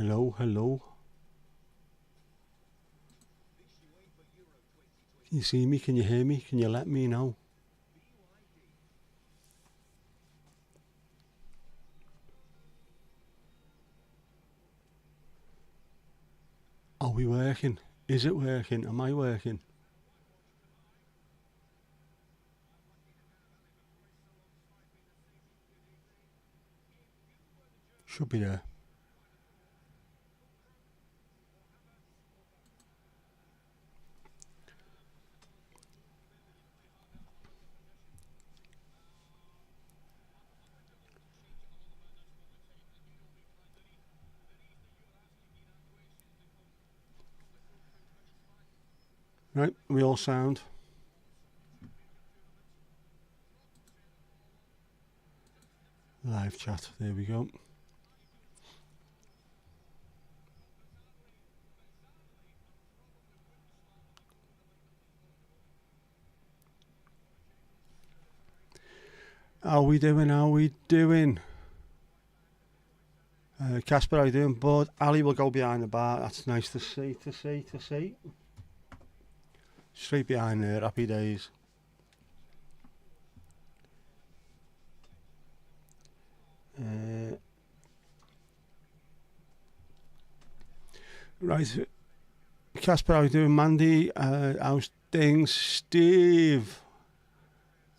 Hello, hello. Can you see me? Can you hear me? Can you let me know? Are we working? Is it working? Am I working? Should be there. Right, we all sound. Live chat, there we go. How we doing? How we doing? Casper, how you doing? Bud, Ali will go behind the bar. That's nice to see. Straight behind there, happy days. Right, Casper, how you doing? Mandy, how's things? Steve,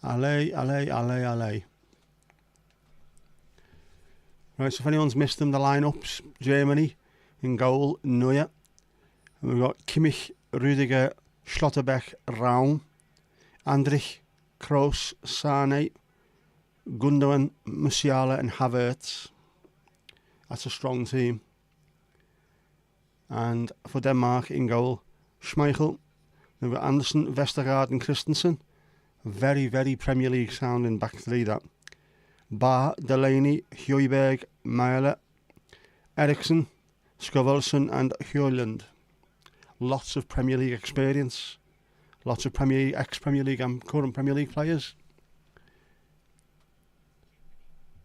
allez. Right, so if anyone's missed them, the lineups: Germany in goal, Neuer. And we've got Kimmich, Rudiger, Schlotterbeck, Raum, Andrich, Kroos, Sane, Gundogan, Musiala and Havertz. That's a strong team. And for Denmark in goal, Schmeichel. We've got Anderson, Vestergaard and Christensen. Very, very Premier League sounding back three that. Bar, Delaney, Højbjerg, Mæhle, Eriksen, Skovelsson and Højlund. Lots of Premier League experience. Lots of ex-Premier League and current Premier League players.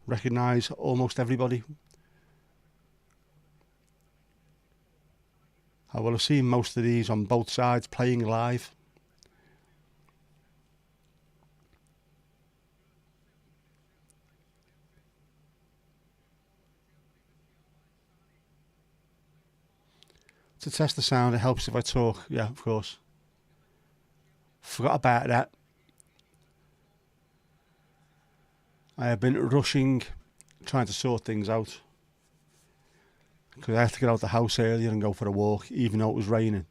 Recognise almost everybody. I will have seen most of these on both sides playing live. To test the sound, it helps if I talk. Yeah, of course. Forgot about that. I have been rushing, trying to sort things out. Because I had to get out of the house earlier and go for a walk, even though it was raining.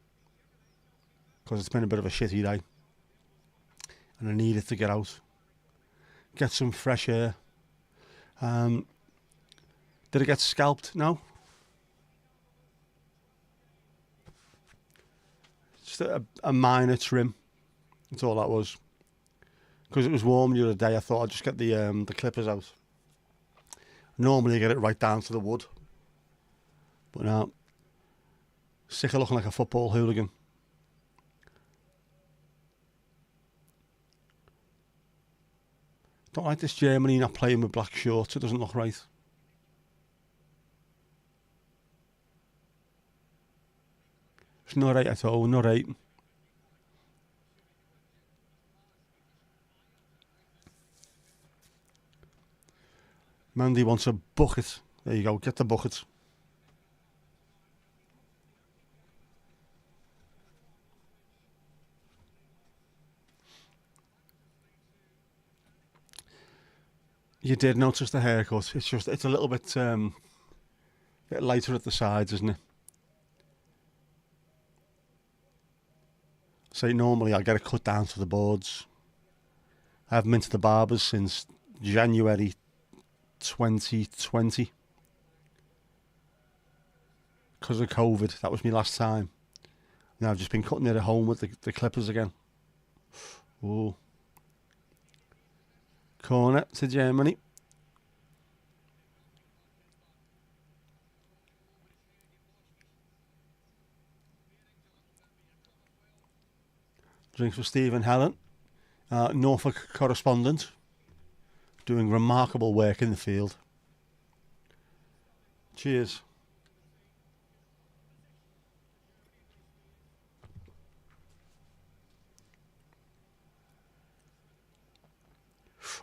Because it's been a bit of a shitty day. And I needed to get out. Get some fresh air. Did it get scalped? No. Just a minor trim. That's all that was. Because it was warm the other day, I thought I'd just get the clippers out. Normally I get it right down to the wood. But now, sick of looking like a football hooligan. Don't like this Germany not playing with black shorts. It doesn't look right. It's not right at all. Not right. Mandy wants a bucket. There you go. Get the bucket. You did notice the haircut. It's a little bit lighter at the sides, isn't it? So normally I get it cut down to the boards. I haven't been to the barbers since January 2020. Because of COVID, that was my last time. Now I've just been cutting it at home with the clippers again. Ooh. Corner to Germany. Drinks for Stephen Helen, Norfolk correspondent, doing remarkable work in the field. Cheers.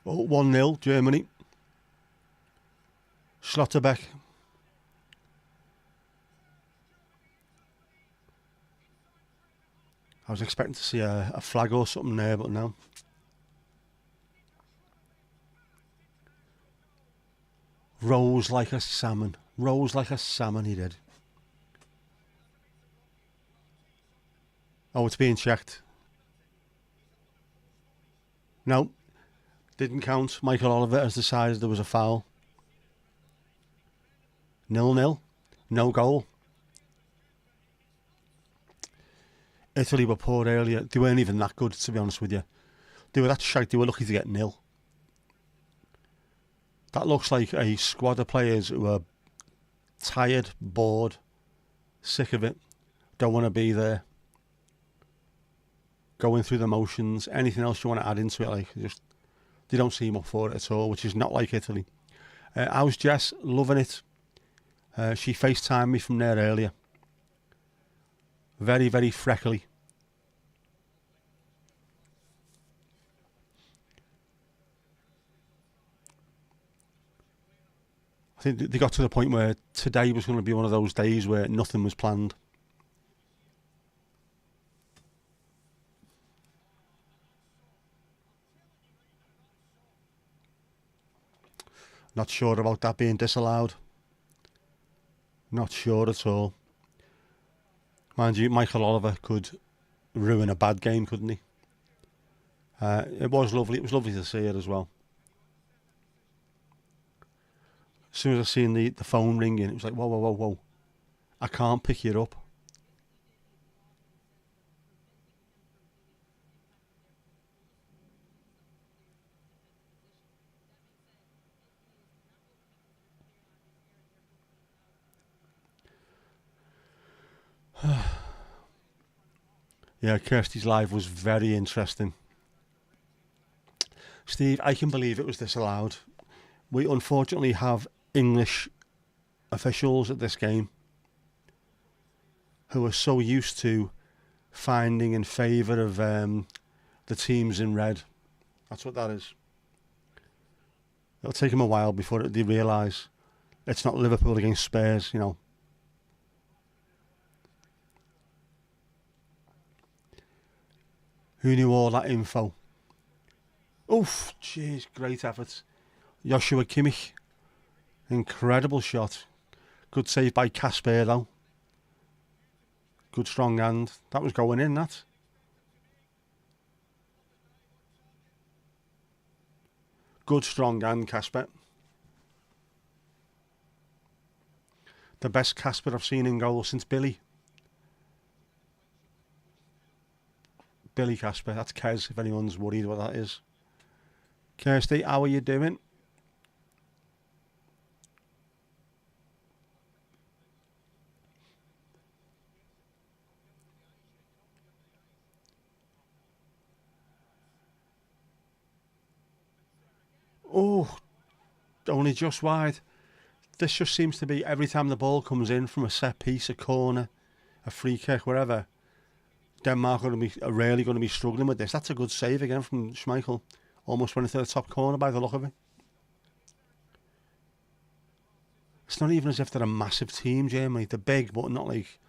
Oh, 1-0 Germany. Schlotterbeck. I was expecting to see a flag or something there, but no. Rose like a salmon. Rose like a salmon, he did. Oh, it's being checked. No, didn't count. Michael Oliver has decided there was a foul. 0-0. No goal. Italy were poor earlier. They weren't even that good, to be honest with you. They were that shite. They were lucky to get 0. That looks like a squad of players who are tired, bored, sick of it, don't want to be there, going through the motions. Anything else you want to add into it, like, just they don't seem up for it at all, which is not like Italy. How's Jess? Loving it. She FaceTimed me from there earlier. Very, very freckly. I think they got to the point where today was going to be one of those days where nothing was planned. Not sure about that being disallowed. Not sure at all. Mind you, Michael Oliver could ruin a bad game, couldn't he? It was lovely. It was lovely to see it as well. As soon as I seen the phone ringing, it was like, whoa, whoa, whoa, whoa. I can't pick you up. Yeah, Kirsty's live was very interesting. Steve, I can believe it was disallowed. We unfortunately have English officials at this game who are so used to finding in favour of the teams in red. That's what that is. It'll take them a while before they realise it's not Liverpool against Spurs, you know. Who knew all that info? Oof, jeez, great effort. Joshua Kimmich, incredible shot. Good save by Casper though. Good strong hand. That was going in, that. Good strong hand, Casper. The best Casper I've seen in goal since Billy. Billy Casper, that's Kez, if anyone's worried what that is. Kirsty, how are you doing? Oh, only just wide. This just seems to be every time the ball comes in from a set piece, a corner, a free kick, wherever. Denmark are really going to be struggling with this. That's a good save again from Schmeichel. Almost went into the top corner by the look of it. It's not even as if they're a massive team, Germany. They're big, but not like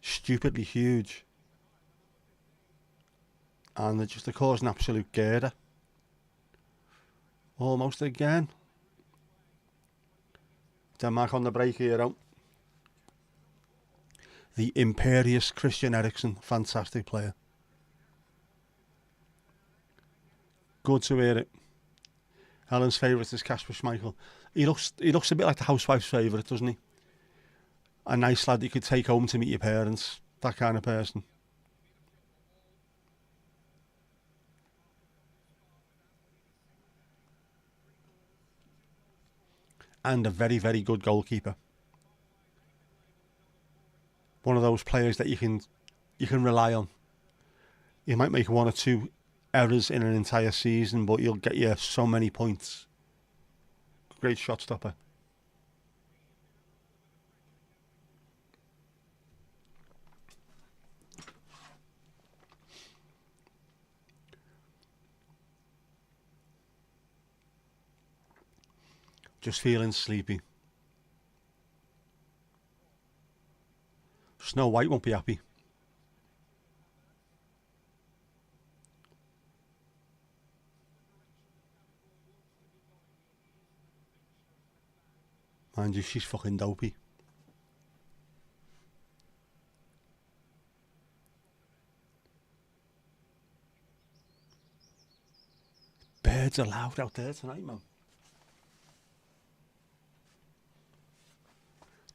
stupidly huge. And they're causing absolute girder. Almost again. Denmark on the break here, though. The imperious Christian Eriksen, fantastic player. Good to hear it. Helen's favourite is Kasper Schmeichel. He looks a bit like the housewife's favourite, doesn't he? A nice lad you could take home to meet your parents. That kind of person. And a very, very good goalkeeper. One of those players that you can rely on. You might make one or two errors in an entire season, but you'll get you so many points. Great shot stopper. Just feeling sleepy. Snow White won't be happy. Mind you, she's fucking dopey. Birds are loud out there tonight, man.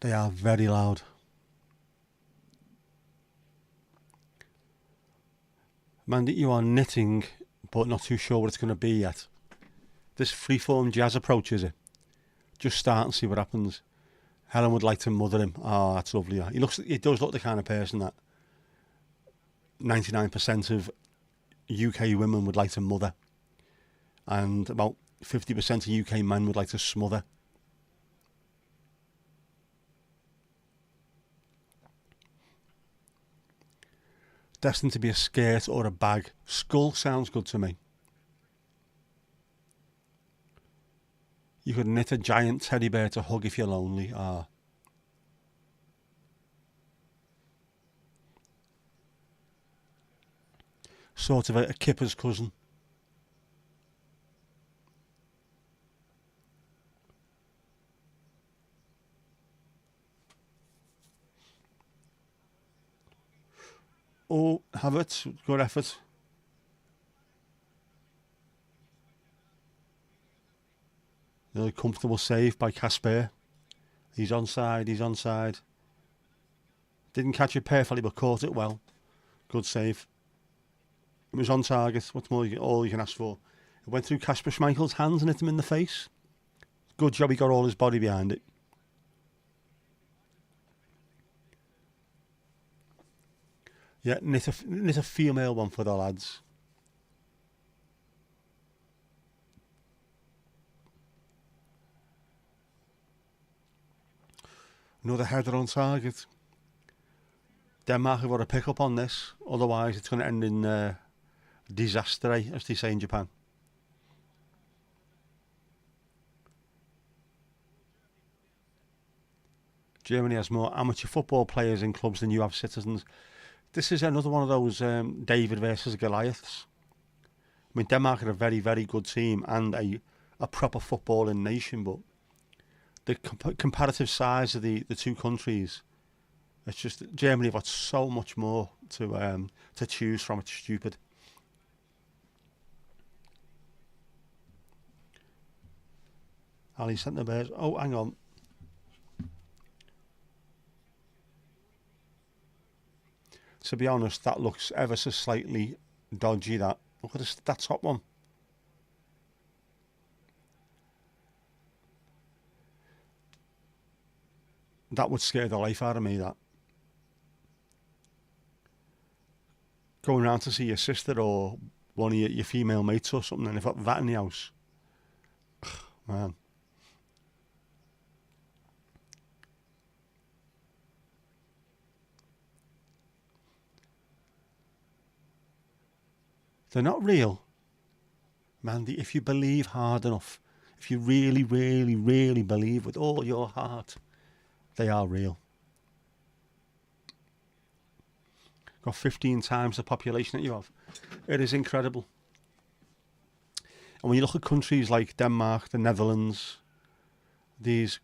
They are very loud. Man, you are knitting, but not too sure what it's going to be yet. This freeform jazz approach, is it? Just start and see what happens. Helen would like to mother him. Oh, that's lovely. He does look the kind of person that 99% of UK women would like to mother. And about 50% of UK men would like to smother. Destined to be a skirt or a bag. Skull sounds good to me. You could knit a giant teddy bear to hug if you're lonely. Ah. Sort of a kipper's cousin. Oh, have it. Good effort. The comfortable save by Casper. He's onside, he's onside. Didn't catch it perfectly, but caught it well. Good save. It was on target. What's more, all you can ask for. It went through Kasper Schmeichel's hands and hit him in the face. Good job he got all his body behind it. Yeah, knit a female one for the lads. Another header on target. Denmark have got to pick up on this, otherwise it's going to end in disaster, as they say in Japan. Germany has more amateur football players in clubs than you have citizens. This is another one of those David versus Goliaths. I mean, Denmark are a very, very good team and a proper footballing nation, but the comparative size of the two countries, it's just Germany have got so much more to choose from. It's stupid. Ali sent the bears. Oh, hang on. To be honest, that looks ever so slightly dodgy. That look at that top one. That would scare the life out of me. That going around to see your sister or one of your female mates or something, and if got that in the house, man. They're not real. Man, if you believe hard enough, if you really, really, really believe with all your heart, they are real. Got 15 times the population that you have. It is incredible. And when you look at countries like Denmark, the Netherlands, these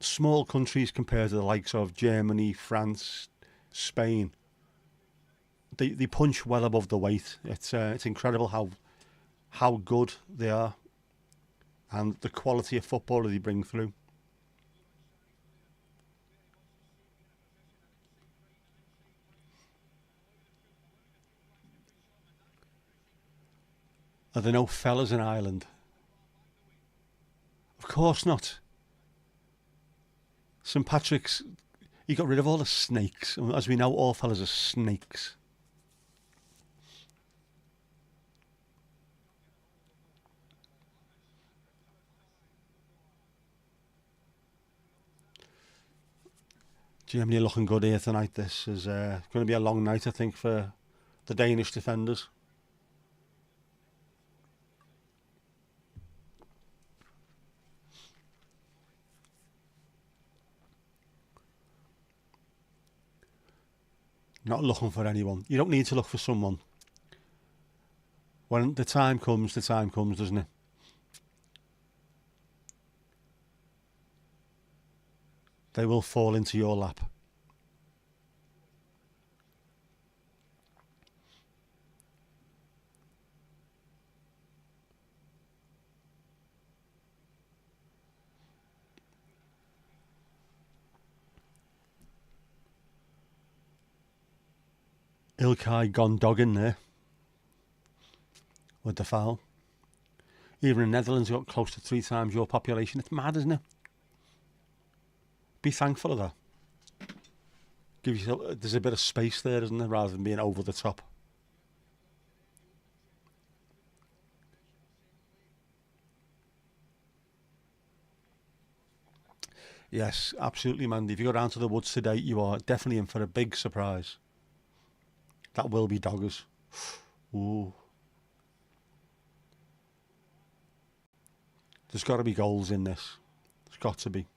small countries compared to the likes of Germany, France, Spain, they punch well above the weight. It's incredible how good they are and the quality of football that they bring through. Are there no fellas in Ireland? Of course not. St Patrick's, he got rid of all the snakes. As we know, all fellas are snakes. Germany are looking good here tonight. This is going to be a long night, I think, for the Danish defenders. Not looking for anyone. You don't need to look for someone. When the time comes, doesn't it? They will fall into your lap. Ilkay Gundogan there with the foul. Even in the Netherlands, got close to 3 times your population. It's mad, isn't it? Be thankful of that. Give yourself, there's a bit of space there, isn't there, rather than being over the top. Yes, absolutely, man. If you go down to the woods today, you are definitely in for a big surprise. That will be doggers. Ooh. There's got to be goals in this. There's got to be.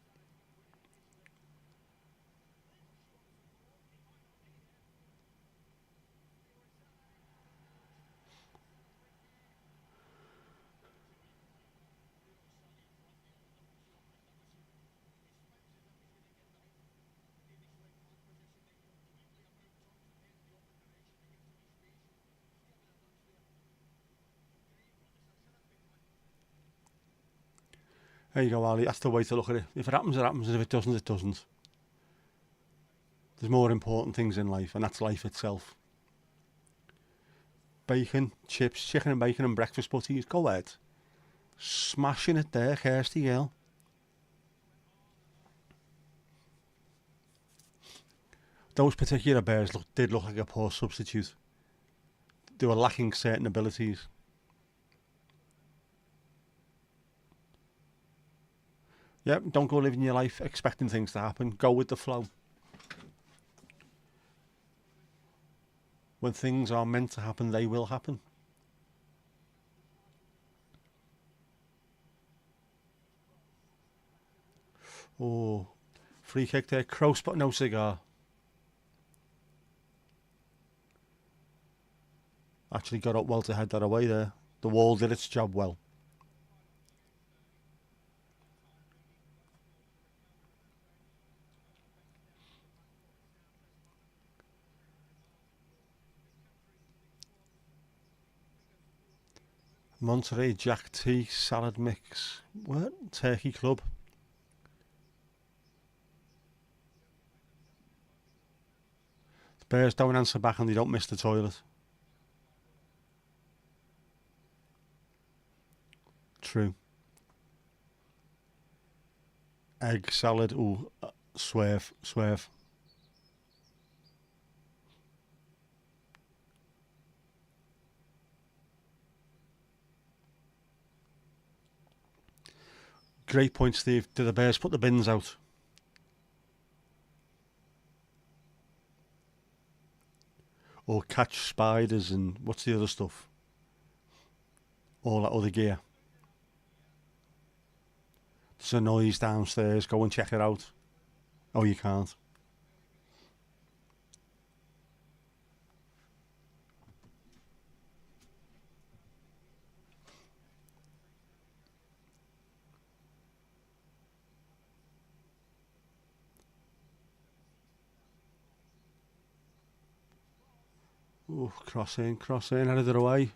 There you go, Ali. That's the way to look at it. If it happens, it happens. And if it doesn't, it doesn't. There's more important things in life, and that's life itself. Bacon, chips, chicken and bacon and breakfast butties. Go ahead. Smashing it there, Kirsty girl. Those particular bears did look like a poor substitute. They were lacking certain abilities. Yep, don't go living your life expecting things to happen. Go with the flow. When things are meant to happen, they will happen. Oh, free kick there. Kroos, but no cigar. Actually got up well to head that away there. The wall did its job well. Monterey Jack Tea salad mix. What? Turkey Club. The Bears don't answer back and they don't miss the toilet. True. Egg salad. Ooh, swerve. Great point, Steve. Do the Bears put the bins out? Or catch spiders and what's the other stuff? All that other gear. There's a noise downstairs. Go and check it out. Oh, you can't. Oh, cross in, headed it away.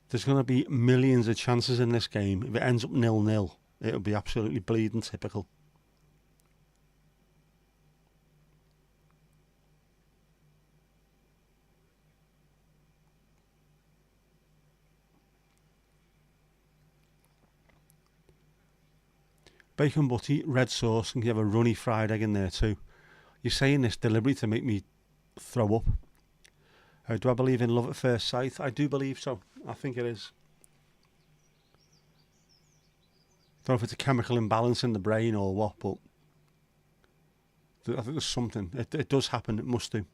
There's going to be millions of chances in this game. If it ends up 0-0, it'll be absolutely bleeding typical. Bacon butty, red sauce, and you have a runny fried egg in there too. You're saying this deliberately to make me throw up. Do I believe in love at first sight? I do believe so. I think it is. Don't know if it's a chemical imbalance in the brain or what, but I think there's something. It does happen. It must do.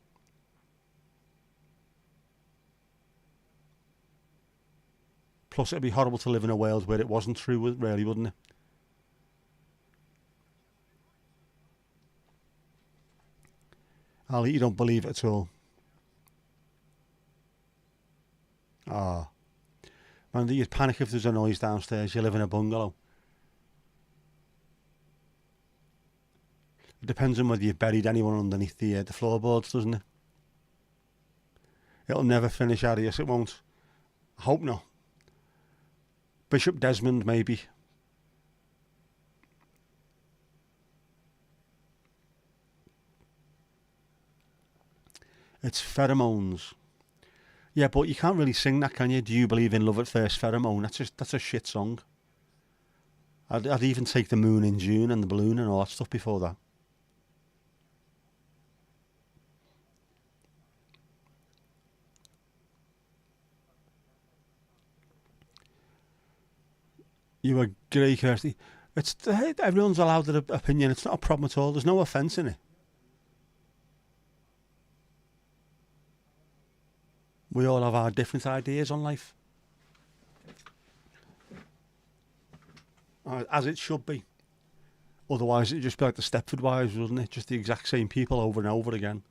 Plus, it'd be horrible to live in a world where it wasn't true, really, wouldn't it? Ali, you don't believe it at all. Ah, man, you'd panic if there's a noise downstairs. You live in a bungalow. It depends on whether you've buried anyone underneath the floorboards, doesn't it? It'll never finish, Arius. It won't. I hope not. Bishop Desmond, maybe. It's pheromones. Yeah, but you can't really sing that, can you? Do you believe in love at first pheromone? That's a shit song. I'd even take the moon in June and the balloon and all that stuff before that. You agree, Kirsty? Everyone's allowed their opinion. It's not a problem at all. There's no offence in it. We all have our different ideas on life, as it should be. Otherwise, it'd just be like the Stepford Wives, wouldn't it? Just the exact same people over and over again.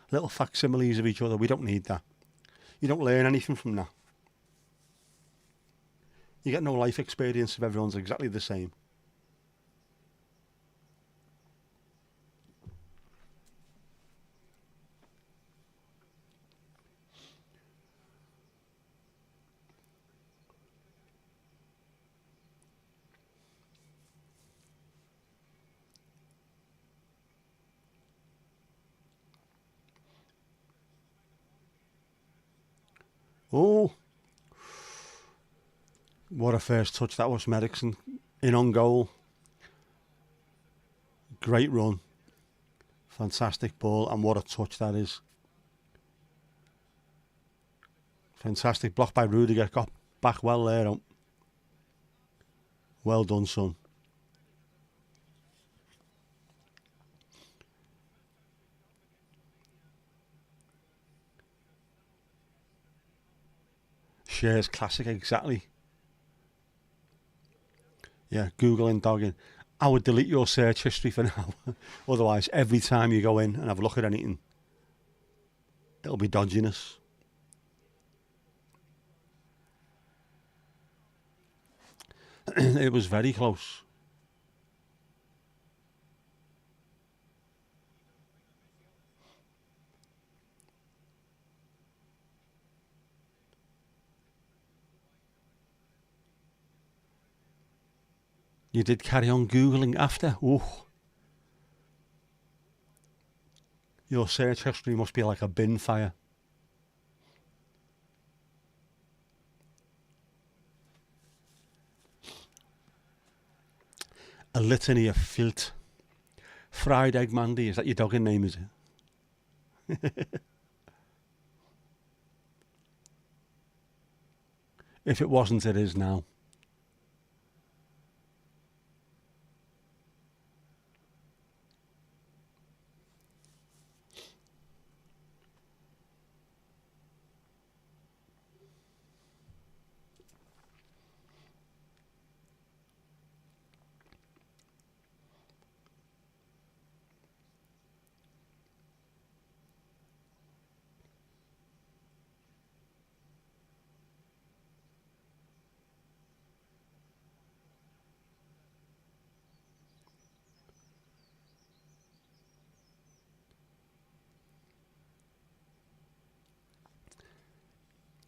Little facsimiles of each other. We don't need that. You don't learn anything from that. You get no life experience if everyone's exactly the same. Oh, what a first touch that was from Ericsson. In on goal. Great run. Fantastic ball, and what a touch that is. Fantastic block by Rudiger. Got back well there. Well done, son. Shares classic, exactly. Yeah, Googling dogging. I would delete your search history for now. Otherwise, every time you go in and have a look at anything, it'll be dodginess. It was very close. You did carry on Googling after? Oh, your search history must be like a bin fire. A litany of filth. Fried Egg Mandy, is that your dogging name, is it? If it wasn't, it is now.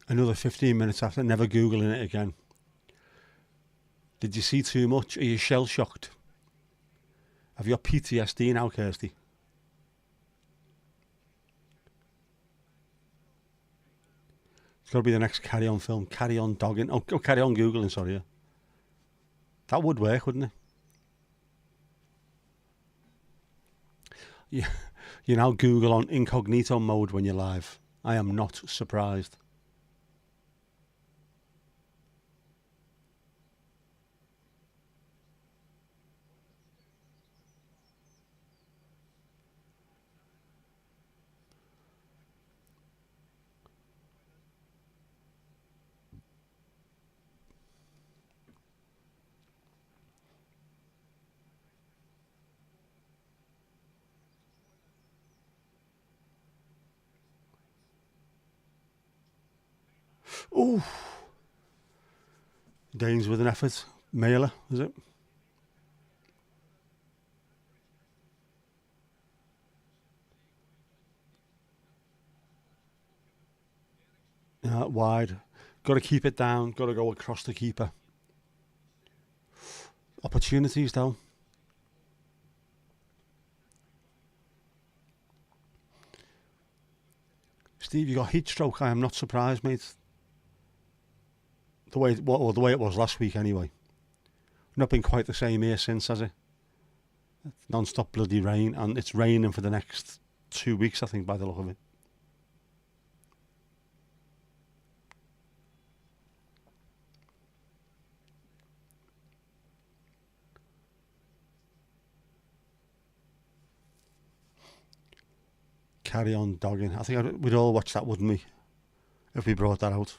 Another 15 minutes after, never Googling it again. Did you see too much? Are you shell shocked? Have you got PTSD now, Kirsty? It's got to be the next Carry On film. Carry On Dogging. Oh, Carry On Googling, sorry. Yeah. That would work, wouldn't it? Yeah. You now Google on incognito mode when you're live. I am not surprised. Ooh, Danes with an effort. Mailer, is it? Wide. Got to keep it down. Got to go across the keeper. Opportunities though. Steve, you got heat stroke. I am not surprised, mate. The way it was last week, anyway. Not been quite the same here since, has it? Non-stop bloody rain, and it's raining for the next 2 weeks, I think, by the look of it. Carry on dogging. I think we'd all watch that, wouldn't we? If we brought that out.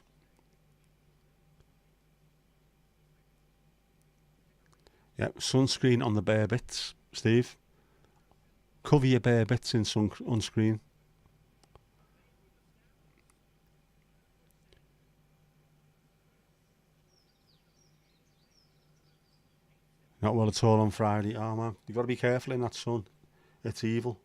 Yeah, sunscreen on the bare bits, Steve. Cover your bare bits in sunscreen. Not well at all on Friday. Oh man, you've got to be careful in that sun. It's evil.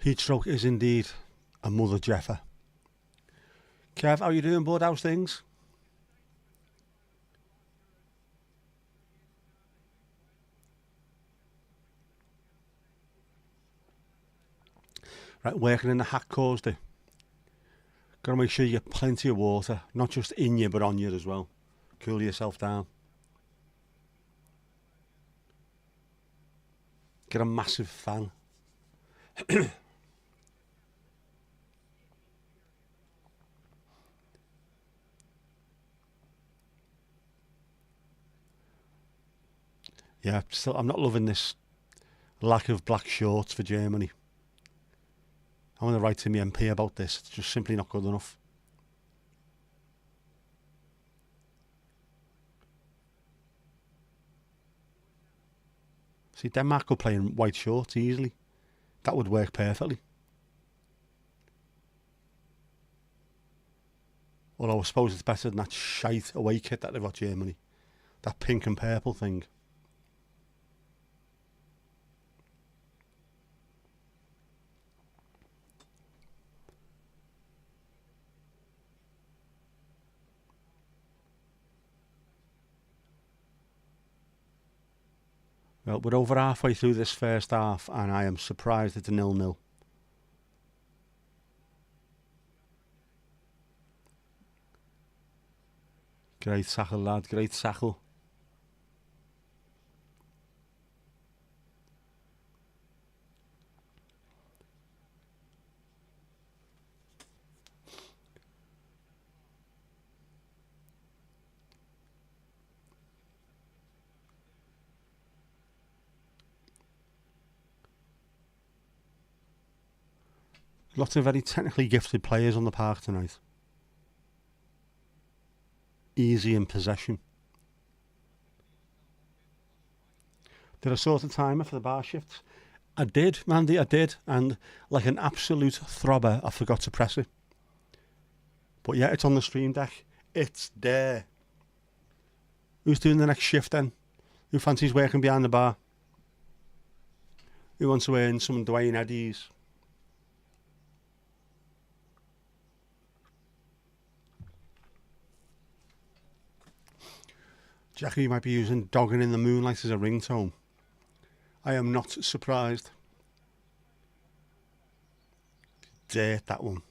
Heat stroke is indeed a mother jeffer. Kev, how you doing, bud? How's things? Right, working in the hack caused it. Got to make sure you get plenty of water, not just in you but on you as well. Cool yourself down. Get a massive fan. Yeah, still, I'm not loving this lack of black shorts for Germany. I want to write to my MP about this. It's just simply not good enough. See, Denmark could play in white shorts easily. That would work perfectly. Although I suppose it's better than that shite away kit that they've got, Germany. That pink and purple thing. Well, we're over halfway through this first half, and I am surprised it's a 0-0. Great tackle, lad. Great tackle. Lots of very technically gifted players on the park tonight. Easy in possession. Did I sort a timer for the bar shifts? I did, Mandy, I did. And like an absolute throbber, I forgot to press it. But yeah, it's on the stream deck. It's there. Who's doing the next shift then? Who fancies working behind the bar? Who wants to earn some Dwayne Eddies? Jackie might be using Dogging in the Moonlight as a ringtone. I am not surprised. Dirt, that one.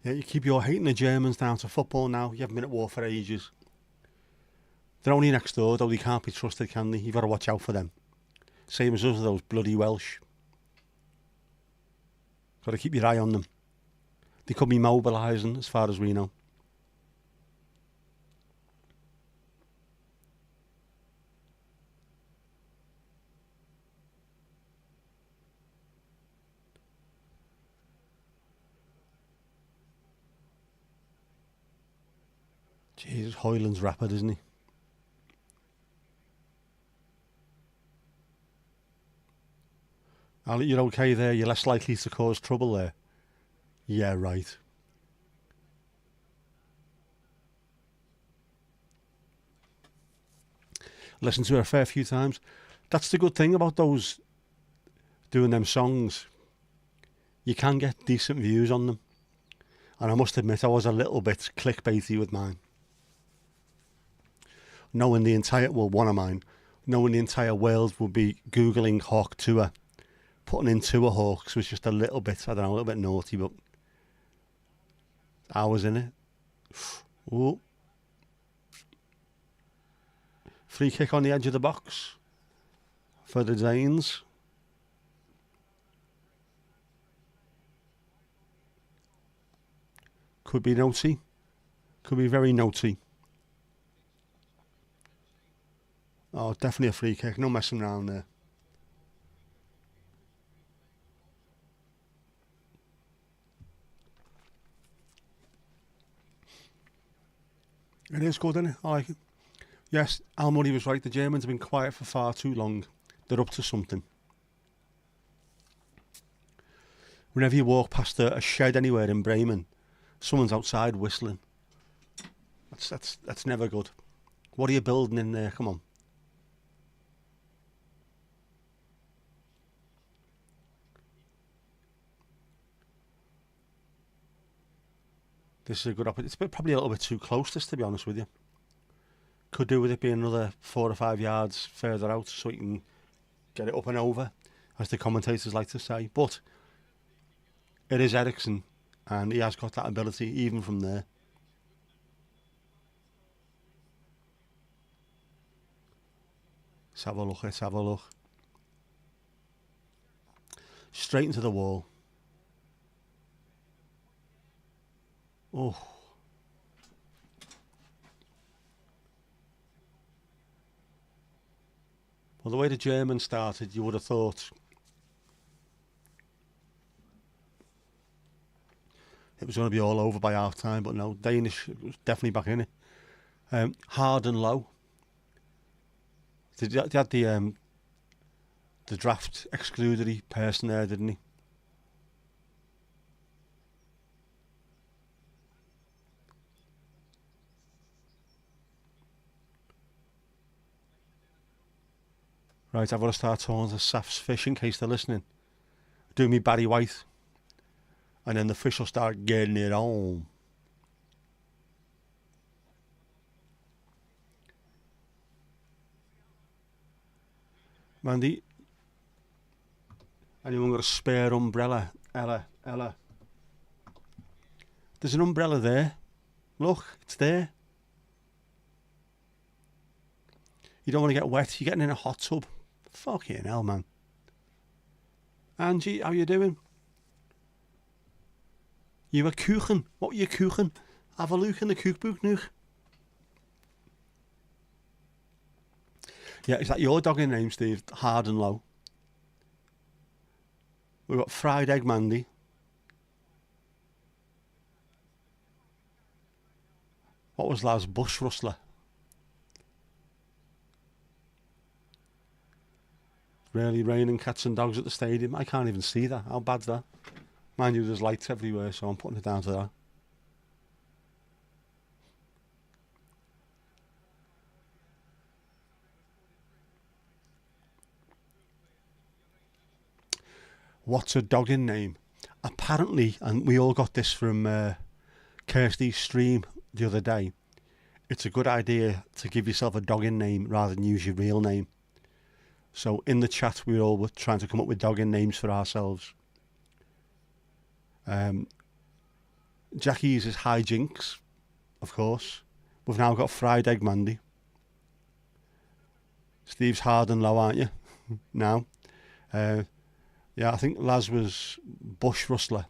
Yeah, you keep your hating the Germans down to football now. You haven't been at war for ages. They're only next door, though. They can't be trusted, can they? You've got to watch out for them. Same as us, those bloody Welsh. Got to keep your eye on them. They could be mobilising, as far as we know. Jesus, Hoyland's rapid, isn't he? Ali, you're okay there? You're less likely to cause trouble there? Yeah, right. Listened to her a fair few times. That's the good thing about those doing them songs. You can get decent views on them. And I must admit, I was a little bit clickbaity with mine. Knowing the entire, well, one of mine, knowing the entire world would be Googling Hawk Tour, putting in Tour Hawks was just a little bit, I don't know, a little bit naughty, but I was in it. Ooh. Free kick on the edge of the box for the Danes. Could be naughty. Could be very naughty. Oh, definitely a free kick. No messing around there. It is good, isn't it? I like it. Yes, Al Murray was right. The Germans have been quiet for far too long. They're up to something. Whenever you walk past a shed anywhere in Bremen, someone's outside whistling. That's never good. What are you building in there? Come on. This is a good opportunity. It's probably a little bit too close, this, to be honest with you. Could do with it being another 4 or 5 yards further out so you can get it up and over, as the commentators like to say. But it is Ericsson, and he has got that ability even from there. Let's have a look, let's have a look. Straight into the wall. Oh. Well, the way the Germans started, you would have thought it was going to be all over by half time, but no, Danish was definitely back in it. Hard and low. They had the draft excludery person there, didn't he? Right, I've got to start talking to Saf's fish in case they're listening. Do me Barry White. And then the fish will start getting it on. Mandy, anyone got a spare umbrella? Ella. There's an umbrella there. Look, it's there. You don't want to get wet. You're getting in a hot tub. Fucking hell, man. Angie, how you doing? You were kuchen. What were you kuchen? Have a look in the kookbook nu. Yeah, is that your dog in name, Steve? Hard and low. We've got fried egg Mandy. What was last? Bush rustler. Really raining cats and dogs at the stadium. I can't even see that. How bad's that? Mind you, there's lights everywhere, so I'm putting it down to that. What's a dogging name? Apparently, and we all got this from Kirsty's stream the other day, it's a good idea to give yourself a dogging name rather than use your real name. So in the chat, we all were trying to come up with dogging names for ourselves. Jackie's is Hijinks, of course. We've now got Fried Egg Mandy. Steve's hard and low, aren't you? Now. Yeah, I think Laz was Bush Rustler.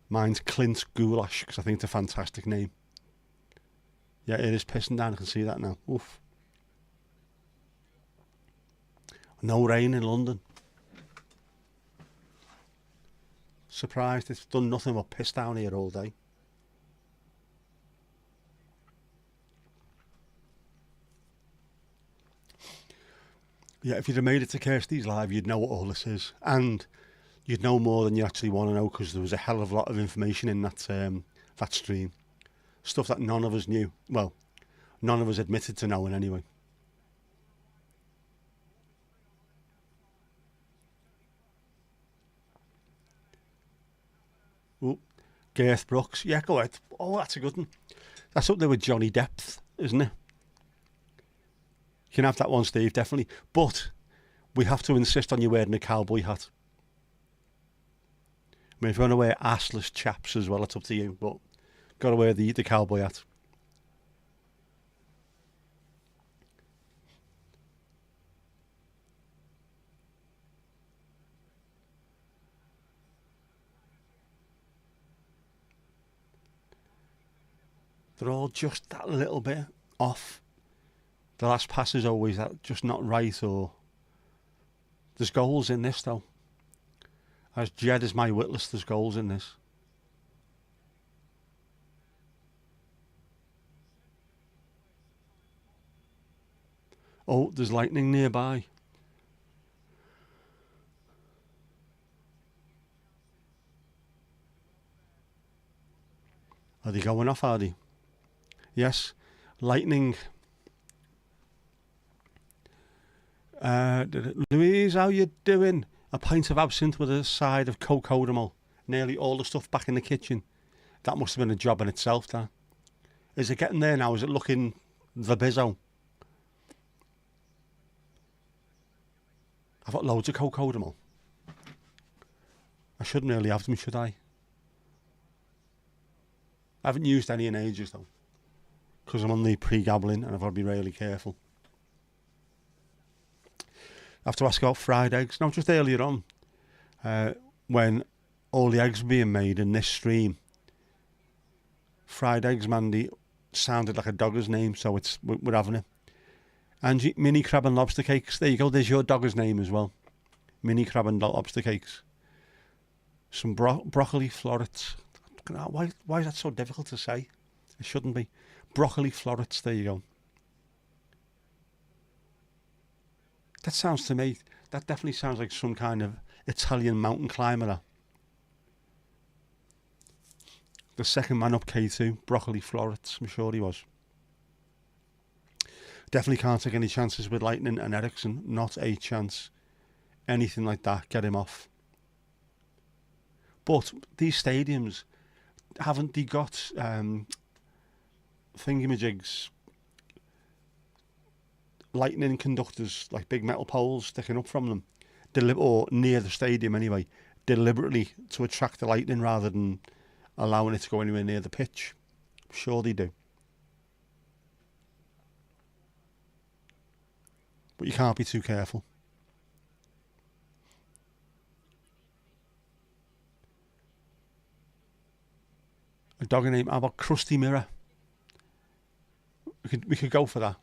Mine's Clint Goulash, because I think it's a fantastic name. Yeah, it is pissing down. I can see that now. Oof. No rain in London. Surprised it's done nothing but piss down here all day. Yeah, if you'd have made it to Kirsty's Live, you'd know what all this is. And you'd know more than you actually want to know, because there was a hell of a lot of information in that stream. Stuff that none of us knew. Well, none of us admitted to knowing anyway. Ooh, Garth Brooks. Yeah, go ahead. Oh, that's a good one. That's up there with Johnny Depp, isn't it? You can have that one, Steve, definitely. But we have to insist on you wearing a cowboy hat. I mean, if you want to wear assless chaps as well, it's up to you. But got to wear the cowboy hat. They're all just that little bit off. The last pass is always just not right, or there's goals in this though. As Jed is my witless, there's goals in this. Oh, there's lightning nearby. Are they going off, are they? Yes, lightning. Louise, how you doing? A pint of absinthe with a side of cocodamol. Nearly all the stuff back in the kitchen. That must have been a job in itself, that. Is it getting there now? Is it looking the bizzo? I've got loads of cocodamol. I shouldn't really have them, should I? I haven't used any in ages, though. Because I'm on the pre-gabbling and I've got to be really careful. I have to ask about fried eggs. Now, just earlier on, when all the eggs were being made in this stream, fried eggs, Mandy, sounded like a dogger's name, so we're having it. And mini crab and lobster cakes. There you go. There's your dogger's name as well. Mini crab and lobster cakes. Some broccoli florets. Why is that so difficult to say? It shouldn't be. Broccoli florets. There you go. That sounds to me, that definitely sounds like some kind of Italian mountain climber. The second man up K2, broccoli florets, I'm sure he was. Definitely can't take any chances with Lightning and Ericsson. Not a chance. Anything like that, get him off. But these stadiums, haven't they got thingamajigs, lightning conductors, like big metal poles sticking up from them, or near the stadium anyway, deliberately to attract the lightning rather than allowing it to go anywhere near the pitch? I'm sure they do. But you can't be too careful. A dog name, how about Krusty Mirror? We could go for that.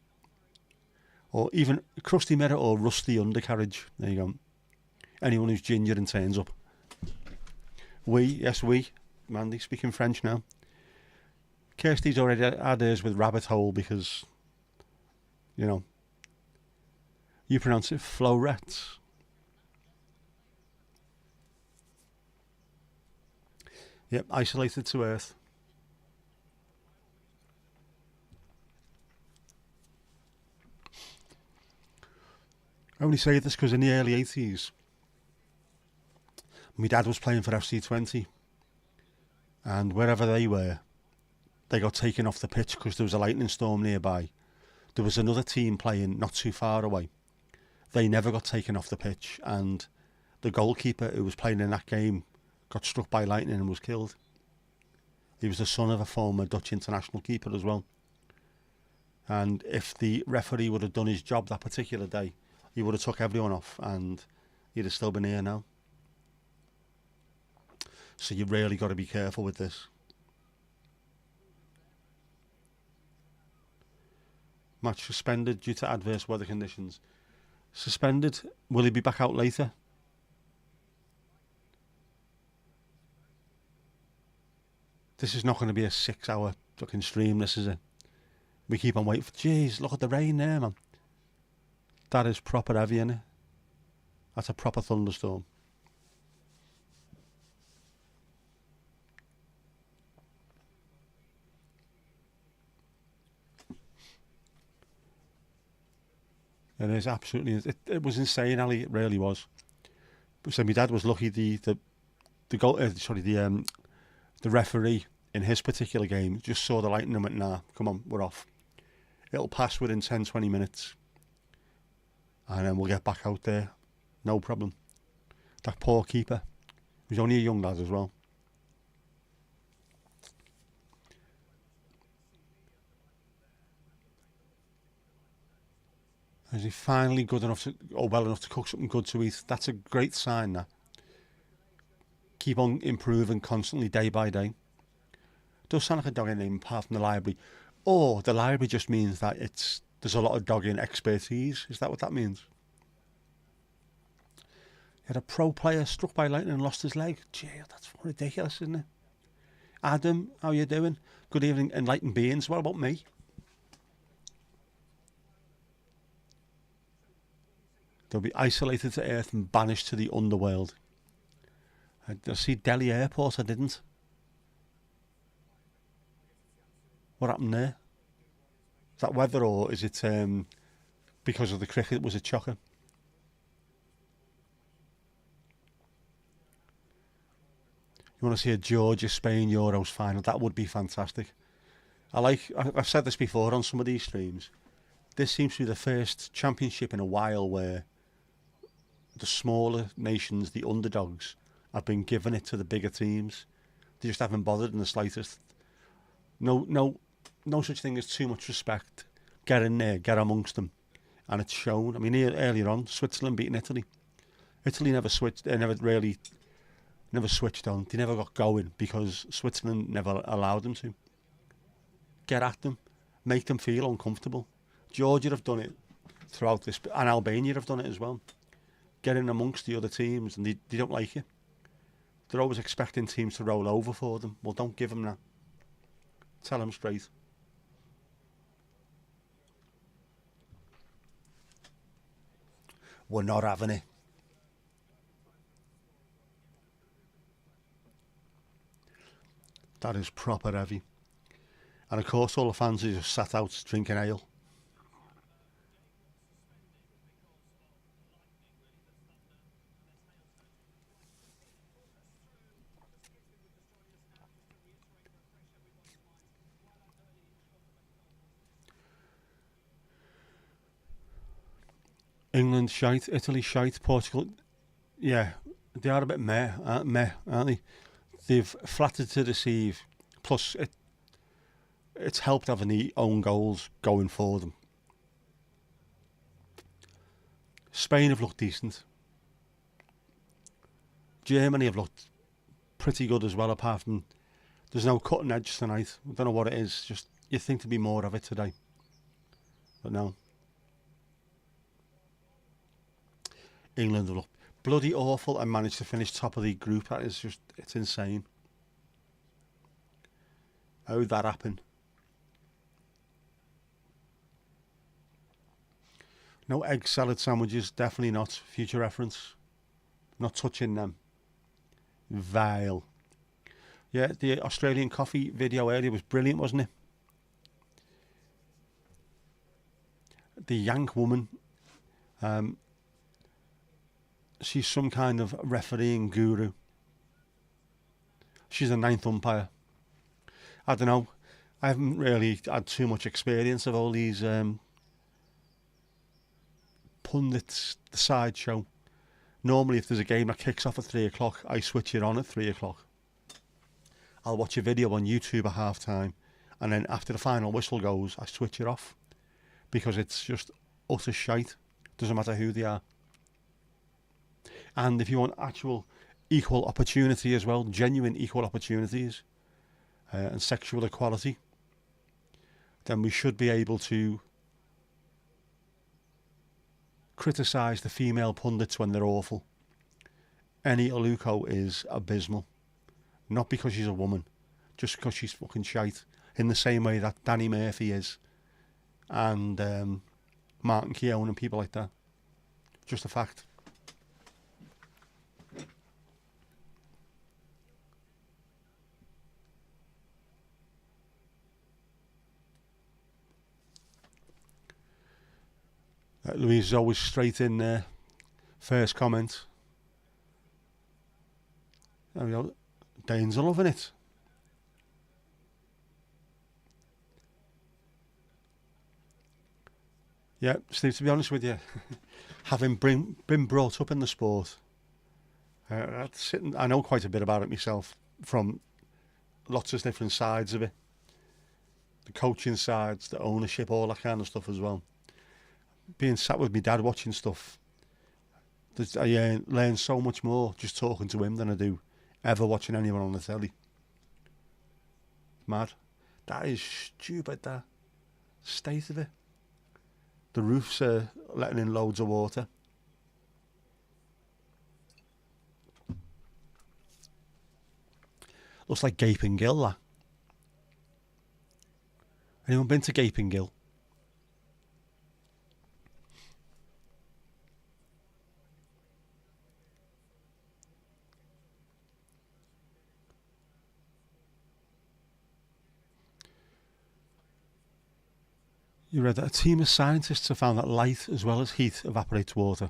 Or even Krusty Mirror or Rusty Undercarriage. There you go. Anyone who's ginger and turns up. Yes, we. Mandy, speaking French now. Kirsty's already had hers with Rabbit Hole because, you know, you pronounce it florets. Yep, isolated to Earth. I only say this because in the early 80s, my dad was playing for FC20, and wherever they were, they got taken off the pitch because there was a lightning storm nearby. There was another team playing not too far away. They never got taken off the pitch, and the goalkeeper who was playing in that game got struck by lightning and was killed. He was the son of a former Dutch international keeper as well. And if the referee would have done his job that particular day, he would have took everyone off and he'd have still been here now. So you really got to be careful with this. Match suspended due to adverse weather conditions. Suspended. Will he be back out later? This is not going to be a 6-hour fucking stream, this is it. We keep on waiting for... Jeez, look at the rain there, man. That is proper heavy, innit? That's a proper thunderstorm. It is absolutely. It was insane, Ali. It really was. So my dad was lucky. The goal. The referee in his particular game just saw the lightning and went, "Nah, come on, we're off. It'll pass within 10, 20 minutes, and then we'll get back out there, no problem." That poor keeper. He was only a young lad as well. Is he finally good enough to, or well enough to cook something good to eat? That's a great sign. That keep on improving constantly, day by day. Does sound like a dogging name apart from the library, or the library just means that there's a lot of dogging expertise. Is that what that means? He had a pro player struck by lightning and lost his leg. Gee, that's ridiculous, isn't it? Adam, how you doing? Good evening, enlightened beings. What about me? They'll be isolated to Earth and banished to the underworld. I see Delhi Airport, I didn't. What happened there? Is that weather, or is it because of the cricket? Was it chocker? You want to see a Georgia-Spain Euros final? That would be fantastic. I've said this before on some of these streams. This seems to be the first championship in a while where the smaller nations, the underdogs, have been giving it to the bigger teams. They just haven't bothered in the slightest. No such thing as too much respect. Get in there, get amongst them, and it's shown. I mean, earlier on, Switzerland beating Italy. Italy never switched. They never switched on. They never got going because Switzerland never allowed them to. Get at them, make them feel uncomfortable. Georgia have done it throughout this, and Albania have done it as well. Get in amongst the other teams, and they don't like you. They're always expecting teams to roll over for them. Well, don't give them that. Tell them straight. We're not having it. That is proper heavy. And of course, all the fans are just sat out drinking ale. England shite, Italy shite, Portugal. Yeah, they are a bit meh, aren't they? They've flattered to deceive. Plus, it's helped having the own goals going for them. Spain have looked decent. Germany have looked pretty good as well, apart from there's no cutting edge tonight. I don't know what it is. Just you think there'd be more of it today, but no. England have looked bloody awful and managed to finish top of the group. That is just, it's insane. How'd that happen? No egg salad sandwiches, definitely not. Future reference. Not touching them. Vile. Yeah, the Australian coffee video earlier was brilliant, wasn't it? The Yank woman. She's some kind of refereeing guru. She's a ninth umpire. I don't know. I haven't really had too much experience of all these pundits, the sideshow. Normally, if there's a game that kicks off at 3 o'clock, I switch it on at 3 o'clock. I'll watch a video on YouTube at half time, and then after the final whistle goes, I switch it off because it's just utter shite. Doesn't matter who they are. And if you want actual equal opportunity as well, genuine equal opportunities and sexual equality, then we should be able to criticise the female pundits when they're awful. Eni Aluko is abysmal. Not because she's a woman, just because she's fucking shite. In the same way that Danny Murphy is, and Martin Keown and people like that. Just a fact. Louise is always straight in there. First comment. There we go. Danes are loving it. Yeah, Steve, to be honest with you, having been brought up in the sport, I know quite a bit about it myself from lots of different sides of it. The coaching sides, the ownership, all that kind of stuff as well. Being sat with my dad watching stuff, I learn so much more just talking to him than I do ever watching anyone on the telly. Mad. That is stupid, that state of it. The roofs are letting in loads of water. Looks like Gaping Gill, that. Anyone been to Gaping Gill? You read that a team of scientists have found that light as well as heat evaporates water.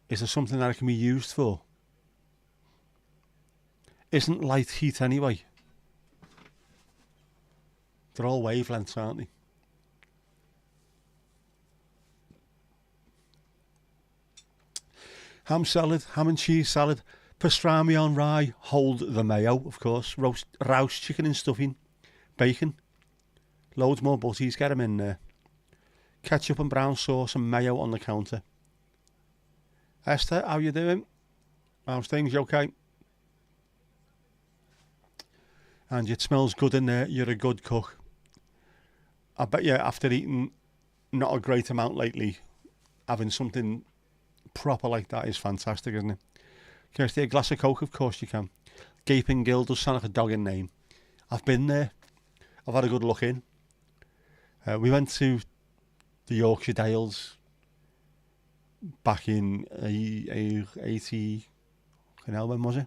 Is there something that it can be used for? Isn't light heat anyway? They're all wavelengths, aren't they? Ham salad, ham and cheese salad, pastrami on rye, hold the mayo, of course, roast chicken and stuffing, bacon, loads more butties, get them in there. Ketchup and brown sauce and mayo on the counter. Esther, how you doing? How's things? You okay? And it smells good in there. You're a good cook. I bet you after eating not a great amount lately, having something proper like that is fantastic, isn't it? Can I stay a glass of Coke? Of course you can. Gaping Gill does sound like a dogging name. I've been there. I've had a good look in. We went to the Yorkshire Dales back in 80... when was it?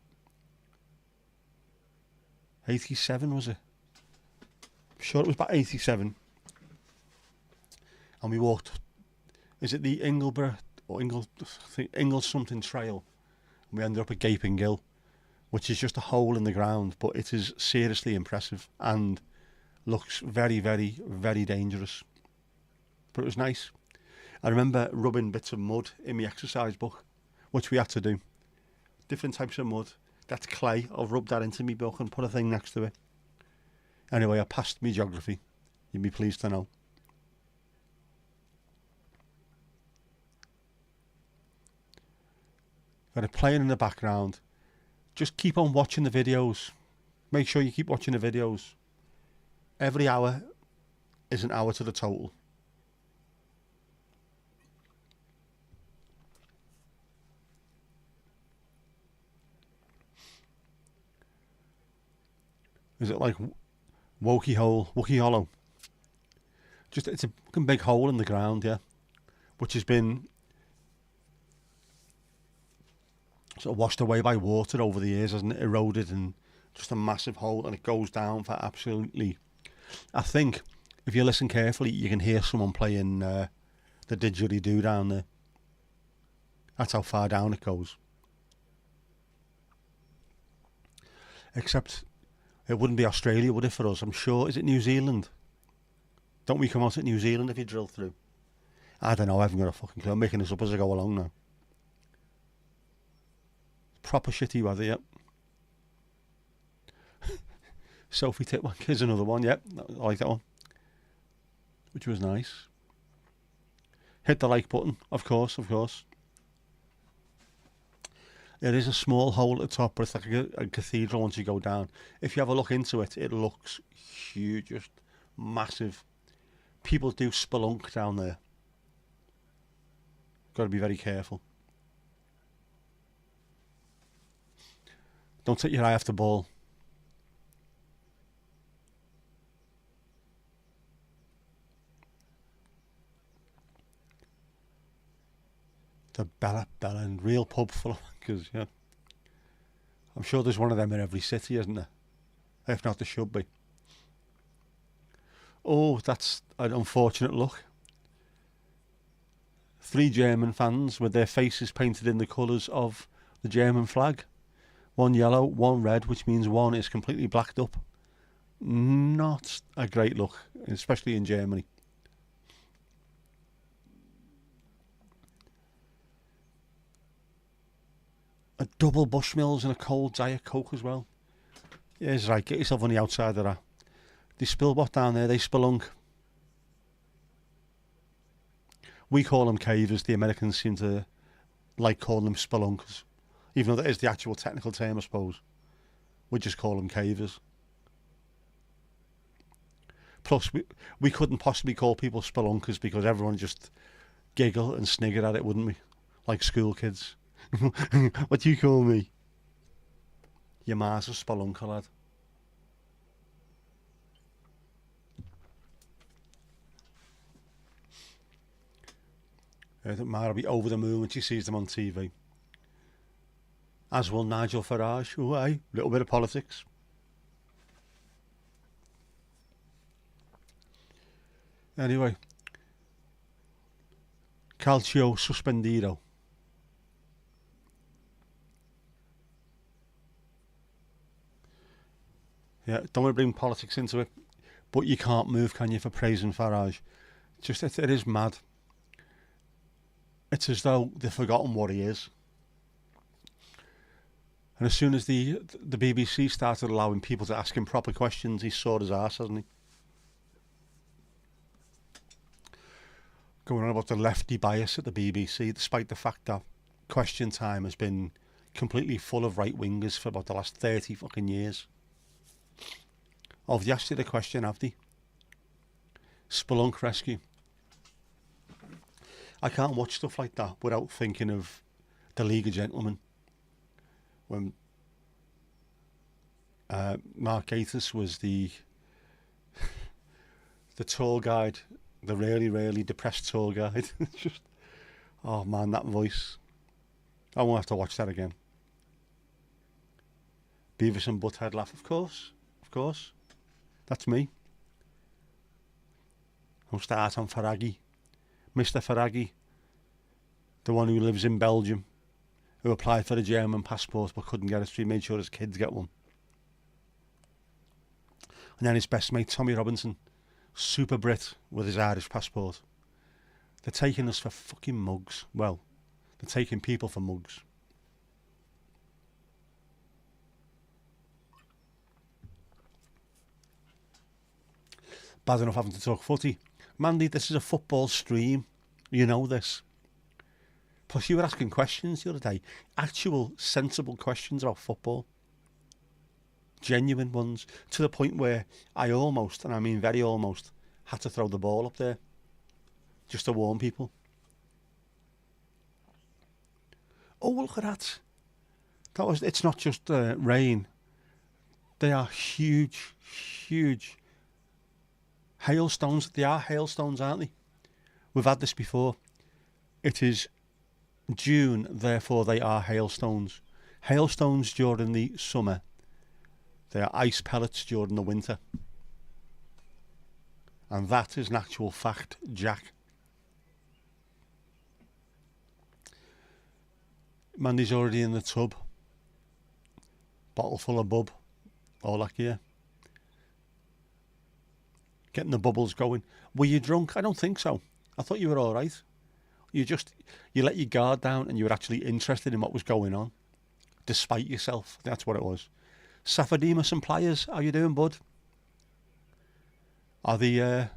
87 was it? I'm sure it was about 87. And we walked, is it the Ingleborough or Ingle something trail? And we ended up at Gaping Gill, which is just a hole in the ground, but it is seriously impressive and looks very, very, very dangerous. But it was nice. I remember rubbing bits of mud in my exercise book, which we had to do. Different types of mud. That's clay. I'll rub that into my book and put a thing next to it. Anyway, I passed me geography. You'd be pleased to know. Got it playing in the background. Just keep on watching the videos. Make sure you keep watching the videos. Every hour is an hour to the total. Is it like Wokie Hollow? Just, it's a fucking big hole in the ground, yeah, which has been sort of washed away by water over the years, hasn't it? Eroded, and just a massive hole, and it goes down for absolutely. I think if you listen carefully, you can hear someone playing the didgeridoo down there. That's how far down it goes. Except it wouldn't be Australia, would it, for us? I'm sure. Is it New Zealand? Don't we come out at New Zealand if you drill through? I don't know. I haven't got a fucking clue. I'm making this up as I go along now. Proper shitty weather, yep. Sophie Titwank is another one, yep. I like that one. Which was nice. Hit the like button, of course, of course. There is a small hole at the top, but it's like a cathedral once you go down. If you have a look into it, it looks huge, just massive. People do spelunk down there. Got to be very careful. Don't take your eye off the ball. The Bella and real pub full of wankers, yeah. I'm sure there's one of them in every city, isn't there? If not, there should be. Oh, that's an unfortunate look. 3 German fans with their faces painted in the colours of the German flag. 1 yellow, 1 red, which means 1 is completely blacked up. Not a great look, especially in Germany. A double Bushmills and a cold Diet Coke as well. Yeah, it's right, get yourself on the outside of that. They spill what down there? They spelunk. We call them cavers. The Americans seem to like calling them spelunkers. Even though that is the actual technical term, I suppose. We just call them cavers. Plus, we couldn't possibly call people spelunkers because everyone just giggle and snigger at it, wouldn't we? Like school kids. What do you call me? Your ma's a spelunker, lad. I think Ma will be over the moon when she sees them on TV. As will Nigel Farage. Oh, aye, little bit of politics. Anyway, Calcio suspendido. Yeah, don't want to bring politics into it, but you can't move, can you, for praising Farage? Just it is mad. It's as though they've forgotten what he is. And as soon as the BBC started allowing people to ask him proper questions, he sawed his arse, hasn't he? Going on about the lefty bias at the BBC, despite the fact that Question Time has been completely full of right-wingers for about the last 30 fucking years. Oh, have they asked you the question, have they? Spelunk Rescue. I can't watch stuff like that without thinking of the League of Gentlemen. When Mark Gatiss was the tour guide, the really depressed tour guide. Just, oh man, that voice. I won't have to watch that again. Beavis and Butthead laugh, of course. That's me. I'll start on Faragi. Mr. Faragi, the one who lives in Belgium, who applied for a German passport but couldn't get it, so he made sure his kids get one. And then his best mate, Tommy Robinson, super Brit with his Irish passport. They're taking us for fucking mugs. Well, they're taking people for mugs. Bad enough having to talk footy. Mandy, this is a football stream. You know this. Plus, you were asking questions the other day. Actual, sensible questions about football. Genuine ones. To the point where I almost, and I mean very almost, had to throw the ball up there. Just to warn people. Oh, look at that. It's not just rain. They are huge hailstones. They are hailstones, aren't they? We've had this before. It is June, therefore they are hailstones. Hailstones during the summer. They are ice pellets during the winter. And that is an actual fact, Jack. Mandy's already in the tub. Bottle full of bub. All that gear. Getting the bubbles going. Were you drunk? I don't think so. I thought you were all right. You let your guard down and you were actually interested in what was going on. Despite yourself. That's what it was. Saphodimus and Pliers, how you doing, bud? Are the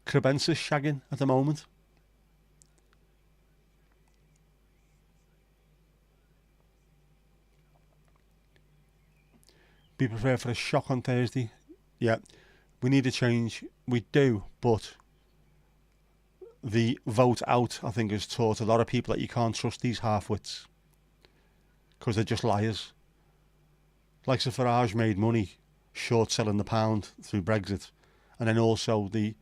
Crebensis shagging at the moment? Be prepared for a shock on Thursday. Yeah, we need a change. We do, but the vote out, I think, has taught a lot of people that you can't trust these half-wits because they're just liars. Like Sir Farage made money short-selling the pound through Brexit, and then also the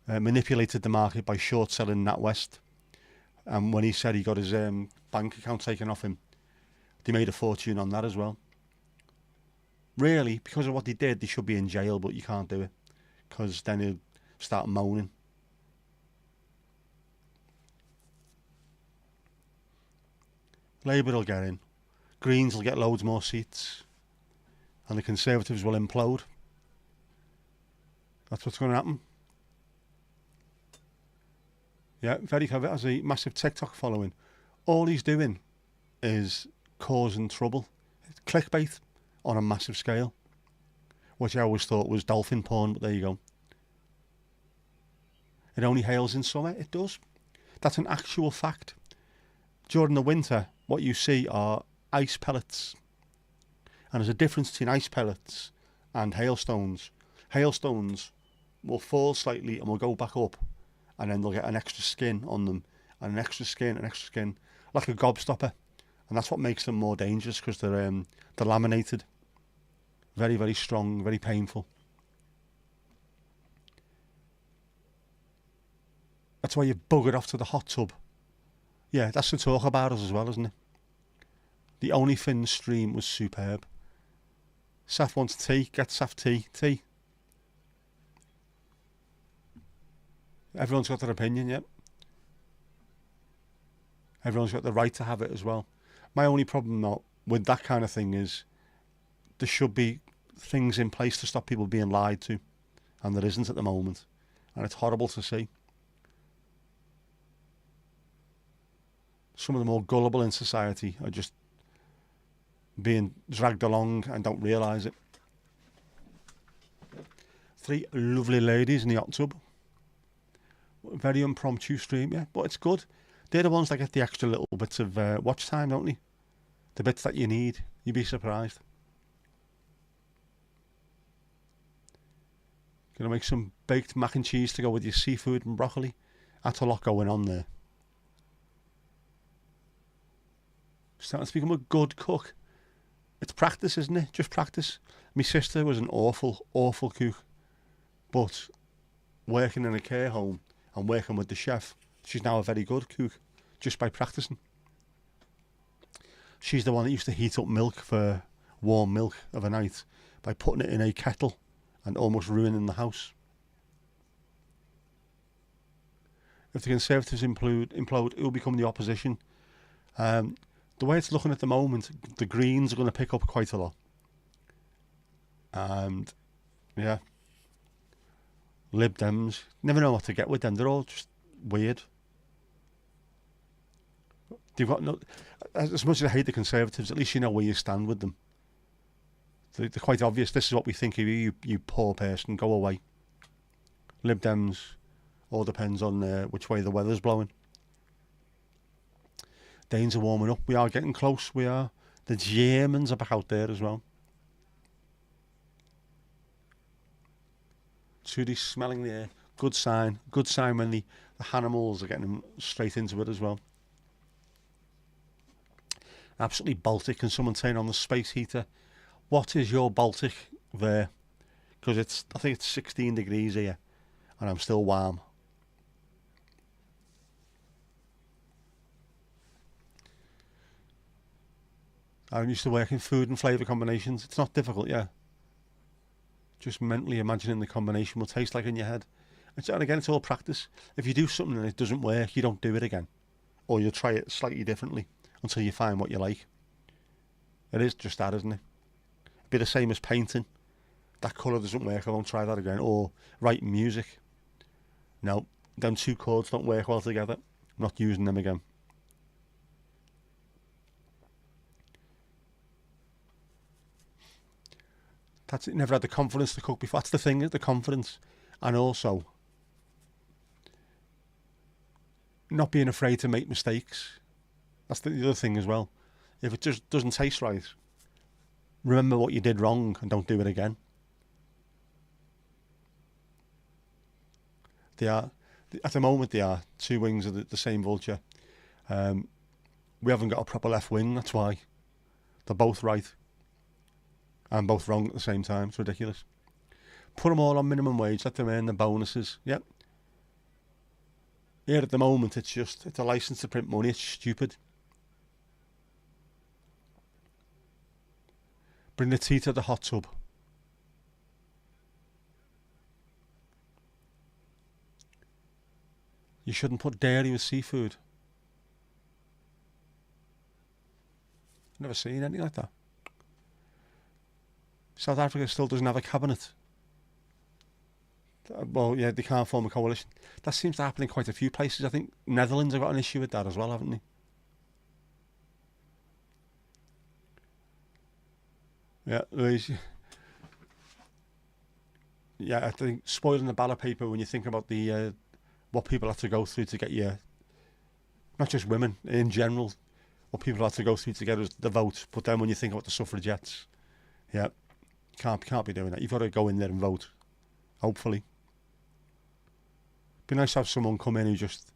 manipulated the market by short-selling NatWest. And when he said he got his bank account taken off him, they made a fortune on that as well. Really, because of what they did, they should be in jail, but you can't do it, because then he'll start moaning. Labour will get in. Greens will get loads more seats. And the Conservatives will implode. That's what's going to happen. Yeah, very clever. Has a massive TikTok following. All he's doing is causing trouble. It's clickbait on a massive scale. Which I always thought was dolphin porn, but there you go. It only hails in summer. It does. That's an actual fact. During the winter, what you see are ice pellets. And there's a difference between ice pellets and hailstones. Hailstones will fall slightly and will go back up, and then they'll get an extra skin on them, and an extra skin, like a gobstopper. And that's what makes them more dangerous, because they're laminated. Very, very strong, very painful. That's why you buggered off to the hot tub. Yeah, that's to talk about us as well, isn't it? The OnlyFins stream was superb. Saf wants tea, get Saf tea. Everyone's got their opinion, yep. Everyone's got the right to have it as well. My only problem though with that kind of thing is there should be things in place to stop people being lied to, and there isn't at the moment, and it's horrible to see. Some of the more gullible in society are just being dragged along and don't realise it. 3 lovely ladies in the hot tub. Very impromptu stream, yeah, but it's good. They're the ones that get the extra little bits of watch time, don't they? The bits that you need. You'd be surprised. Gonna make some baked mac and cheese to go with your seafood and broccoli. That's a lot going on there. Starting to become a good cook. It's practice, isn't it? Just practice. My sister was an awful, awful cook. But working in a care home and working with the chef, she's now a very good cook, just by practicing. She's the one that used to heat up milk for warm milk of a night by putting it in a kettle and almost ruining the house. If the Conservatives implode, it will become the opposition. The way it's looking at the moment, the Greens are going to pick up quite a lot. And, yeah. Lib Dems, never know what to get with them. They're all just weird. They've got no... As much as I hate the Conservatives, at least you know where you stand with them. They're quite obvious. This is what we think of you, you poor person. Go away. Lib Dems, all depends on which way the weather's blowing. Danes are warming up. We are getting close. We are. The Germans are back out there as well. Trudy's smelling the air. Good sign. Good sign when the animals are getting them straight into it as well. Absolutely Baltic. Can someone turn on the space heater? What is your Baltic there? Because I think it's 16 degrees here, and I'm still warm. I'm used to working food and flavour combinations. It's not difficult, yeah. Just mentally imagining the combination will taste like in your head. And again, it's all practice. If you do something and it doesn't work, you don't do it again. Or you'll try it slightly differently until you find what you like. It is just that, isn't it? It'd be the same as painting. That colour doesn't work, I won't try that again. Or writing music. No, them 2 chords don't work well together. I'm not using them again. That's it. Never had the confidence to cook before. That's the thing, the confidence. And also, not being afraid to make mistakes. That's the other thing as well. If it just doesn't taste right, remember what you did wrong and don't do it again. They are, at the moment they are, 2 wings of the same vulture. We haven't got a proper left wing, that's why. They're both right. And both wrong at the same time. It's ridiculous. Put them all on minimum wage. Let them earn the bonuses. Yep. Here at the moment, it's a license to print money. It's stupid. Bring the tea to the hot tub. You shouldn't put dairy with seafood. Never seen anything like that. South Africa still doesn't have a cabinet. Well, yeah, they can't form a coalition. That seems to happen in quite a few places. I think Netherlands have got an issue with that as well, haven't they? Yeah, yeah. I think spoiling the ballot paper when you think about the what people have to go through to get your, not just women in general, what people have to go through to get the vote. But then when you think about the suffragettes, yeah, can't be doing that. You've got to go in there and vote. Hopefully, be nice to have someone come in who just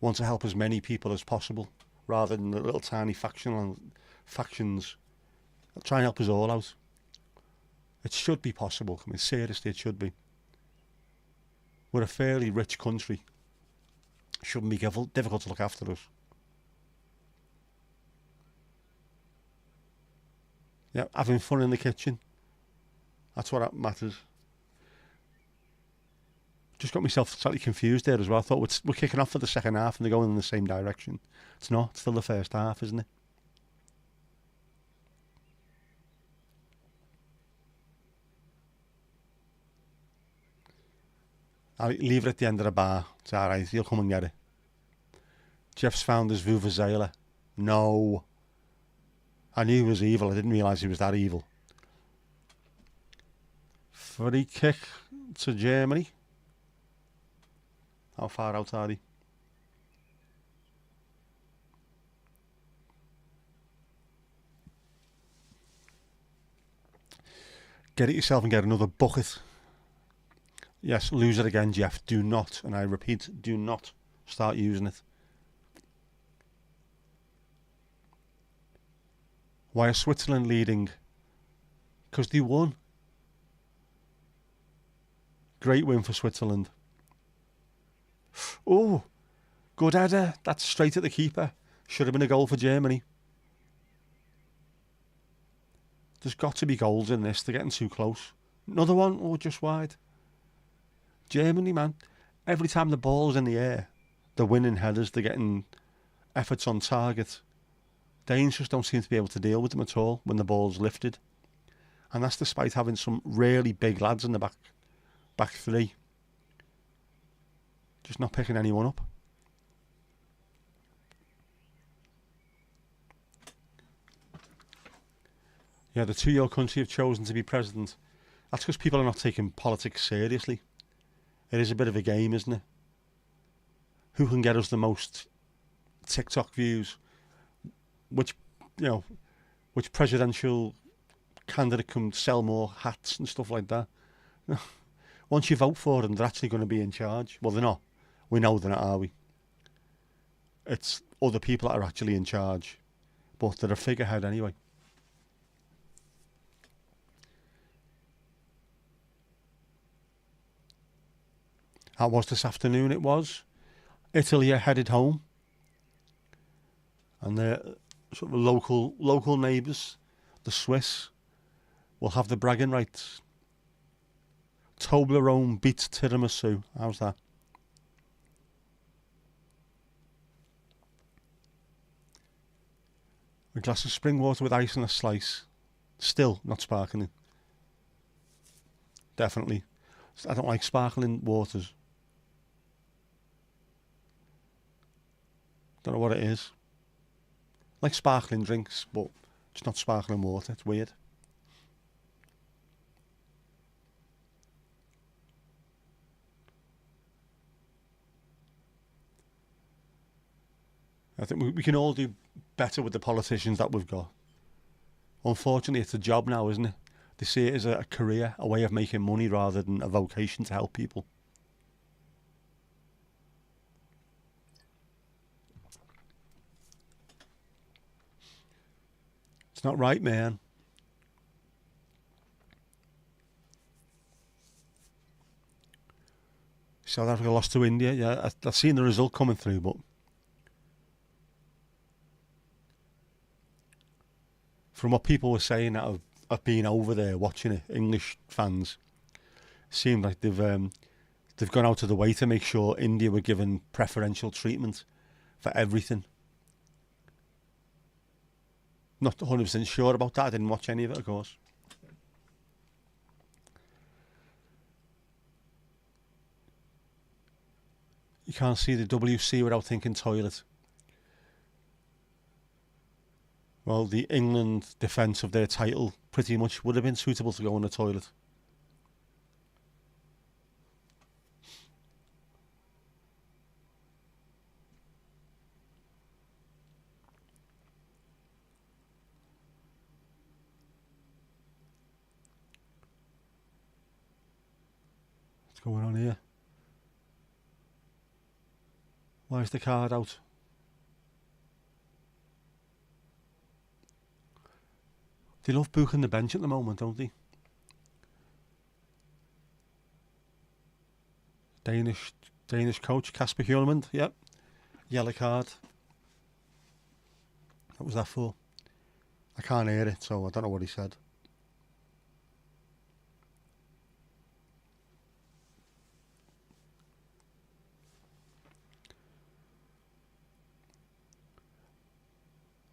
wants to help as many people as possible, rather than the little tiny factions. Try and help us all out. It should be possible. I mean, seriously, it should be. We're a fairly rich country. Shouldn't be difficult to look after us. Yeah, having fun in the kitchen. That's what matters. Just got myself slightly confused there as well. I thought we're kicking off for the second half and they're going in the same direction. It's not. It's still the first half, isn't it? I'll leave it at the end of the bar. It's alright, he'll come and get it. Jeff's found his Vuvuzela. No. I knew he was evil, I didn't realise he was that evil. Free kick to Germany. How far out are they? Get it yourself and get another bucket. Yes, lose it again, Jeff. Do not, and I repeat, do not start using it. Why is Switzerland leading? Because they won. Great win for Switzerland. Oh, good header. That's straight at the keeper. Should have been a goal for Germany. There's got to be goals in this. They're getting too close. Another one. Oh, just wide. Germany, man. Every time the ball's in the air, they're winning headers. They're getting efforts on target. Danes just don't seem to be able to deal with them at all when the ball's lifted. And that's despite having some really big lads in the back three. Just not picking anyone up. Yeah, the 2-year country have chosen to be president. That's because people are not taking politics seriously. It is a bit of a game, isn't it? Who can get us the most TikTok views? Which presidential candidate can sell more hats and stuff like that? Once you vote for them, they're actually going to be in charge. Well, they're not. We know they're not, are we? It's other people that are actually in charge. But they're a figurehead anyway. That was this afternoon, it was. Italy are headed home. And their sort of local neighbours, the Swiss, will have the bragging rights. Toblerone beats tiramisu. How's that? A glass of spring water with ice and a slice. Still not sparkling. Definitely. I don't like sparkling waters. Don't know what it is. I like sparkling drinks, but it's not sparkling water. It's weird. I think we can all do better with the politicians that we've got. Unfortunately, it's a job now, isn't it? They see it as a career, a way of making money rather than a vocation to help people. It's not right, man. South Africa lost to India. Yeah, I've seen the result coming through, but from what people were saying that have been over there watching it, English fans, seemed like they've gone out of the way to make sure India were given preferential treatment for everything. Not 100% sure about that. I didn't watch any of it, of course. You can't see the WC without thinking toilet. Well, the England defence of their title pretty much would have been suitable to go in the toilet. What's going on here? Why is the card out? They love booking the bench at the moment, don't they? Danish coach Kasper Hjulmand, yep. Yellow card. What was that for? I can't hear it, so I don't know what he said.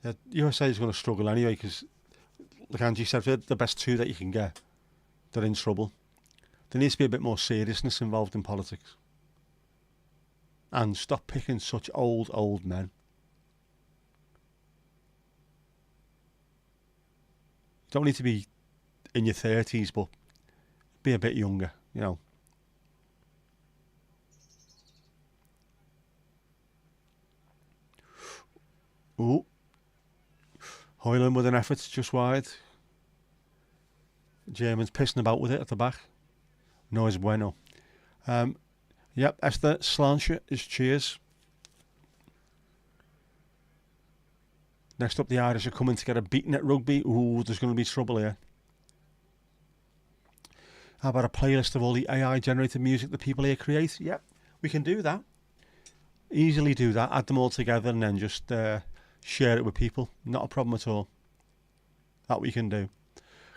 Yeah, USA is going to struggle anyway because, like Angie said, they're the best two that you can get. They're in trouble. There needs to be a bit more seriousness involved in politics. And stop picking such old men. You don't need to be in your 30s, but be a bit younger, you know. Ooh. Hoyland with an effort, just wide. Germans pissing about with it at the back. No es bueno. Yep, Esther Slancher is cheers. Next up, the Irish are coming to get a beating at rugby. Ooh, there's going to be trouble here. How about a playlist of all the AI-generated music that people here create? Yep, we can do that. Easily do that. Add them all together and then just share it with people. Not a problem at all. That we can do.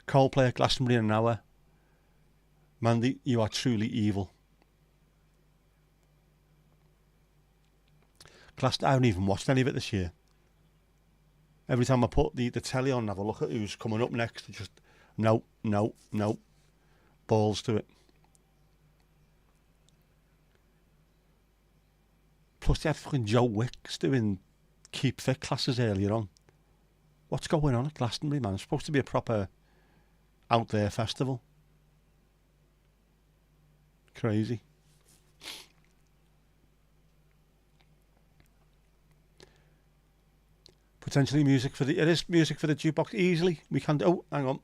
Coldplay at Glastonbury in an hour. Mandy, you are truly evil. I haven't even watched any of it this year. Every time I put the telly on and have a look at who's coming up next, just no. Balls to it. Plus they had fucking Joe Wicks doing Keep Fit classes earlier on. What's going on at Glastonbury, man? It's supposed to be a proper out there festival. Crazy. Potentially music for the... It is music for the jukebox. Easily. We can... Oh, hang on.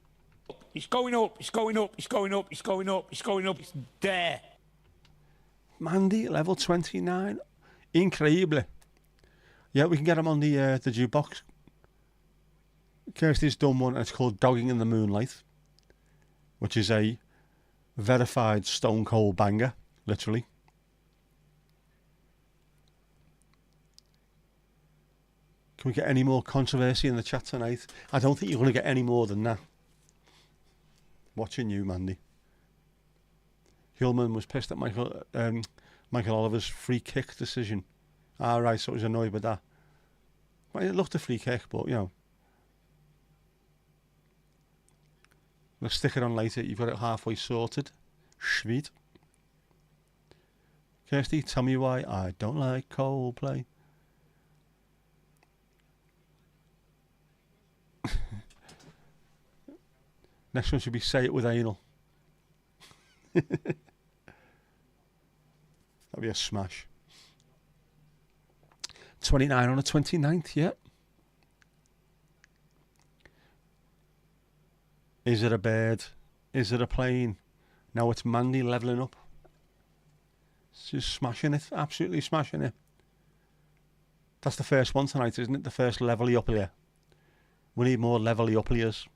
It's going up. It's going up. It's going up. It's going up. It's going up. It's there. Mandy, level 29. Incredible. Yeah, we can get him on the jukebox. Kirsty's done one, and it's called Dogging in the Moonlight, which is a verified stone cold banger, literally. Can we get any more controversy in the chat tonight? I don't think you're going to get any more than that. Watching you, Mandy. Hillman was pissed at Michael Oliver's free kick decision. Right, so he was annoyed with that. Well, it looked a free kick, but, you know. Let's stick it on later. You've got it halfway sorted. Sweet. Kirsty, tell me why I don't like Coldplay. Next one should be Say It With Anal. That'd be a smash. 29 on the 29th, yeah. Is it a bird? Is it a plane? Now it's Mandy levelling up. She's smashing it, absolutely smashing it. That's the first one tonight, isn't it? The first levelly up here. We need more levelly up ears.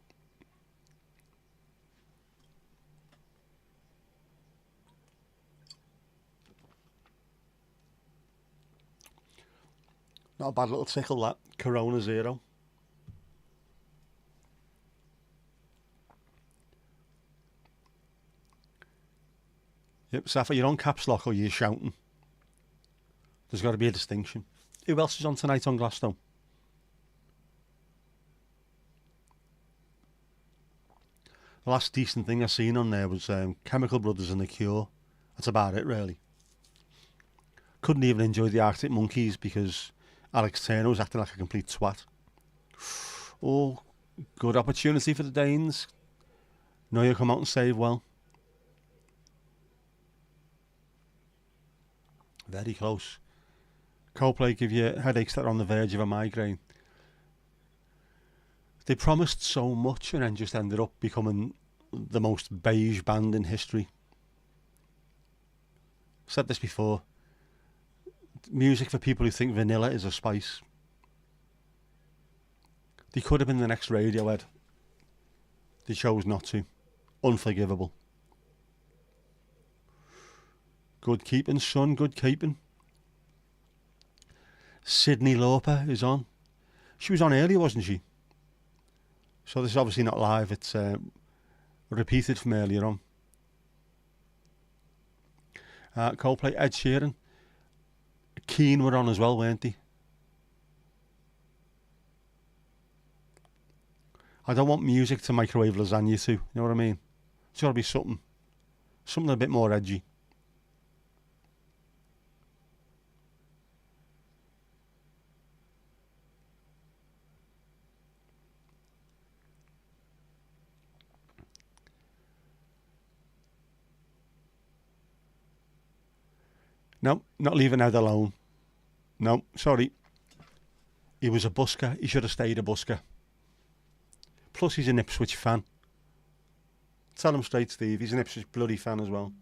Not a bad little tickle, that. Corona Zero. Yep, Safa, you're on caps lock or you're shouting. There's got to be a distinction. Who else is on tonight on Glasgow? The last decent thing I seen on there was Chemical Brothers and The Cure. That's about it, really. Couldn't even enjoy the Arctic Monkeys because Alex Turner was acting like a complete twat. Oh, good opportunity for the Danes. Neuer come out and save well. Very close. Coldplay give you headaches that are on the verge of a migraine. They promised so much and then just ended up becoming the most beige band in history. I've said this before. Music for people who think vanilla is a spice. They could have been the next Radiohead. They chose not to. Unforgivable. Good keeping, son, good keeping. Sydney Lauper is on. She was on earlier, wasn't she? So this is obviously not live, it's repeated from earlier on. Coldplay, Ed Sheeran. Keane were on as well, weren't they? I don't want music to microwave lasagna to, you know what I mean? It's got to be something a bit more edgy. No, not leaving Ed alone. No, sorry. He was a busker. He should have stayed a busker. Plus, he's an Ipswich fan. Tell him straight, Steve. He's an Ipswich bloody fan as well.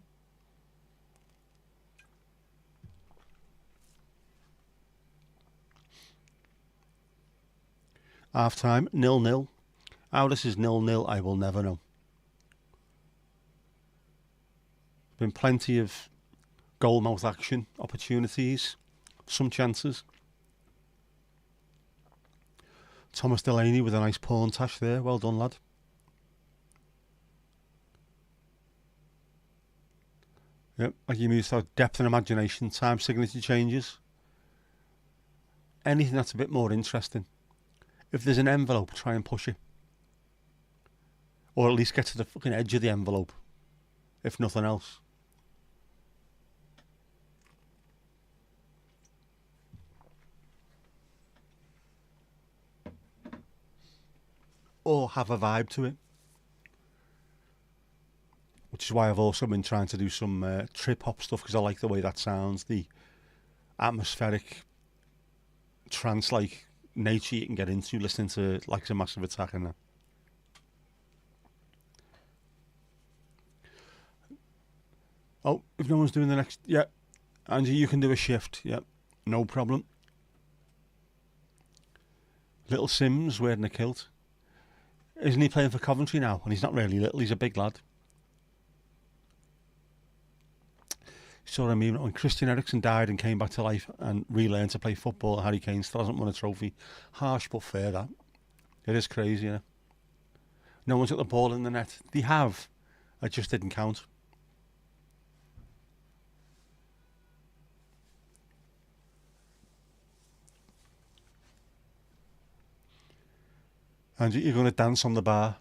Half time, 0-0. How this is 0-0, I will never know. Been plenty of goalmouth action opportunities, some chances. Thomas Delaney with a nice pawn tash there. Well done, lad. Yep, like you used to depth and imagination, time signature changes. Anything that's a bit more interesting. If there's an envelope, try and push it. Or at least get to the fucking edge of the envelope, if nothing else. Or have a vibe to it. Which is why I've also been trying to do some trip hop stuff, because I like the way that sounds. The atmospheric, trance-like nature you can get into listening to like a Massive Attack and that. Oh, if no one's doing the next... Yeah, Angie, you can do a shift. Yeah, no problem. Little Sims wearing a kilt. Isn't he playing for Coventry now? And he's not really little, he's a big lad. So I mean, when Christian Eriksen died and came back to life and relearned to play football, Harry Kane still hasn't won a trophy. Harsh but fair, that. It is crazy, yeah. No one's got the ball in the net. They have. It just didn't count. And you're going to dance on the bar,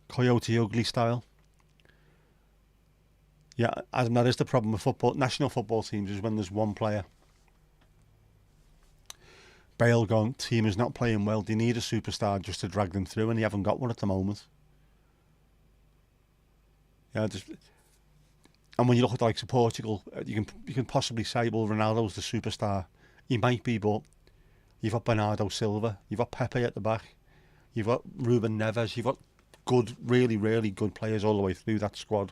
Coyote Ugly style. Yeah, and that is the problem with football. National football teams is when there's one player. Bale gone, team is not playing well. They need a superstar just to drag them through, and they haven't got one at the moment. Yeah, and when you look at the likes of Portugal, you can possibly say, well, Ronaldo's the superstar. He might be, but you've got Bernardo Silva, you've got Pepe at the back. You've got Ruben Neves. You've got good, really, really good players all the way through that squad.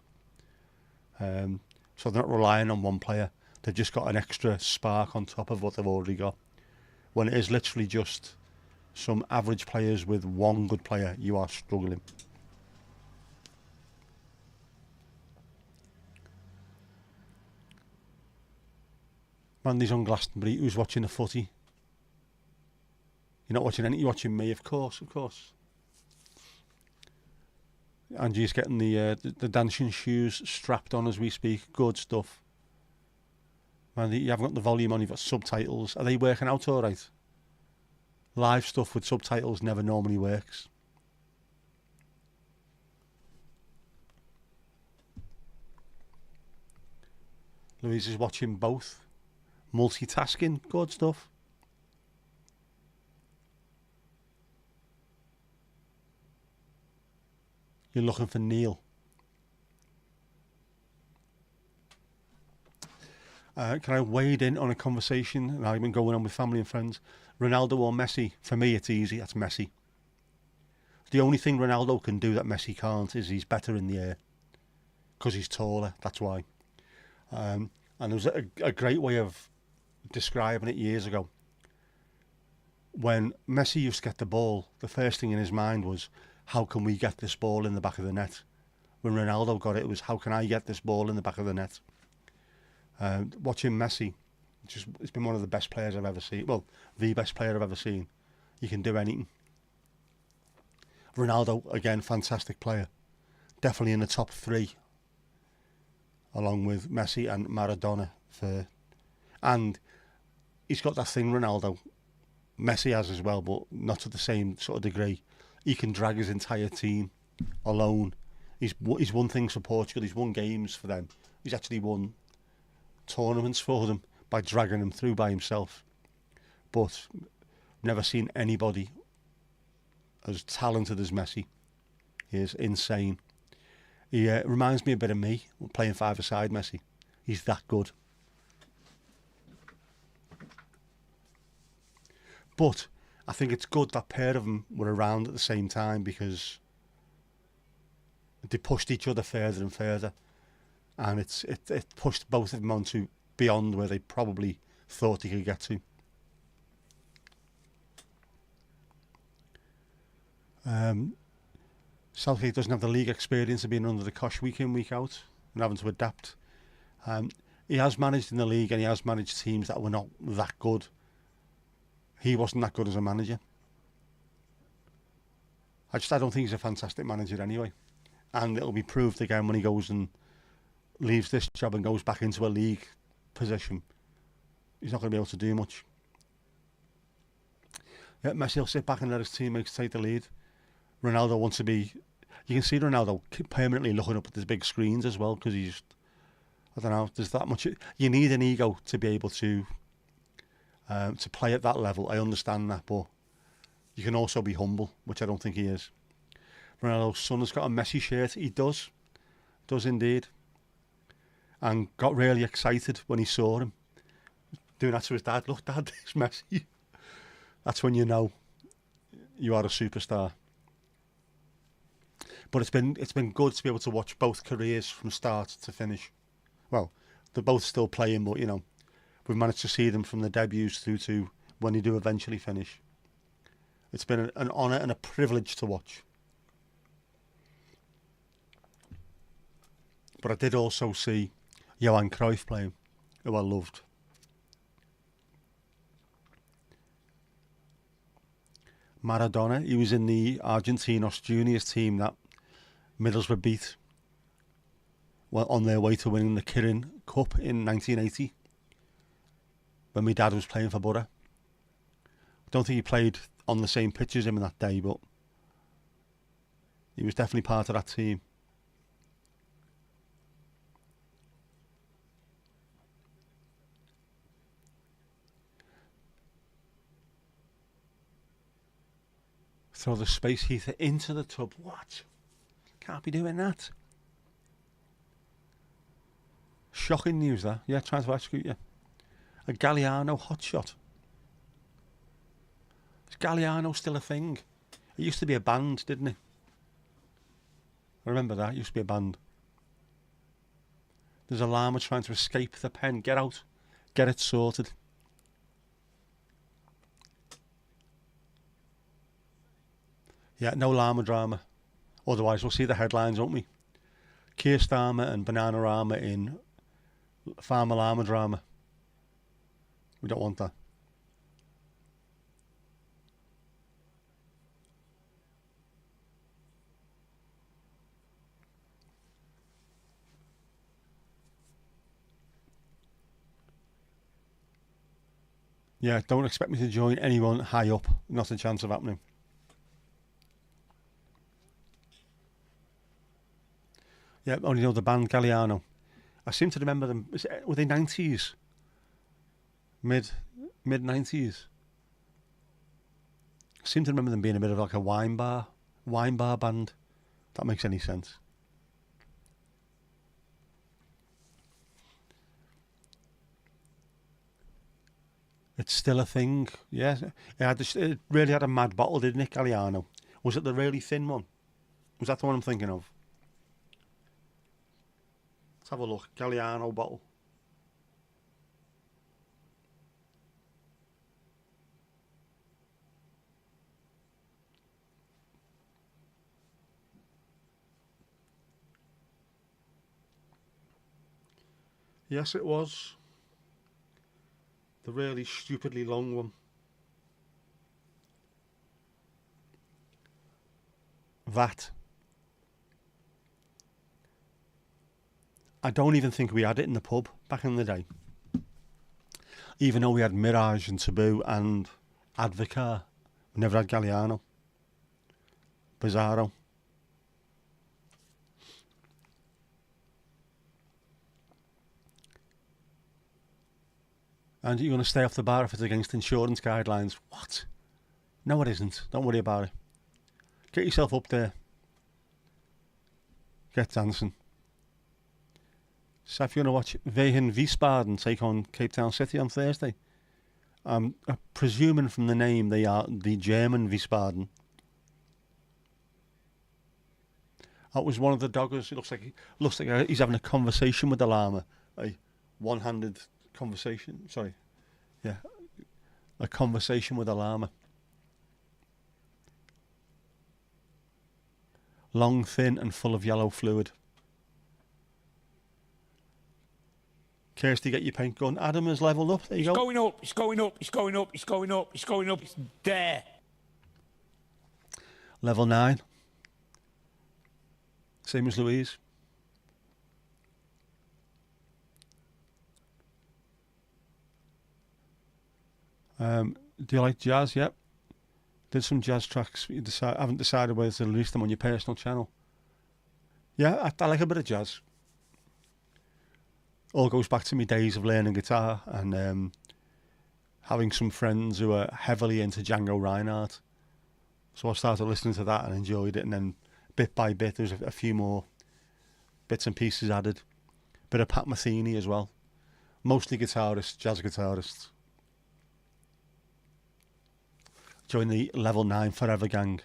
So they're not relying on one player. They've just got an extra spark on top of what they've already got. When it is literally just some average players with one good player, you are struggling. Mandy's on Glastonbury. Who's watching the footy? You're not watching any. You're watching me, of course, of course. Angie's getting the dancing shoes strapped on as we speak. Good stuff. Man, you haven't got the volume on. You've got subtitles. Are they working out all right? Live stuff with subtitles never normally works. Louise is watching both. Multitasking. Good stuff. You're looking for Neil. Can I wade in on a conversation that I've been going on with family and friends? Ronaldo or Messi? For me, it's easy. That's Messi. The only thing Ronaldo can do that Messi can't is he's better in the air. Because he's taller, that's why. And there was a great way of describing it years ago. When Messi used to get the ball, the first thing in his mind was, how can we get this ball in the back of the net? When Ronaldo got it, it was, how can I get this ball in the back of the net? Watching Messi, it's been one of the best players I've ever seen. Well, the best player I've ever seen. He can do anything. Ronaldo, again, fantastic player. Definitely in the top three, along with Messi and Maradona. And he's got that thing, Ronaldo. Messi has as well, but not to the same sort of degree. He can drag his entire team alone. He's won things for Portugal. He's won games for them. He's actually won tournaments for them by dragging them through by himself. But never seen anybody as talented as Messi. He is insane. He reminds me a bit of me playing five-a-side Messi. He's that good. But I think it's good that pair of them were around at the same time because they pushed each other further and further. And it pushed both of them on to beyond where they probably thought they could get to. Southgate doesn't have the league experience of being under the cosh week in, week out and having to adapt. He has managed in the league and he has managed teams that were not that good. He wasn't that good as a manager. I don't think he's a fantastic manager anyway. And it'll be proved again when he goes and leaves this job and goes back into a league position. He's not going to be able to do much. Yeah, Messi will sit back and let his teammates take the lead. Ronaldo wants to be... You can see Ronaldo permanently looking up at the big screens as well because he's... I don't know, there's that much... You need an ego to be able to play at that level. I understand that, but you can also be humble, which I don't think he is. Ronaldo's son has got a Messi shirt. He does. Does indeed. And got really excited when he saw him doing that to his dad. Look, Dad, it's Messi. That's when you know you are a superstar. But it's been good to be able to watch both careers from start to finish. Well, they're both still playing, but you know, we've managed to see them from the debuts through to when they do eventually finish. It's been an honour and a privilege to watch. But I did also see Johan Cruyff playing, who I loved. Maradona, he was in the Argentinos juniors team that Middlesbrough beat on their way to winning the Kirin Cup in 1980 when my dad was playing for Borough. I don't think he played on the same pitch as him in that day, but he was definitely part of that team. Throw the space heater into the tub. What? Can't be doing that. Shocking news that. Yeah, trying to execute you. A Galliano hotshot. Is Galliano still a thing? It used to be a band, didn't it? I remember that. It used to be a band. There's a llama trying to escape the pen. Get out. Get it sorted. Yeah, no llama drama. Otherwise, we'll see the headlines, won't we? Keir Starmer and Bananarama in Farmer Llama drama. We don't want that. Yeah, don't expect me to join anyone high up. Not a chance of happening. Yeah, only know the band Galliano. I seem to remember them. Were they 90s? Mid 90s. I seem to remember them being a bit of like a wine bar band. If that makes any sense. It's still a thing. Yeah, it really had a mad bottle, didn't it, Galliano? Was it the really thin one? Was that the one I'm thinking of? Let's have a look. Galliano bottle. Yes, it was. The really stupidly long one. That. I don't even think we had it in the pub back in the day. Even though we had Mirage and Taboo and Advocar, we never had Galliano. Bizarro. And you're going to stay off the bar if it's against insurance guidelines. What? No, it isn't. Don't worry about it. Get yourself up there. Get dancing. So if you're going to watch Wegen Wiesbaden take on Cape Town City on Thursday, I'm presuming from the name they are the German Wiesbaden. That was one of the doggers. It looks like he's having a conversation with the llama. A one-handed conversation. Sorry. Yeah. A conversation with a llama. Long, thin and full of yellow fluid. Kirsty, get your paint gun. Adam has levelled up. There you go. It's going up, it's going up, it's going up, it's going up, it's going up, it's there. Level 9. Same as Louise. Do you like jazz? Yep. Did some jazz tracks. Haven't decided whether to release them on your personal channel. Yeah, I like a bit of jazz. All goes back to my days of learning guitar and having some friends who are heavily into Django Reinhardt. So I started listening to that and enjoyed it, and then bit by bit there's a few more bits and pieces added. Bit of Pat Metheny as well. Mostly guitarists, jazz guitarists. Join the Level 9 Forever gang.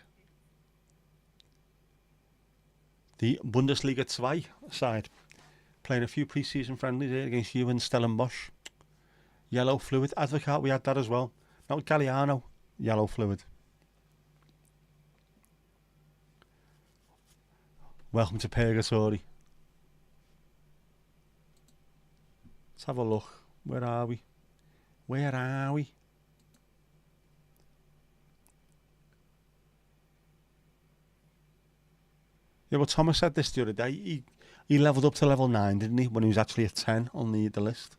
The Bundesliga 2 side. Playing a few pre-season friendlies here against you and Stellenbosch. Yellow fluid. Advocat, we had that as well. Not Galliano. Yellow fluid. Welcome to Purgatory. Let's have a look. Where are we? Where are we? Yeah, well, Thomas said this the other day. He levelled up to level 9, didn't he? When he was actually at 10 on the list.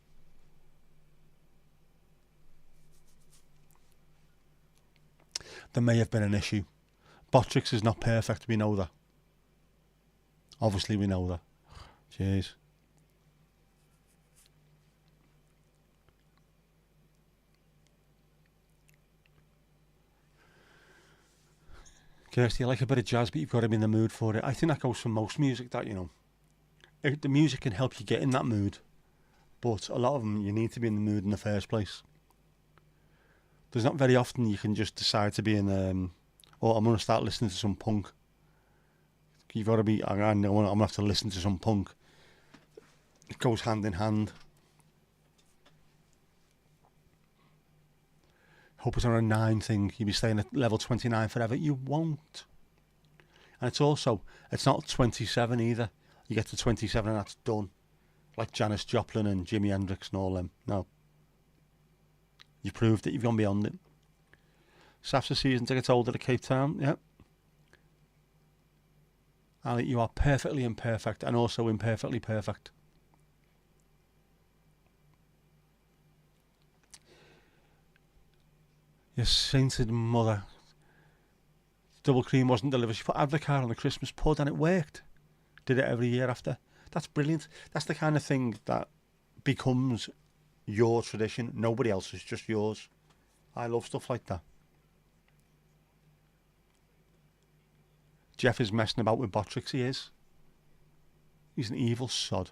There may have been an issue. Botrix is not perfect, we know that. Obviously we know that. Jeez. Kirsty, I like a bit of jazz, but you've got to be in the mood for it. I think that goes for most music, that, you know. The music can help you get in that mood, but a lot of them you need to be in the mood in the first place. There's not very often you can just decide to be in I'm going to start listening to some punk. You've got to be, I know I'm going to have to listen to some punk. It goes hand in hand. Hope it's on a 9 thing. You'll be staying at level 29 forever. You won't. And it's not 27 either. You get to 27 and that's done. Like Janis Joplin and Jimi Hendrix and all them. No. You've proved it. You've gone beyond it. Saf's a season ticket holder at Cape Town. Yep. Ali, you are perfectly imperfect and also imperfectly perfect. Your sainted mother. Double cream wasn't delivered. She put avocado on the Christmas pud and it worked. Did it every year after. That's brilliant. That's the kind of thing that becomes your tradition. Nobody else's, just yours. I love stuff like that. Jeff is messing about with Botrix, he is. He's an evil sod.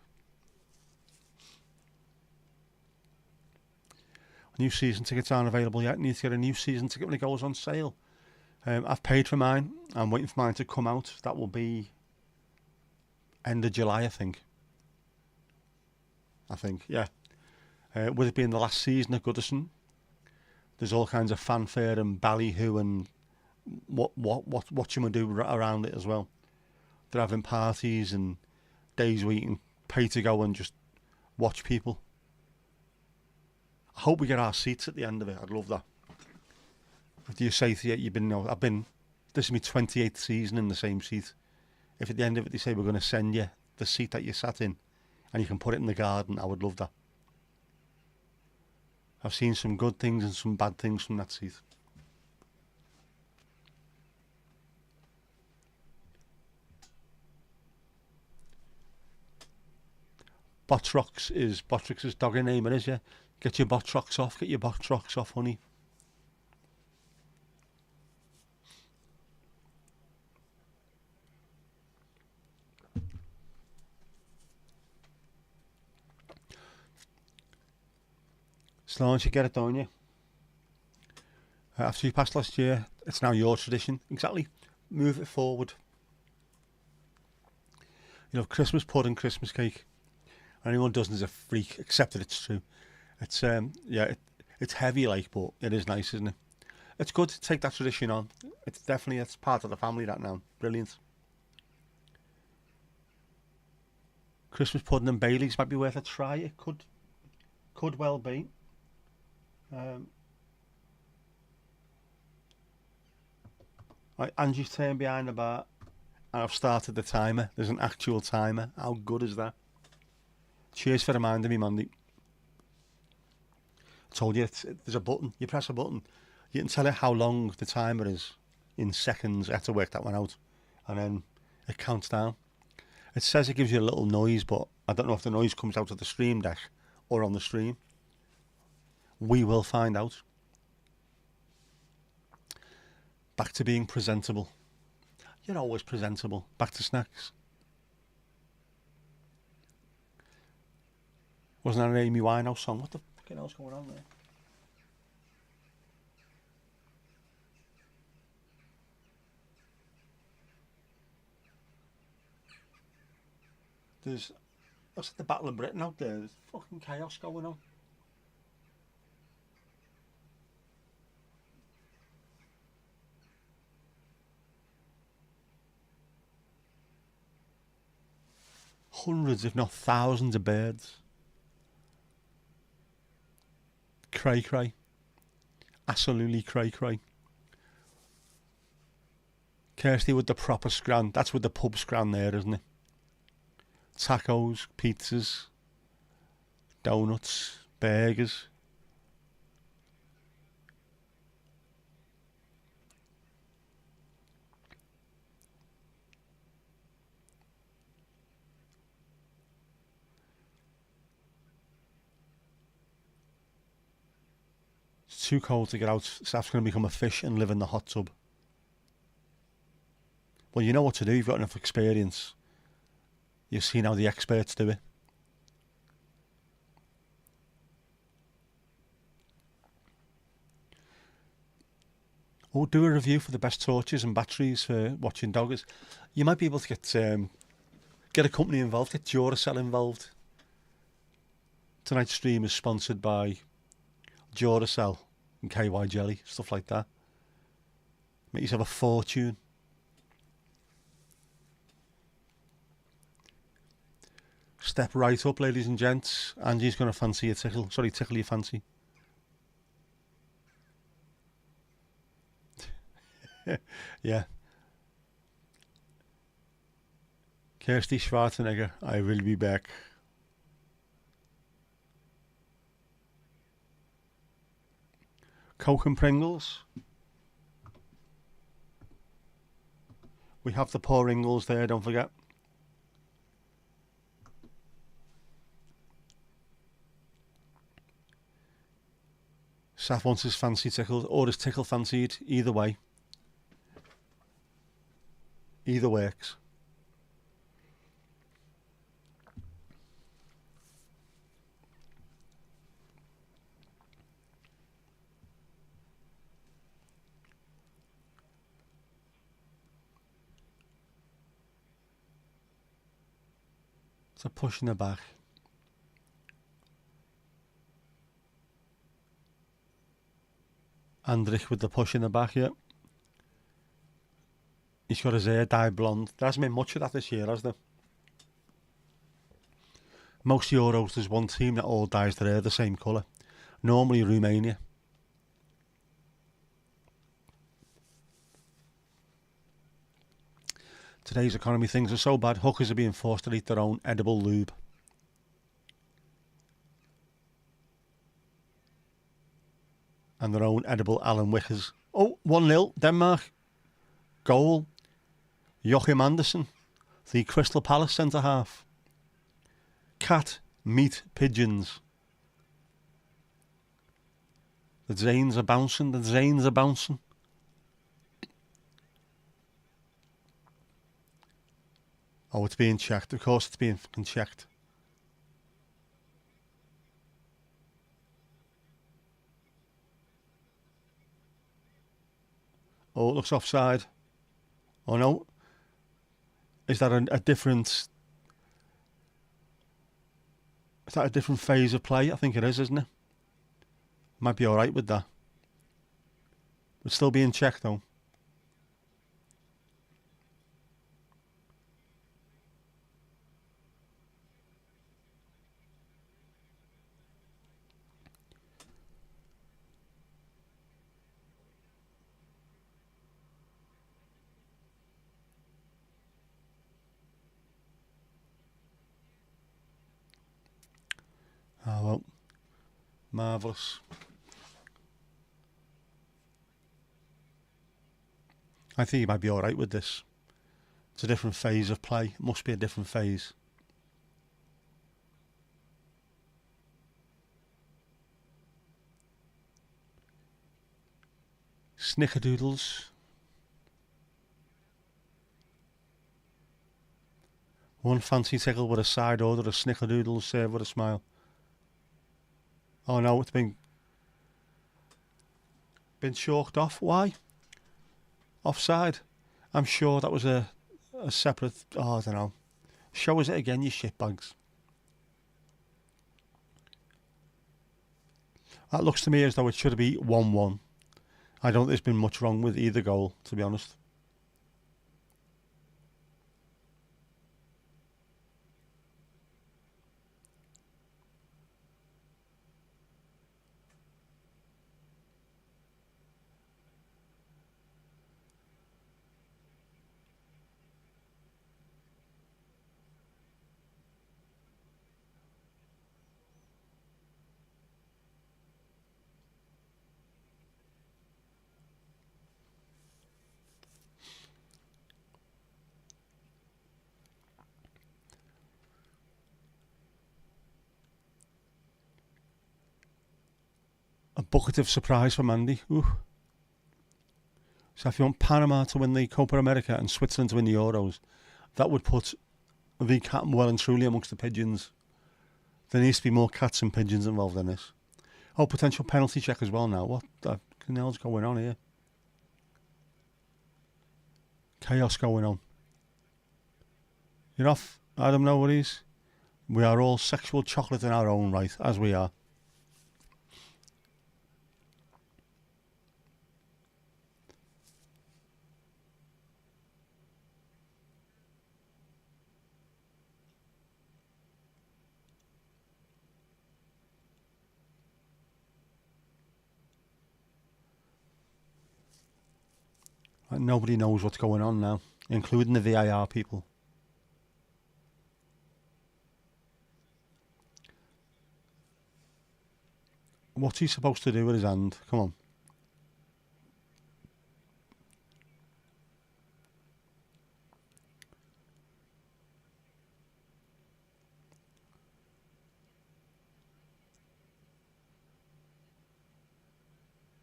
New season tickets aren't available yet. Need to get a new season ticket when it goes on sale. I've paid for mine. I'm waiting for mine to come out. That will be end of July, I think. Yeah. With it being the last season at Goodison, there's all kinds of fanfare and ballyhoo and what you want to do around it as well. They're having parties and days where you can pay to go and just watch people. I hope we get our seats at the end of it. I'd love that. If you say to you, this is my 28th season in the same seat. If at the end of it they say we're going to send you the seat that you sat in and you can put it in the garden, I would love that. I've seen some good things and some bad things from that seat. Botrix's doggy name, it is, yeah. Get your Botrox off, honey. As long as you get it done, yeah. After you passed last year, it's now your tradition. Exactly. Move it forward. You know, Christmas pudding, Christmas cake. Anyone doesn't is a freak, except that it's true. It's it's heavy like, but it is nice, isn't it? It's good to take that tradition on. It's part of the family that now. Brilliant. Christmas pudding and Baileys might be worth a try. It could well be. Right, Angie's turned behind the bar and I've started the timer. There's an actual timer. How good is that? Cheers for reminding me, Mandy. I told you, there's a button. You press a button. You can tell it how long the timer is in seconds. I had to work that one out. And then it counts down. It says it gives you a little noise, but I don't know if the noise comes out of the stream deck or on the stream. We will find out. Back to being presentable. You're always presentable. Back to snacks. Wasn't that an Amy Winehouse song? What the fucking hell's going on there? There's the Battle of Britain out there. There's fucking chaos going on. Hundreds, if not thousands of birds. Cray cray. Absolutely cray cray. Kirsty with the proper scran. That's with the pub scran there, isn't it? Tacos, pizzas, donuts, burgers. It's too cold to get out. Saf's going to become a fish and live in the hot tub. Well, you know what to do. You've got enough experience. You've seen how the experts do it. Or do a review for the best torches and batteries for watching doggers. You might be able to get a company involved, get Duracell involved. Tonight's stream is sponsored by Duracell and KY Jelly, stuff like that. Make yourself a fortune. Step right up, ladies and gents. Angie's going to fancy a tickle. Sorry, tickle your fancy. Yeah. Kirsty Schwarzenegger, I will be back. Coke and Pringles. We have the poor Ingles there, don't forget. Saf wants his fancy tickled, or his tickle fancied. Either way. Either works. It's a push in the back. Andrich with the push in the back, yeah. He's got his hair dyed blonde. There hasn't been much of that this year, has there? Most Euros, there's one team that all dyes their hair the same colour. Normally Romania. Today's economy, things are so bad, hookers are being forced to eat their own edible lube. And their own edible Alan Wickers. Oh, 1-0, Denmark. Goal. Joachim Andersen, the Crystal Palace centre-half. Cat, meat, pigeons. The Zanes are bouncing, the Zanes are bouncing. Oh, it's being checked. Of course it's being fucking checked. Oh, it looks offside. Oh no. Is that a different... Is that a different phase of play? I think it is, isn't it? Might be alright with that. But still being checked though. Oh well. Marvellous. I think he might be alright with this. It's a different phase of play. It must be a different phase. Snickerdoodles. One fancy tickle with a side order of snickerdoodles served with a smile. Oh no, it's been chalked off. Why? Offside. I'm sure that was a separate... Oh, I don't know. Show us it again, you shitbags. That looks to me as though it should be 1-1. I don't think there's been much wrong with either goal, to be honest. A bucket of surprise for Mandy. Ooh. So if you want Panama to win the Copa America and Switzerland to win the Euros, that would put the captain well and truly amongst the pigeons. There needs to be more cats and pigeons involved in this. Oh, potential penalty check as well now. What the hell's going on here? Chaos going on. You're off, Adam, no worries. We are all sexual chocolate in our own right, as we are. And nobody knows what's going on now, including the VIR people. What's he supposed to do with his hand? Come on.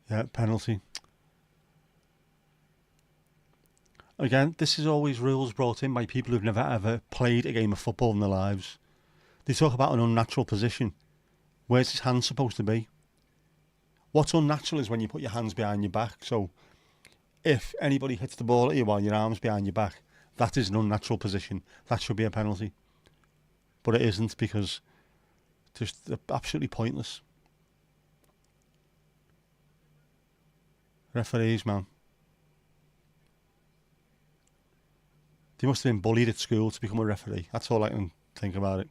Yeah, penalty. Again, this is always rules brought in by people who've never ever played a game of football in their lives. They talk about an unnatural position. Where's his hand supposed to be? What's unnatural is when you put your hands behind your back. So if anybody hits the ball at you while your arm's behind your back, that is an unnatural position. That should be a penalty. But it isn't, because just they're absolutely pointless. Referees, man. They must have been bullied at school to become a referee. That's all I can think about it.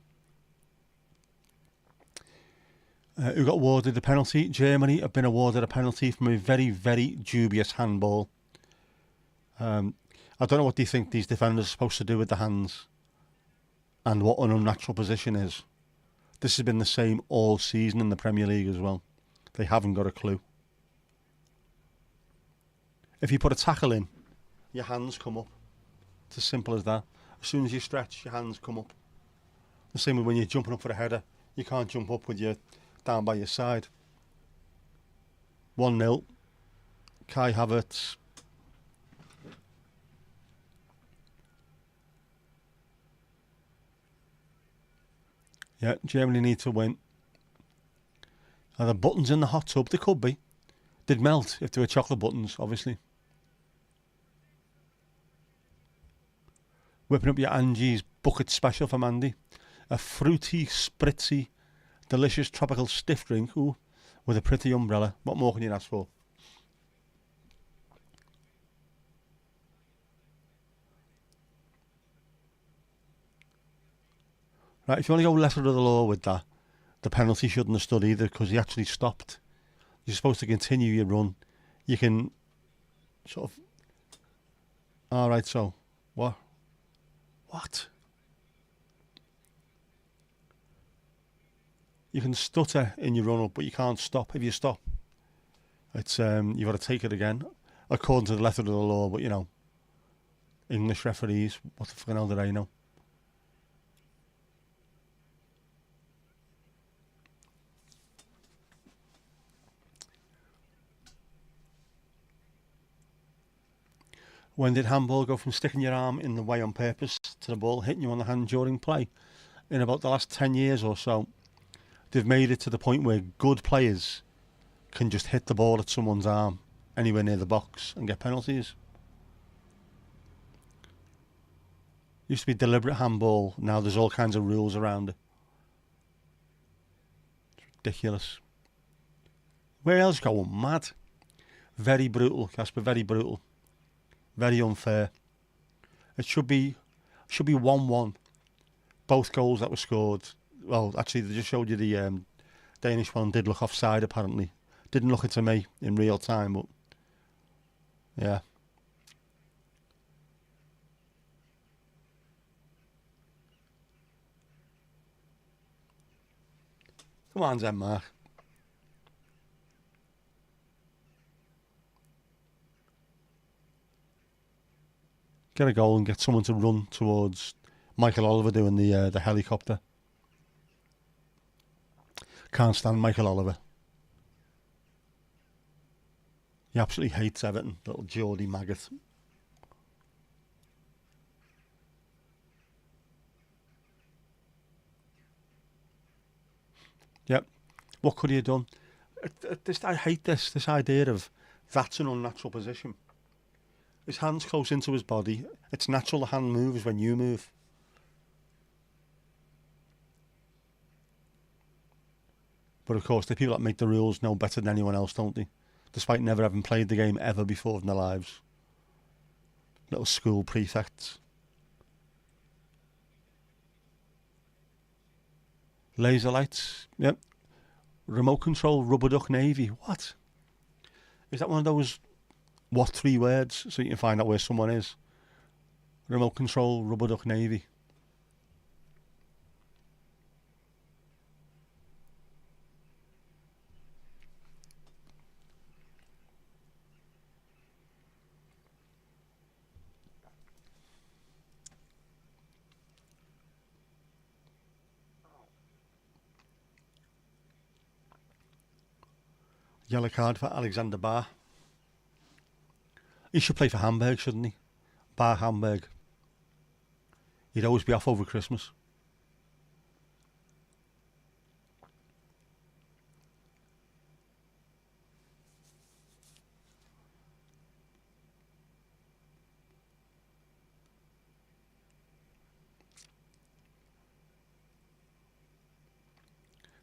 Who got awarded the penalty? Germany have been awarded a penalty from a very, very dubious handball. I don't know what they think these defenders are supposed to do with the hands and what an unnatural position is. This has been the same all season in the Premier League as well. They haven't got a clue. If you put a tackle in, your hands come up. It's as simple as that. As soon as you stretch, your hands come up. The same with when you're jumping up for a header. You can't jump up with your down by your side. 1-0. Kai Havertz. Yeah, Germany need to win. Are the buttons in the hot tub? They could be. They'd melt if they were chocolate buttons, obviously. Whipping up your Angie's bucket special for Mandy. A fruity, spritzy, delicious tropical stiff drink, ooh, with a pretty umbrella. What more can you ask for? Right, if you want to go letter of the law with that, the penalty shouldn't have stood either, because he actually stopped. You're supposed to continue your run. You can sort of... Alright, so, what? What? You can stutter in your run-up, but you can't stop. If you stop, it's you've got to take it again, according to the letter of the law. But, you know, English referees, what the fucking hell do they know? When did handball go from sticking your arm in the way on purpose to the ball hitting you on the hand during play? In about the last 10 years or so, they've made it to the point where good players can just hit the ball at someone's arm anywhere near the box and get penalties. Used to be deliberate handball. Now there's all kinds of rules around it. It's ridiculous. Wales going mad. Very brutal, Casper. Very brutal. Very unfair. It should be 1-1. Both goals that were scored. Well, actually, they just showed you the Danish one did look offside, apparently. Didn't look it to me in real time, but yeah. Come on, Denmark. Get a goal and get someone to run towards Michael Oliver doing the helicopter. Can't stand Michael Oliver. He absolutely hates Everton, little Geordie maggot. Yep. What could he have done? I hate this idea of that's an unnatural position. His hand's close into his body. It's natural the hand moves when you move. But of course, the people that make the rules know better than anyone else, don't they? Despite never having played the game ever before in their lives. Little school prefects. Laser lights. Yep. Remote control rubber duck navy. What? Is that one of those... What 3 words so you can find out where someone is? Remote control rubber duck navy. Yellow card for Alexander Bar. He should play for Hamburg, shouldn't he? Bar Hamburg. He'd always be off over Christmas.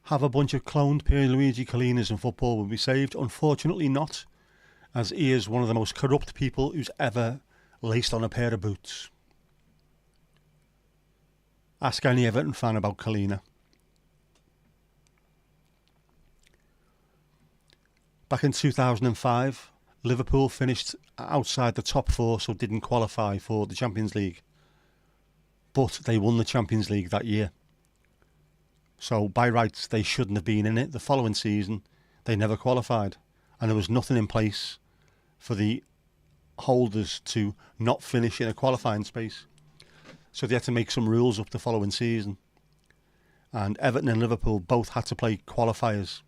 Have a bunch of cloned Pierluigi Collinas in football will be saved? Unfortunately not, as he is one of the most corrupt people who's ever laced on a pair of boots. Ask any Everton fan about Collina. Back in 2005, Liverpool finished outside the top four, so didn't qualify for the Champions League. But they won the Champions League that year. So by rights, they shouldn't have been in it. The following season, they never qualified. And there was nothing in place for the holders to not finish in a qualifying space. So they had to make some rules up the following season. And Everton and Liverpool both had to play qualifiers.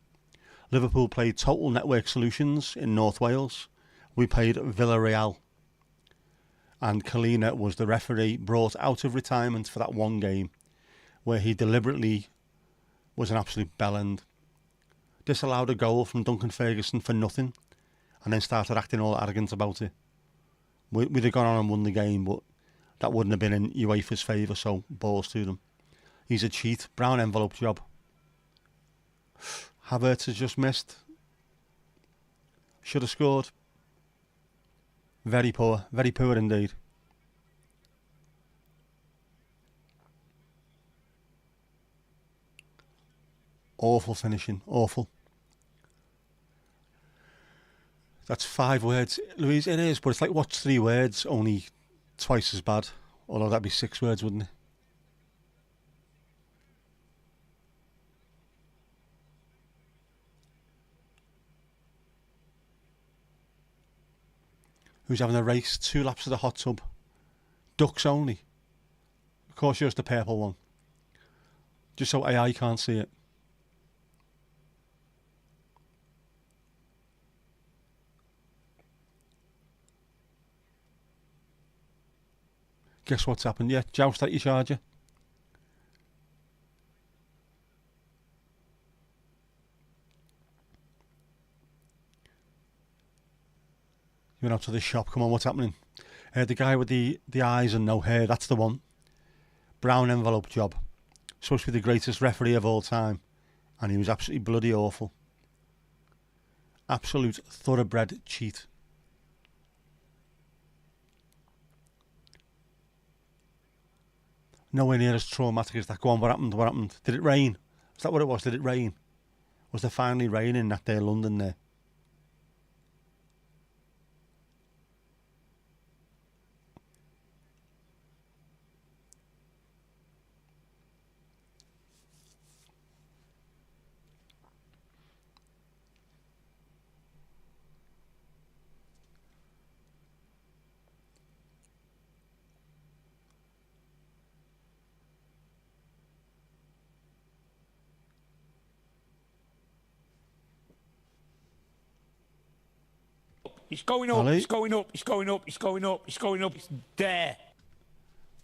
Liverpool played Total Network Solutions in North Wales. We played Villarreal. And Collina was the referee brought out of retirement for that one game where he deliberately was an absolute bellend. Disallowed a goal from Duncan Ferguson for nothing and then started acting all arrogant about it. We'd have gone on and won the game, but that wouldn't have been in UEFA's favour, so balls to them. He's a cheat. Brown envelope job. Havertz has just missed. Should have scored. Very poor indeed. Awful finishing, awful. That's 5 words, Louise. It is, but it's like, what's 3 words? Only twice as bad. Although that'd be 6 words, wouldn't it? Who's having a race? 2 laps of the hot tub. Ducks only. Of course, yours the purple one. Just so AI can't see it. Guess what's happened? Yeah, joust at your charger. You went out to the shop. Come on, what's happening? The guy with the eyes and no hair, that's the one. Brown envelope job. Supposed to be the greatest referee of all time. And he was absolutely bloody awful. Absolute thoroughbred cheat. Nowhere near as traumatic as that. Go on, what happened? What happened? Did it rain? Is that what it was? Did it rain? Was there finally rain in that day of London there? It's going up, Ali? it's going up, it's going up, it's going up, it's going up, it's there.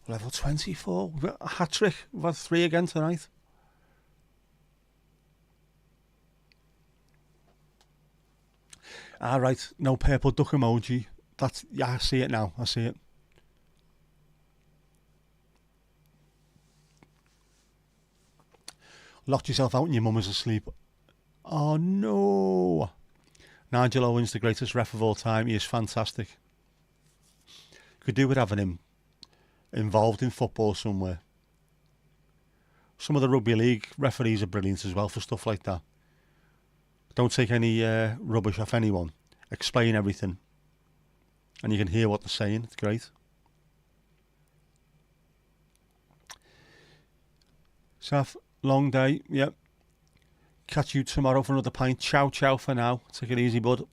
Level 24. We've got a hat-trick. We've had 3 again tonight. Right. No purple duck emoji. That's, yeah, I see it now. I see it. Locked yourself out and your mum is asleep. Oh, no. Nigel Owens, the greatest ref of all time. He is fantastic. Could do with having him involved in football somewhere. Some of the rugby league referees are brilliant as well for stuff like that. Don't take any rubbish off anyone. Explain everything. And you can hear what they're saying. It's great. Saf, long day. Yep. Catch you tomorrow for another pint. Ciao, ciao for now. Take it easy, bud.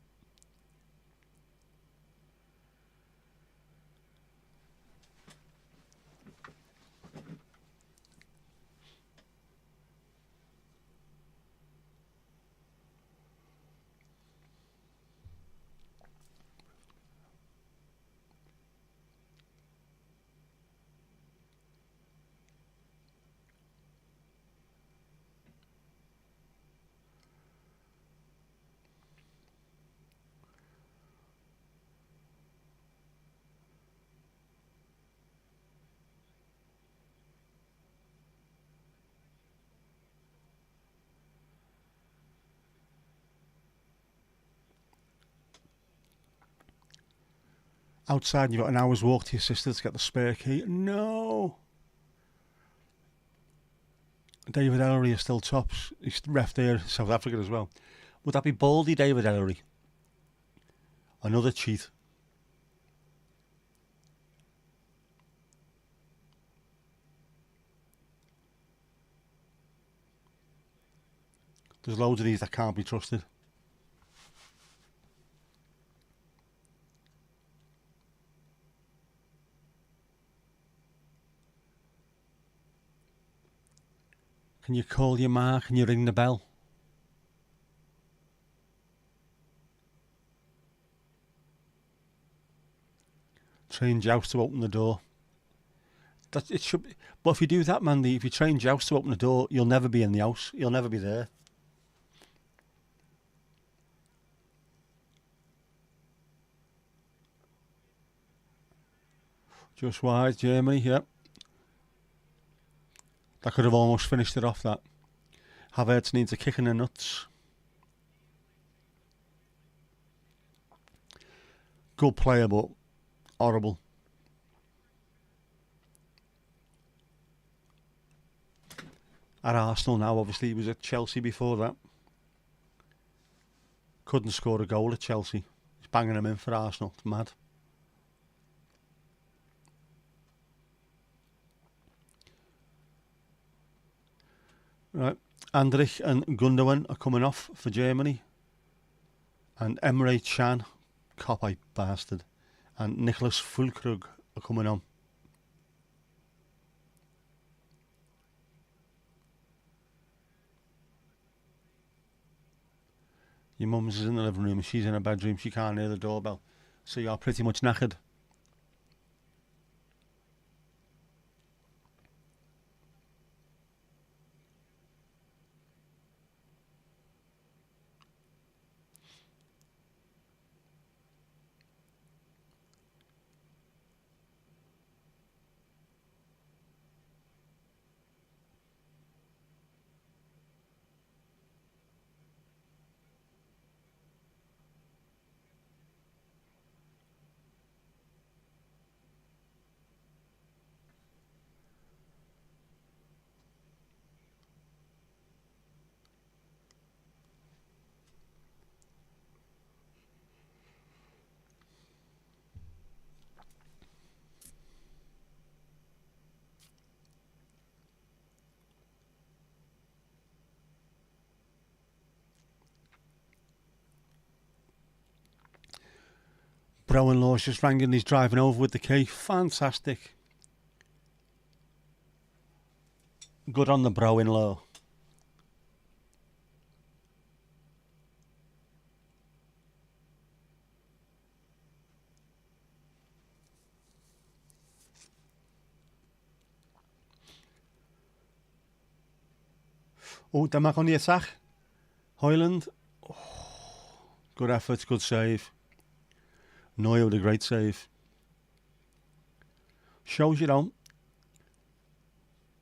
Outside, you've got an hour's walk to your sister to get the spare key. No! David Ellery is still tops. He's ref there, South Africa as well. Would that be Baldy David Ellery? Another cheat. There's loads of these that can't be trusted. Can you call your ma? Can you ring the bell? Train Joust to open the door. It should be, but if you do that, Mandy, if you train Joust to open the door, you'll never be in the house. You'll never be there. Just wide, Germany, yep. That could have almost finished it off, that. Havertz needs a kick in the nuts. Good player, but horrible. At Arsenal now, obviously. He was at Chelsea before that. Couldn't score a goal at Chelsea. He's banging him in for Arsenal. It's mad. Right, Andrich and Gundogan are coming off for Germany. And Emre Can, cop-eye bastard, and Nicholas Füllkrug are coming on. Your mum's is in the living room and she's in her bedroom. She can't hear the doorbell. So you're pretty much knackered. Bro-in-law's just rang and he's driving over with the key. Fantastic. Good on the bro-in-law. Oh, Denmark on the attack. Højlund. Oh, good effort, good save. Neuer with a great save. Shows you know,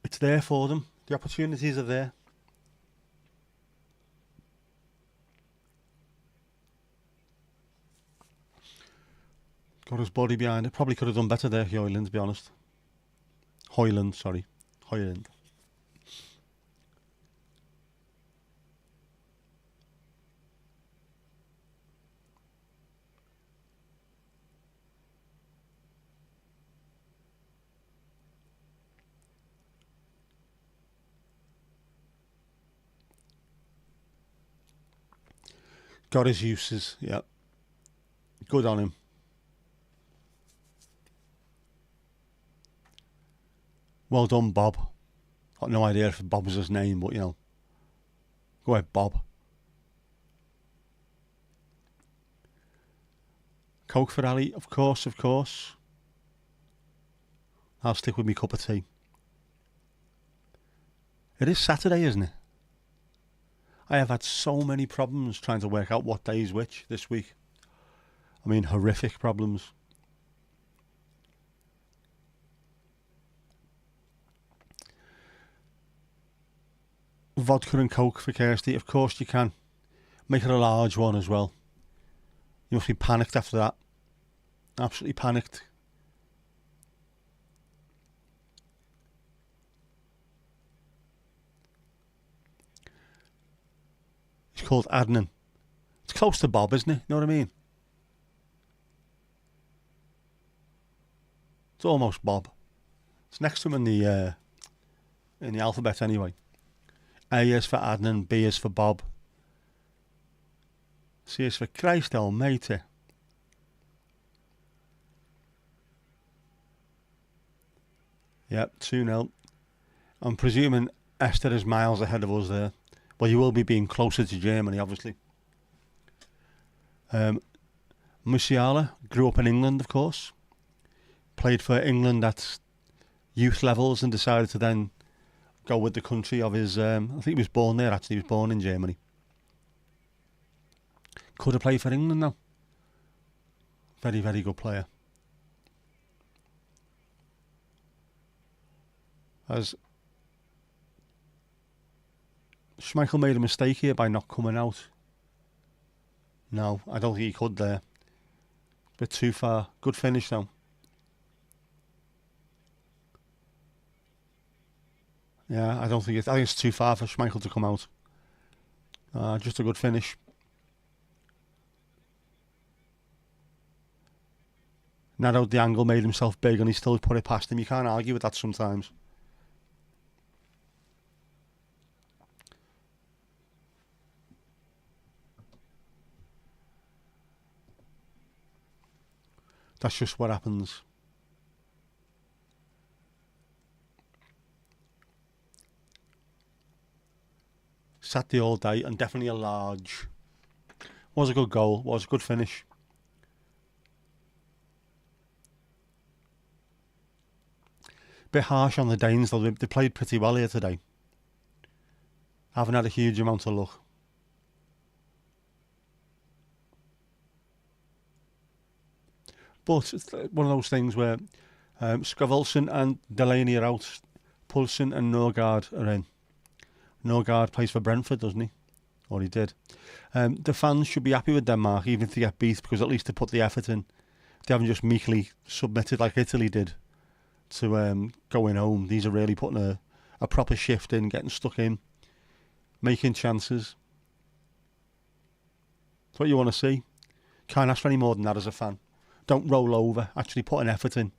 it's there for them. The opportunities are there. Got his body behind it. Probably could have done better there, Højlund, to be honest. Højlund, sorry. Højlund. Got his uses, yeah. Good on him. Well done, Bob. Got no idea if Bob was his name, but you know. Go ahead, Bob. Coke for Ali, of course, of course. I'll stick with me cup of tea. It is Saturday, isn't it? I have had so many problems trying to work out what day is which this week. I mean, horrific problems. Vodka and Coke for Kirsty. Of course you can. Make it a large one as well. You must be panicked after that. Absolutely panicked. He's called Adnan. It's close to Bob, isn't it? You know what I mean? It's almost Bob. It's next to him in the alphabet anyway. A is for Adnan, B is for Bob. C is for Christ Almighty. Yep, 2-0. I'm presuming Esther is miles ahead of us there. Well, you will be being closer to Germany, obviously. Musiala grew up in England, of course. Played for England at youth levels and decided to then go with the country of his... I think he was born there, actually. He was born in Germany. Could have played for England now. Very, very good player. As Schmeichel made a mistake here by not coming out. No, I don't think he could there. Bit too far. Good finish though. Yeah, I think it's too far for Schmeichel to come out. Just a good finish. Narrowed the angle, made himself big, and he still put it past him. You can't argue with that sometimes. That's just what happens. Sat the all day and definitely a large. Was a good goal, was a good finish. Bit harsh on the Danes though, they played pretty well here today. Haven't had a huge amount of luck. But it's one of those things where Scovelson and Delaney are out. Poulsen and Norgard are in. Norgard plays for Brentford, doesn't he? Or he did. The fans should be happy with Denmark, even if they get beat, because at least they put the effort in. They haven't just meekly submitted like Italy did to going home. These are really putting a proper shift in, getting stuck in, making chances. That's what you want to see. Can't ask for any more than that as a fan. Don't roll over, actually put an effort in.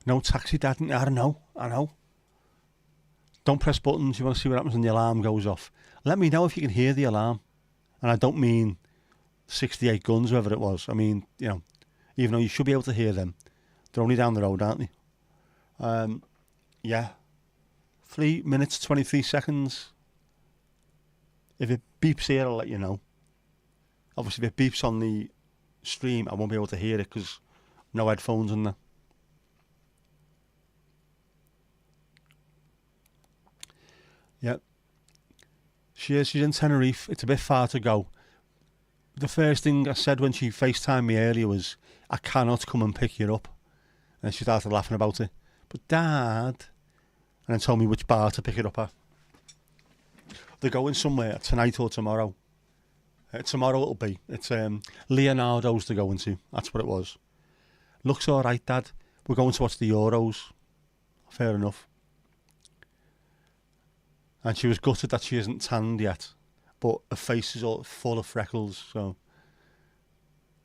No taxi, Dad. I know. Don't press buttons. You want to see what happens when the alarm goes off. Let me know if you can hear the alarm. And I don't mean 68 guns, whoever it was. I mean, even though you should be able to hear them. They're only down the road, aren't they? Yeah. 3 minutes, 23 seconds. If it beeps here, I'll let you know. Obviously, if it beeps on the stream, I won't be able to hear it because no headphones in there. Yep. She's in Tenerife. It's a bit far to go. The first thing I said when she FaceTimed me earlier was, I cannot come and pick you up. And she started laughing about it. But Dad... And then told me which bar to pick it up at. They're going somewhere tonight or tomorrow. Tomorrow it'll be. It's Leonardo's they're going to. That's what it was. Looks alright, Dad. We're going to watch the Euros. Fair enough. And she was gutted that she isn't tanned yet. But her face is all full of freckles. So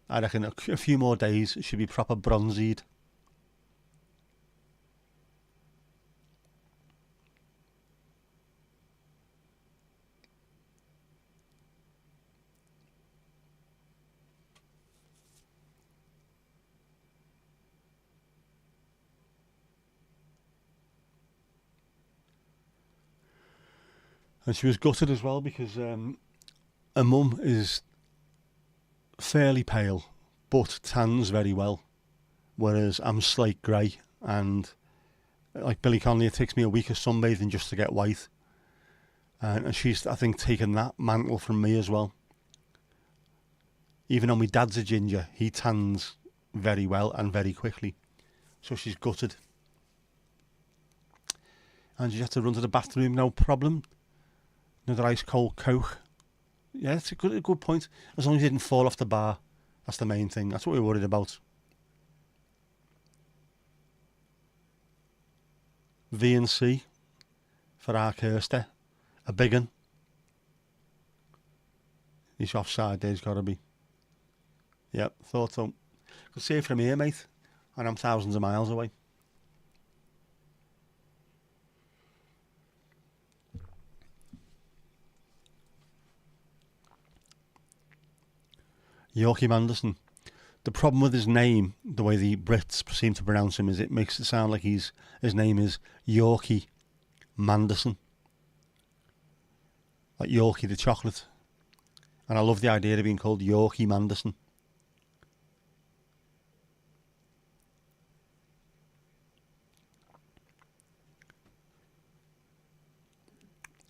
I reckon a few more days she'll be proper bronzied. And she was gutted as well because her mum is fairly pale, but tans very well. Whereas I'm slate grey, and like Billy Connolly, it takes me a week of sunbathing just to get white. And she's, I think, taken that mantle from me as well. Even though my dad's a ginger, he tans very well and very quickly. So she's gutted. And she had to run to the bathroom, no problem. Another ice cold Coke. Yeah, it's a good point. As long as you didn't fall off the bar. That's the main thing. That's what we're worried about. V&C for our Kirster. A big one. He's offside there, he's got to be. Yep, thought so. Could see it from here, mate. And I'm thousands of miles away. Joachim Andersen. The problem with his name, the way the Brits seem to pronounce him, is it makes it sound like his name is Yorkie Manderson. Like Yorkie the chocolate. And I love the idea of being called Joachim Andersen.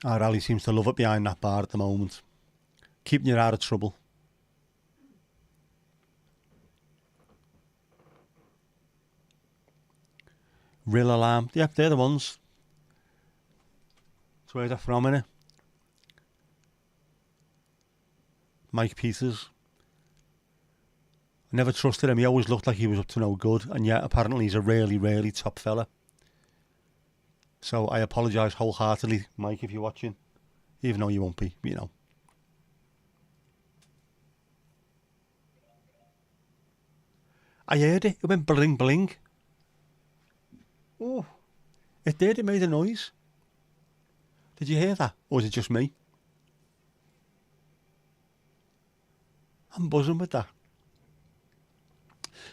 Our Ali seems to love it behind that bar at the moment. Keeping you out of trouble. Real Alarm. Yep, they're the ones. That's where they're from, innit? Mike Peters. I never trusted him. He always looked like he was up to no good. And yet, apparently, he's a really, really top fella. So I apologise wholeheartedly, Mike, if you're watching. Even though you won't be, you know. I heard it. It went bling, bling. Oh, it did. It made a noise. Did you hear that? Or was it just me? I'm buzzing with that.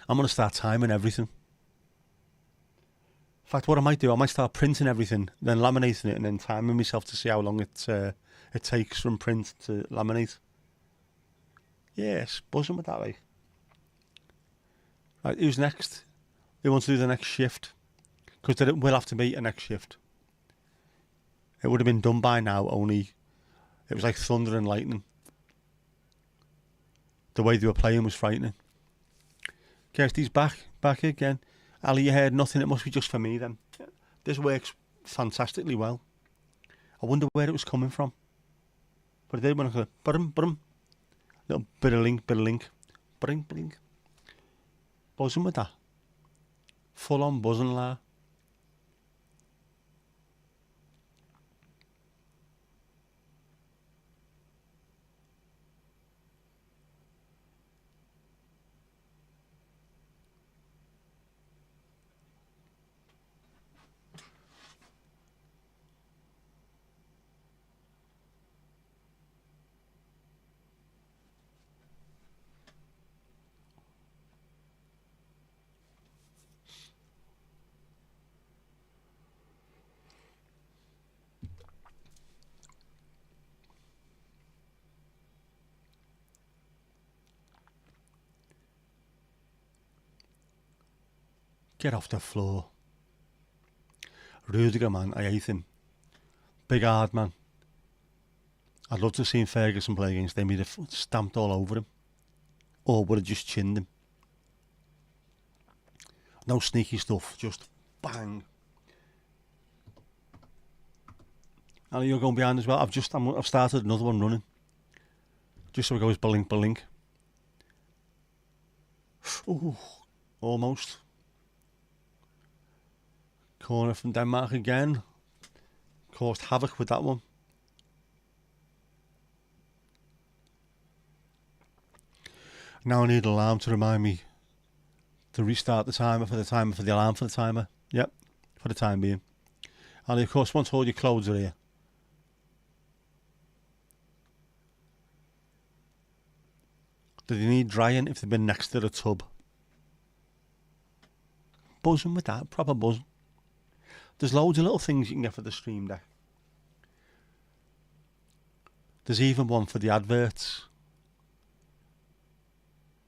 I'm going to start timing everything. In fact, what I might do, I might start printing everything, then laminating it, and then timing myself to see how long it takes from print to laminate. Yes, buzzing with that, like. Right, who's next? Who wants to do the next shift? Because there will have to be a next shift. It would have been done by now, only it was like thunder and lightning. The way they were playing was frightening. Kirsty's back again. Ali, you heard nothing, it must be just for me then. This works fantastically well. I wonder where it was coming from. But it did when I go, brum. Little bit of link. Bling. Buzzing with that. Full on buzzing, la. Get off the floor. Rudiger, man, I hate him. Big hard man. I'd love to have seen Ferguson play against him. He'd have stamped all over him. Or would have just chinned him. No sneaky stuff, just bang. And you're going behind as well. I've started another one running. Just so it goes blink. Ooh, almost. Corner from Denmark again. Caused havoc with that one. Now I need an alarm to remind me to restart the timer for the alarm for the timer. Yep, for the time being. And of course, once all your clothes are here. Do they need drying if they've been next to the tub? Buzzing with that, proper buzzing. There's loads of little things you can get for the Stream Deck. There's even one for the adverts.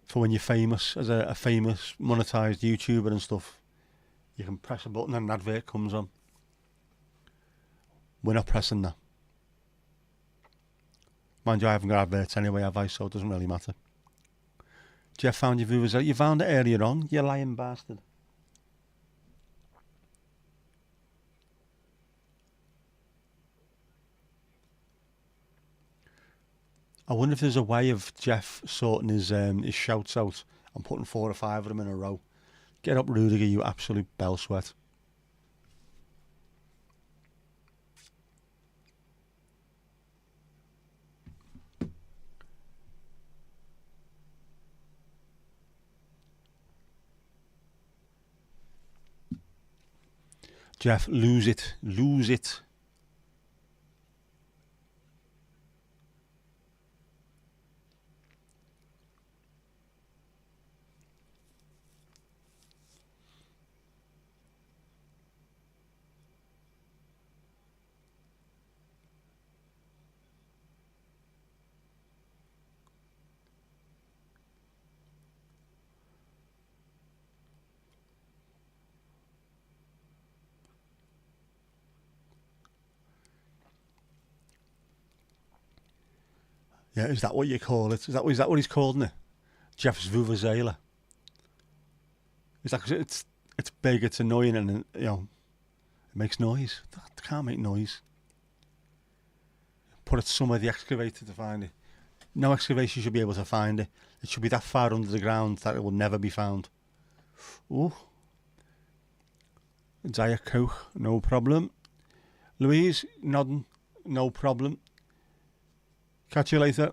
For when you're famous, as a famous monetized YouTuber and stuff. You can press a button and an advert comes on. We're not pressing that. Mind you, I haven't got adverts anyway, have I? So it doesn't really matter. Jeff found your viewers out. You found it earlier on, you lying bastard. I wonder if there's a way of Jeff sorting his shouts out and putting 4 or 5 of them in a row. Get up, Rudiger, you absolute bell sweat. Jeff, lose it. Lose it. Yeah, is that what you call it? Is that what he's calling it? Jeff's Vuvuzela. Is that 'cause it's big, it's annoying, and you know it makes noise? It can't make noise. Put it somewhere the excavator to find it. No excavation should be able to find it. It should be that far under the ground that it will never be found. Ooh. Diet Coke, no problem. Louise, nodding, no problem. Catch you later.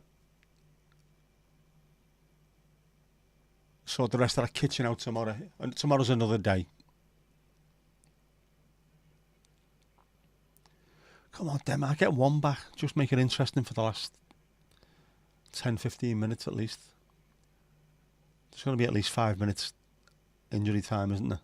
Sort the rest of that kitchen out tomorrow. And tomorrow's another day. Come on, Denmark, get one back. Just make it interesting for the last 10-15 minutes at least. There's going to be at least 5 minutes injury time, isn't there?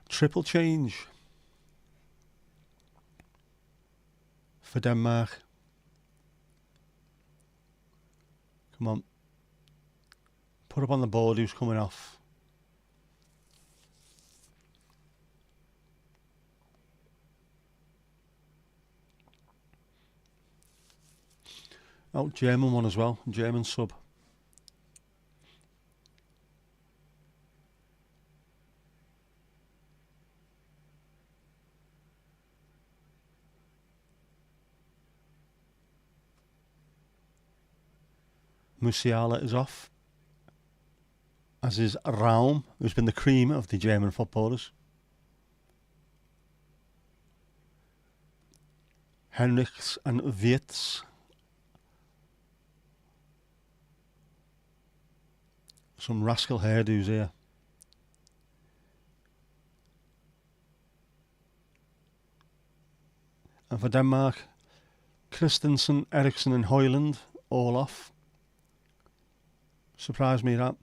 Triple change for Denmark. Come on. Put up on the board who's coming off. Oh, German one as well. German sub. Musiala is off, as is Raum, who's been the cream of the German footballers. Henrichs and Wirtz. Some rascal hairdos here. And for Denmark, Christensen, Eriksson and Højlund all off. Surprised me that.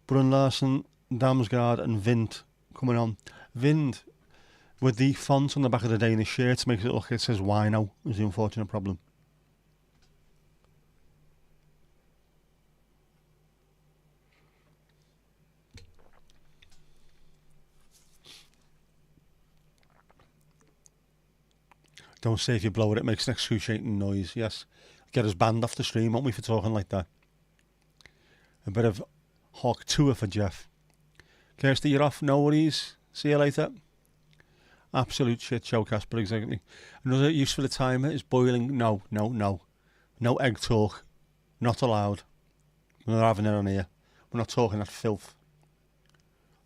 Brun Larsen, Damsgaard and Vint coming on. Vint, with the font on the back of the Danish shirt, makes it look like it says wino, is the unfortunate problem. Don't say if you blow it, it makes an excruciating noise. Yes. Get us banned off the stream, won't we, for talking like that? A bit of Hawk tour for Jeff. Kirsty, you're off. No worries. See you later. Absolute shit show, Casper, exactly. Another use for the timer is boiling. No. No egg talk. Not allowed. We're not having it on here. We're not talking that filth.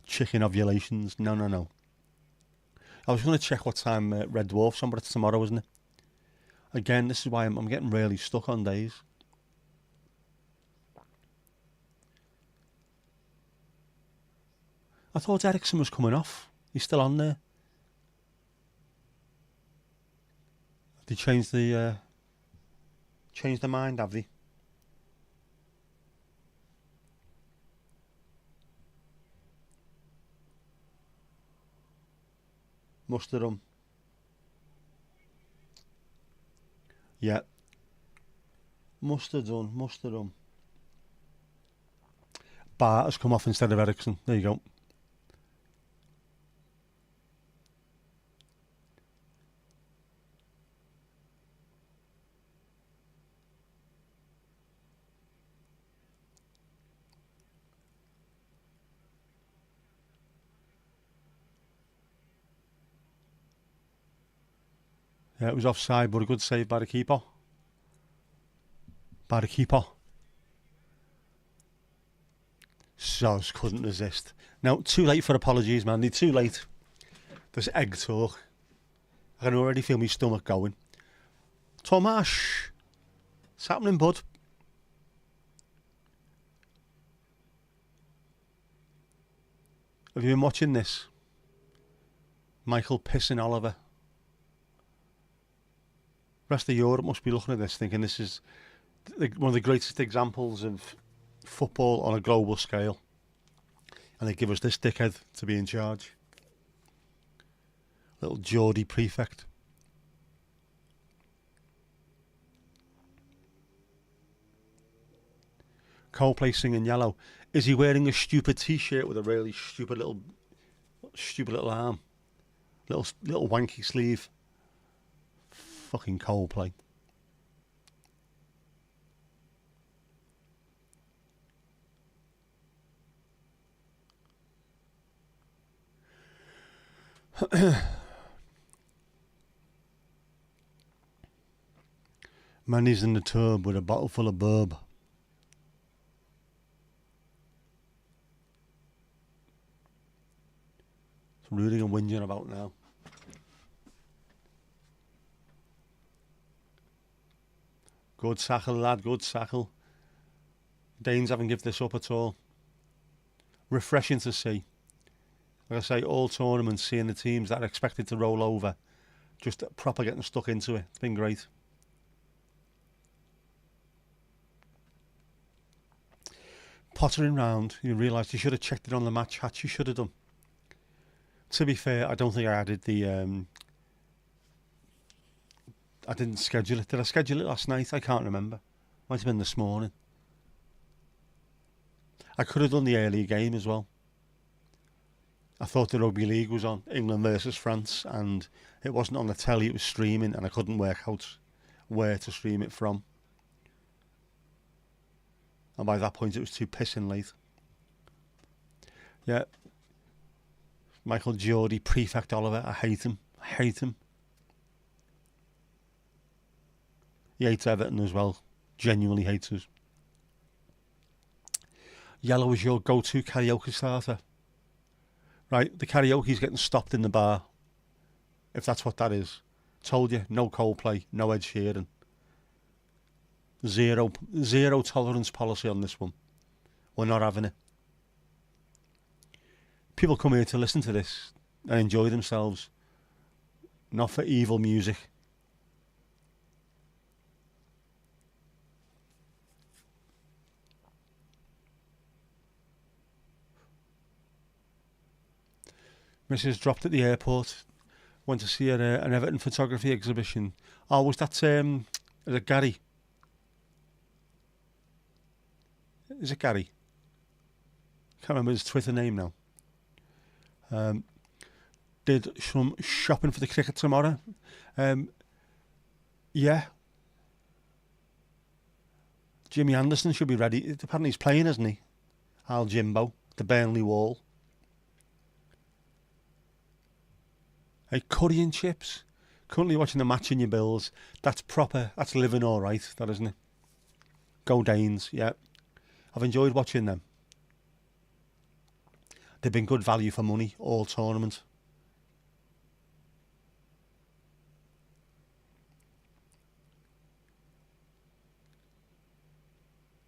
Chicken ovulations. No. I was going to check what time Red Dwarf's on, but it's tomorrow, isn't it? Again, this is why I'm getting really stuck on days. I thought Eriksson was coming off. He's still on there. Have they changed the mind, have they? Must have done. Yeah. Must have done. Bart has come off instead of Eriksson. There you go. Yeah, it was offside, but a good save by the keeper. So couldn't resist. Now, too late for apologies, man. They're too late. There's egg talk. I can already feel my stomach going. Tomasz, what's happening, bud? Have you been watching this? Michael pissing Oliver. Rest of Europe must be looking at this thinking this is one of the greatest examples of football on a global scale. And they give us this dickhead to be in charge. Little Geordie prefect. Coldplay singing Yellow. Is he wearing a stupid t-shirt with a really stupid little arm? Little wanky sleeve. Fucking Coldplay. Manny's in the tub with a bottle full of burb. It's rooting and whinging about now. Good tackle, lad, good tackle. Danes haven't given this up at all. Refreshing to see. Like I say, all tournaments, seeing the teams that are expected to roll over, just proper getting stuck into it. It's been great. Pottering round, you realise you should have checked it on the match hatch. You should have done. To be fair, I don't think I added the. I didn't schedule it. Did I schedule it last night? I can't remember. Might have been this morning. I could have done the early game as well. I thought the rugby league was on, England versus France, and it wasn't on the telly, it was streaming, and I couldn't work out where to stream it from. And by that point it was too pissing late. Yeah. Michael Geordie, Prefect Oliver, I hate him. He hates Everton as well. Genuinely hates us. Yellow is your go-to karaoke starter. Right, the karaoke's getting stopped in the bar. If that's what that is. Told you, no Coldplay, no Ed Sheeran. Zero tolerance policy on this one. We're not having it. People come here to listen to this and enjoy themselves. Not for evil music. Mrs. dropped at the airport. Went to see an Everton photography exhibition. Oh, was that is it Gary? Is it Gary? Can't remember his Twitter name now. Did some shopping for the cricket tomorrow. Yeah. Jimmy Anderson should be ready. Apparently he's playing, isn't he? Al Jimbo, the Burnley Wall. Hey, curry and chips. Currently watching the match in your bills. That's proper. That's living all right, that isn't it? Go Danes, yeah. I've enjoyed watching them. They've been good value for money all tournament.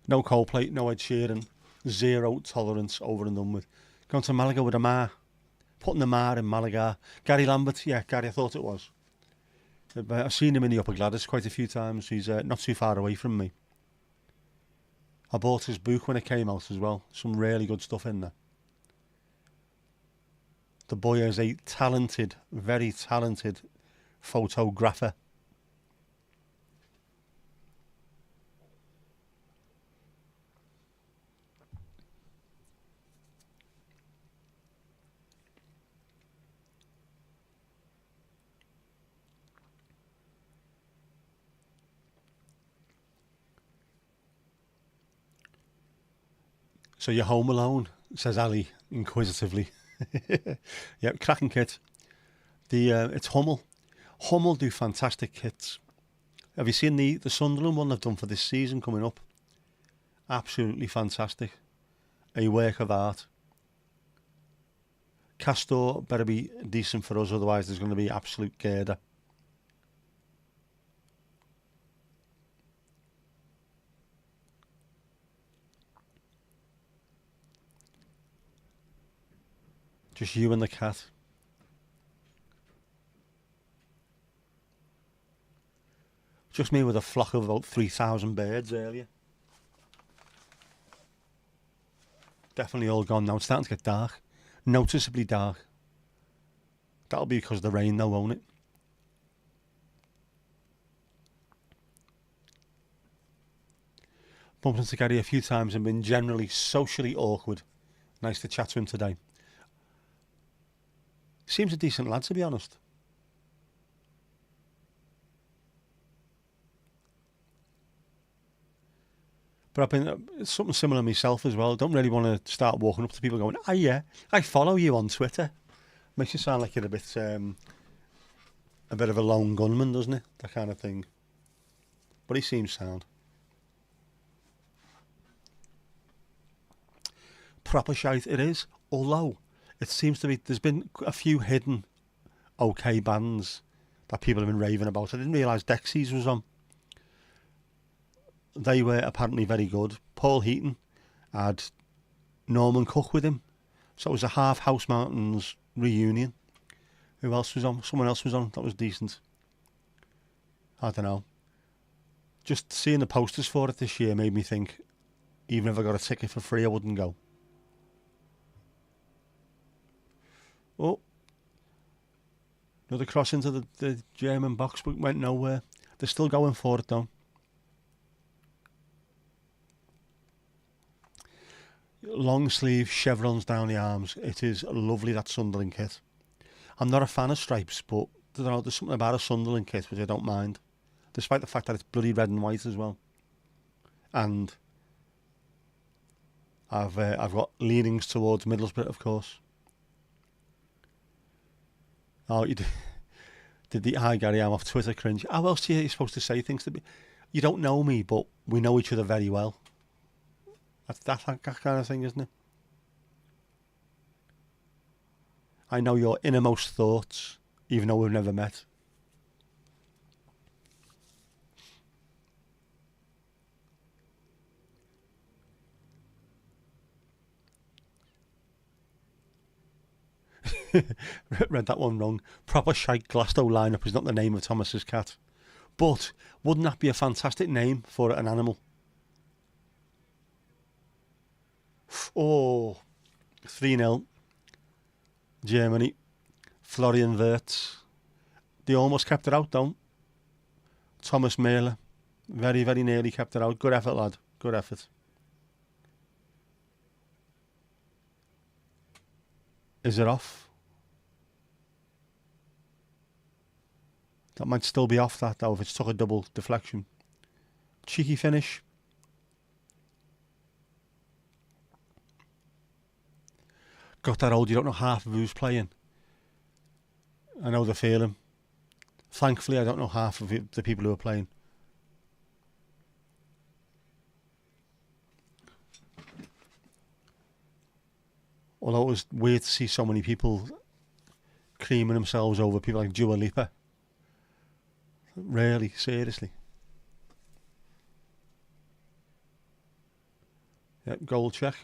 No Coldplay, no Ed Sheeran. Zero tolerance, over and done with. Going to Malaga with a ma. Putting the ma in Malaga. Gary Lambert, yeah, Gary, I thought it was. I've seen him in the Upper Gladys quite a few times. He's not too far away from me. I bought his book when it came out as well. Some really good stuff in there. The boy is a talented, very talented photographer. So you're home alone, says Ali inquisitively. Yep, cracking kit. It's Hummel. Hummel do fantastic kits. Have you seen the Sunderland one they've done for this season coming up? Absolutely fantastic. A work of art. Castor better be decent for us, otherwise there's going to be absolute girder. Just you and the cat. Just me with a flock of about 3,000 birds earlier. Definitely all gone now. It's starting to get dark. Noticeably dark. That'll be because of the rain though, won't it? Bumped into Gary a few times and been generally socially awkward. Nice to chat to him today. Seems a decent lad, to be honest. But I've been something similar myself as well. I don't really want to start walking up to people going, "Ah, yeah, I follow you on Twitter." Makes you sound like you're a bit of a lone gunman, doesn't it? That kind of thing. But he seems sound. Proper shite it is. Although it seems to be, there's been a few hidden okay bands that people have been raving about. I didn't realise Dexys was on. They were apparently very good. Paul Heaton had Norman Cook with him. So it was a half House Mountains reunion. Who else was on? Someone else was on. That was decent. I don't know. Just seeing the posters for it this year made me think, even if I got a ticket for free, I wouldn't go. Oh. Another cross into the German box, but went nowhere. They're still going for it though. Long sleeve chevrons down the arms. It is lovely, that Sunderland kit. I'm not a fan of stripes, but there's something about a Sunderland kit which I don't mind, despite the fact that it's bloody red and white as well. And I've got leanings towards Middlesbrough, of course. Oh, you did the "Hi Gary, I'm off Twitter" cringe. How else are you supposed to say things to me? You don't know me, but we know each other very well. That's that kind of thing, isn't it? I know your innermost thoughts, even though we've never met. Read that one wrong. Proper shite Glasgow lineup is not the name of Thomas's cat. But wouldn't that be a fantastic name for an animal? Oh, 3-0. Germany. Florian Wirtz. They almost kept it out though. Thomas Müller. Very, very nearly kept it out. Good effort, lad. Good effort. Is it off? That might still be off, that though, if it's took a double deflection. Cheeky finish. Got that old, you don't know half of who's playing. I know the feeling. Thankfully, I don't know half of the people who are playing. Although it was weird to see so many people creaming themselves over people like Dua Lipa. Really, seriously. Yep, goal check.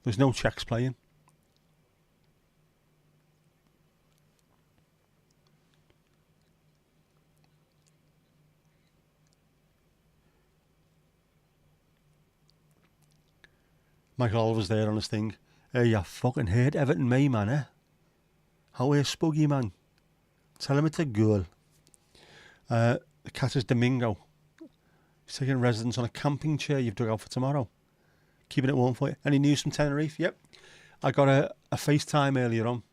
There's no Czechs playing. Michael Oliver's there on his thing. Hey, you fucking hate Everton, me, man, eh? How are you, Spuggy, man? Tell him it's a goal. The cat is Domingo. He's taking residence on a camping chair you've dug out for tomorrow. Keeping it warm for you. Any news from Tenerife? Yep. I got a FaceTime earlier on.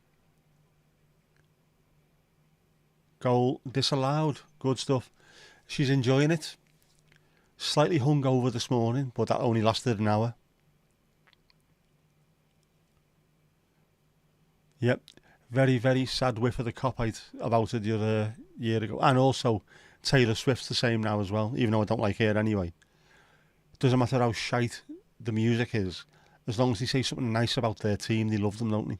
Goal disallowed. Good stuff. She's enjoying it. Slightly hungover this morning, but that only lasted an hour. Yep. Very, very sad whiff of the cop-out about it the other year ago. And also, Taylor Swift's the same now as well, even though I don't like her anyway. Doesn't matter how shite the music is, as long as they say something nice about their team, they love them, don't they?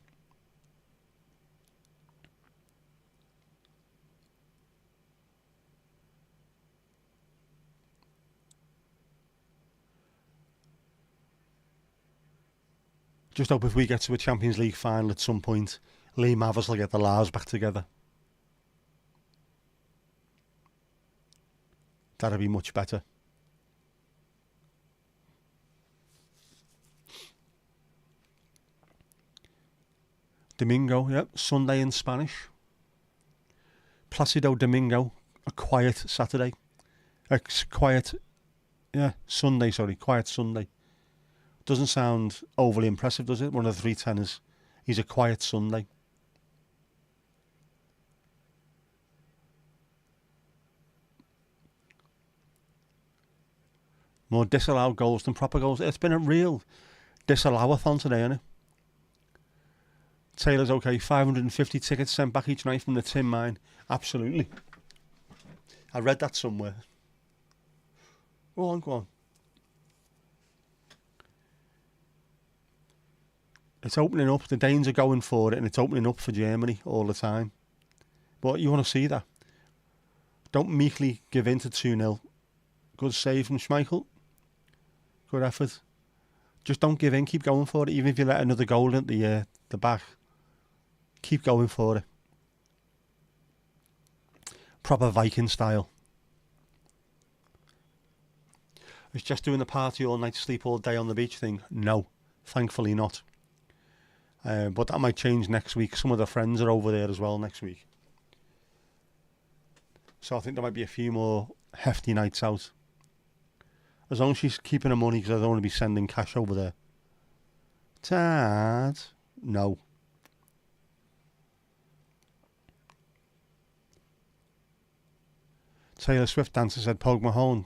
Just hope if we get to a Champions League final at some point, Lee Mathers will get the Lars back together. That'd be much better. Domingo, yep, Sunday in Spanish. Placido Domingo, a quiet Saturday. Quiet Sunday. Doesn't sound overly impressive, does it? One of the three tenors. He's a quiet Sunday. More disallowed goals than proper goals. It's been a real disallow-a-thon today, hasn't it? Taylor's okay. 550 tickets sent back each night from the tin mine. Absolutely. I read that somewhere. Go on. It's opening up. The Danes are going for it, and it's opening up for Germany all the time. But you want to see that. Don't meekly give in to 2-0. Good save from Schmeichel. Good effort. Just don't give in. Keep going for it. Even if you let another goal at the back. Keep going for it. Proper Viking style. It's just doing the party all night, sleep all day on the beach thing. No, thankfully not. But that might change next week. Some of the friends are over there as well next week. So I think there might be a few more hefty nights out. As long as she's keeping her money, because I don't want to be sending cash over there. Dad? No. Taylor Swift dancer said Pogue Mahone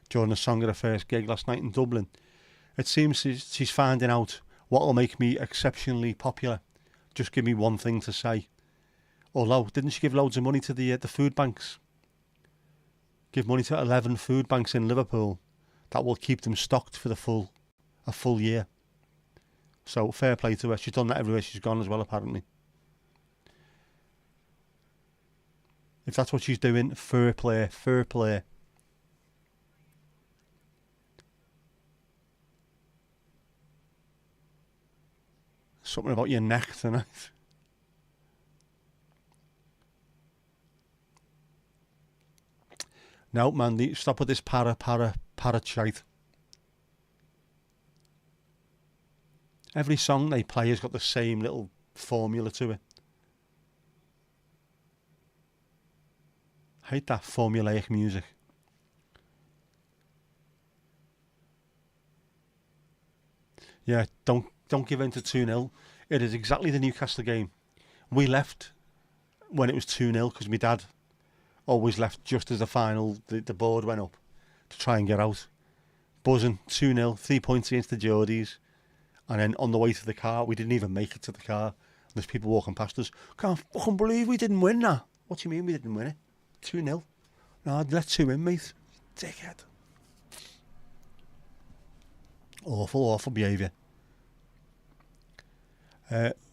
during the song of the first gig last night in Dublin. It seems she's finding out what will make me exceptionally popular. Just give me one thing to say. Although, didn't she give loads of money to the food banks? Give money to 11 food banks in Liverpool. That will keep them stocked for a full year. So fair play to her. She's done that everywhere she's gone as well, apparently. If that's what she's doing, fair play. Something about your neck tonight. No, man, stop with this para shite. Every song they play has got the same little formula to it. Hate that formulaic music. Yeah, don't give in to 2-0. It is exactly the Newcastle game. We left when it was 2-0 because my dad always left just as the board went up to try and get out. Buzzing, 2-0, 3 points against the Geordies. And then on the way to the car, we didn't even make it to the car. There's people walking past us. Can't fucking believe we didn't win that. What do you mean we didn't win it? 2-0. No, let 2 in, mate. Dickhead. Awful behaviour.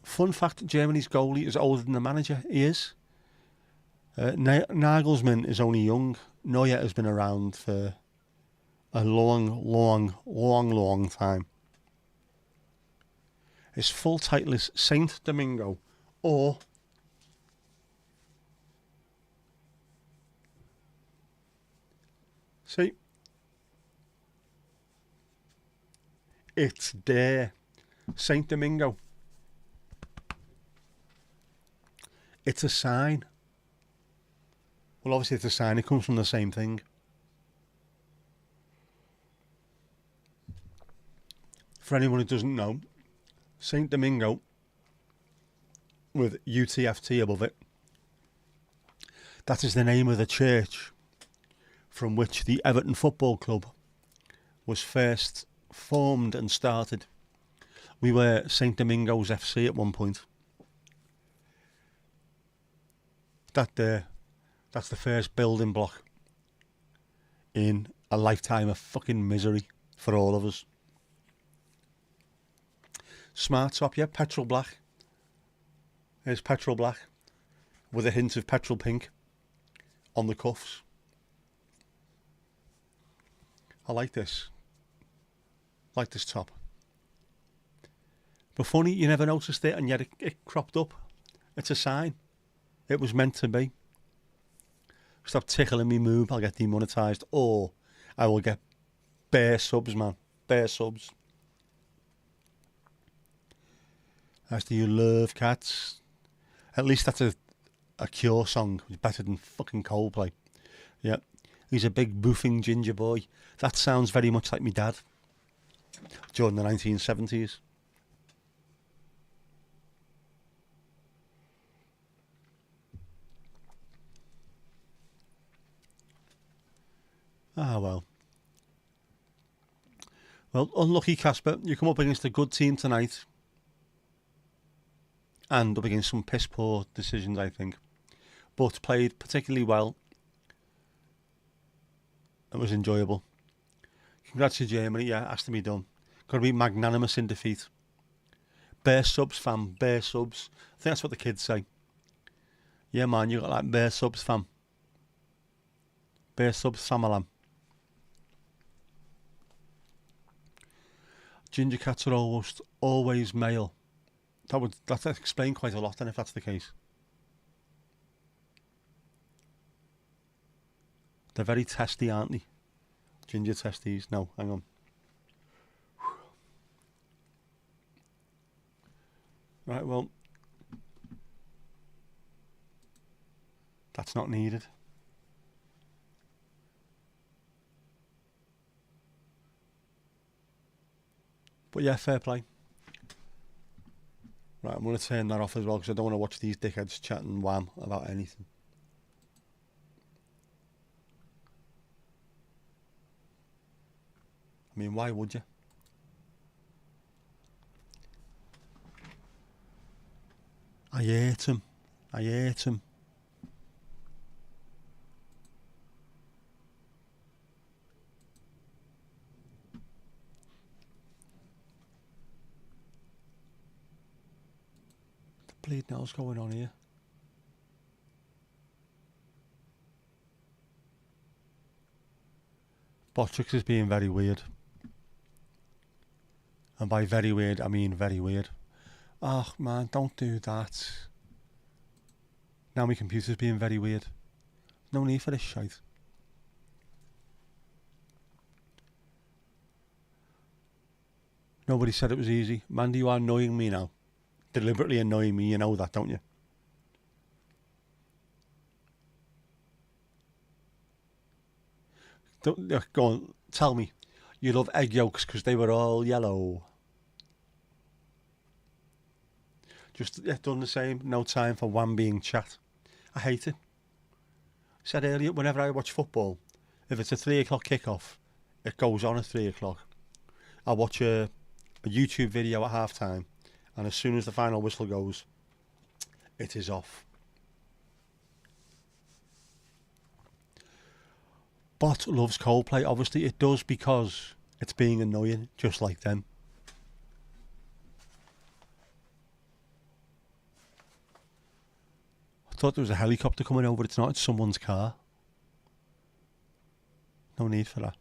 Fun fact, Germany's goalie is older than the manager. He is. Nagelsmann is only young. Neuer has been around for a long time. His full title is Saint Domingo, or see, it's there, Saint Domingo. It's a sign. Well, obviously it's a sign. It comes from the same thing. For anyone who doesn't know, Saint Domingo, with UTFT above it, that is the name of the church from which the Everton Football Club was first formed and started. We were St Domingo's FC at one point. That's the first building block in a lifetime of fucking misery for all of us. Smart top, yeah, petrol black. There's petrol black with a hint of petrol pink on the cuffs. I like this. Like this top. But funny, you never noticed it, and yet it cropped up. It's a sign. It was meant to be. Stop tickling me move, I'll get demonetised, or I will get bare subs, man. Bare subs. As do you love cats? At least that's a Cure song. It's better than fucking Coldplay. Yeah. He's a big boofing ginger boy. That sounds very much like me dad. During the 1970s. Ah, well. Well, unlucky Casper. You come up against a good team tonight. And up against some piss poor decisions, I think. But played particularly well. It was enjoyable. Congrats to Germany. Yeah, has to be done. Got to be magnanimous in defeat. Bear subs, fam. Bear subs. I think that's what the kids say. Yeah, man, you got like bear subs, fam. Bear subs, famalam. Ginger cats are almost always male. That explain quite a lot then if that's the case. They're very testy, aren't they? Ginger testes. No, hang on. Right, well. That's not needed. But yeah, fair play. Right, I'm going to turn that off as well because I don't want to watch these dickheads chatting wham about anything. I mean, why would you? I hate him. I hate him. The bleeding hell's going on here. Botrix is being very weird. And by very weird, I mean very weird. Oh, man, don't do that. Now my computer's being very weird. No need for this shite. Nobody said it was easy. Mandy, you are annoying me now. Deliberately annoying me, you know that, don't you? Go on, tell me. You love egg yolks because they were all yellow. Just done the same. No time for one being chat. I hate it. I said earlier, whenever I watch football, if it's a 3 o'clock kickoff, it goes on at 3 o'clock. I watch a YouTube video at half time, and as soon as the final whistle goes, it is off. Bot loves Coldplay. Obviously it does because it's being annoying, just like them. I thought there was a helicopter coming over. It's not, it's someone's car. No need for that.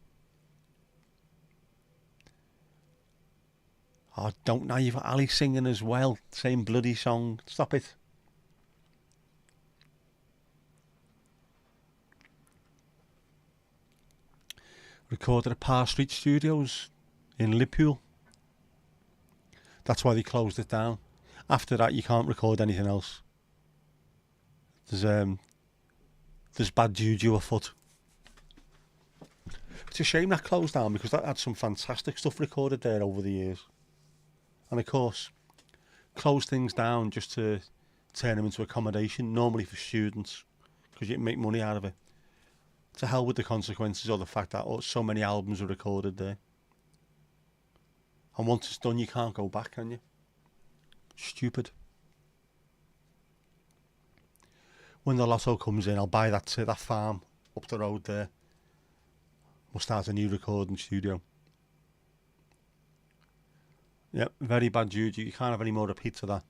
Oh, don't now. You've got Ali singing as well. Same bloody song. Stop it. Recorded at Park Street Studios in Liverpool. That's why they closed it down. After that, you can't record anything else. There's bad juju afoot. It's a shame that closed down because that had some fantastic stuff recorded there over the years. And of course, close things down just to turn them into accommodation, normally for students, because you can make money out of it. To hell with the consequences or the fact that so many albums are recorded there. And once it's done, you can't go back, can you? Stupid. when the lotto comes in, I'll buy that farm up the road there. We'll start a new recording studio. Yep, very bad juju. You can't have any more repeats of that.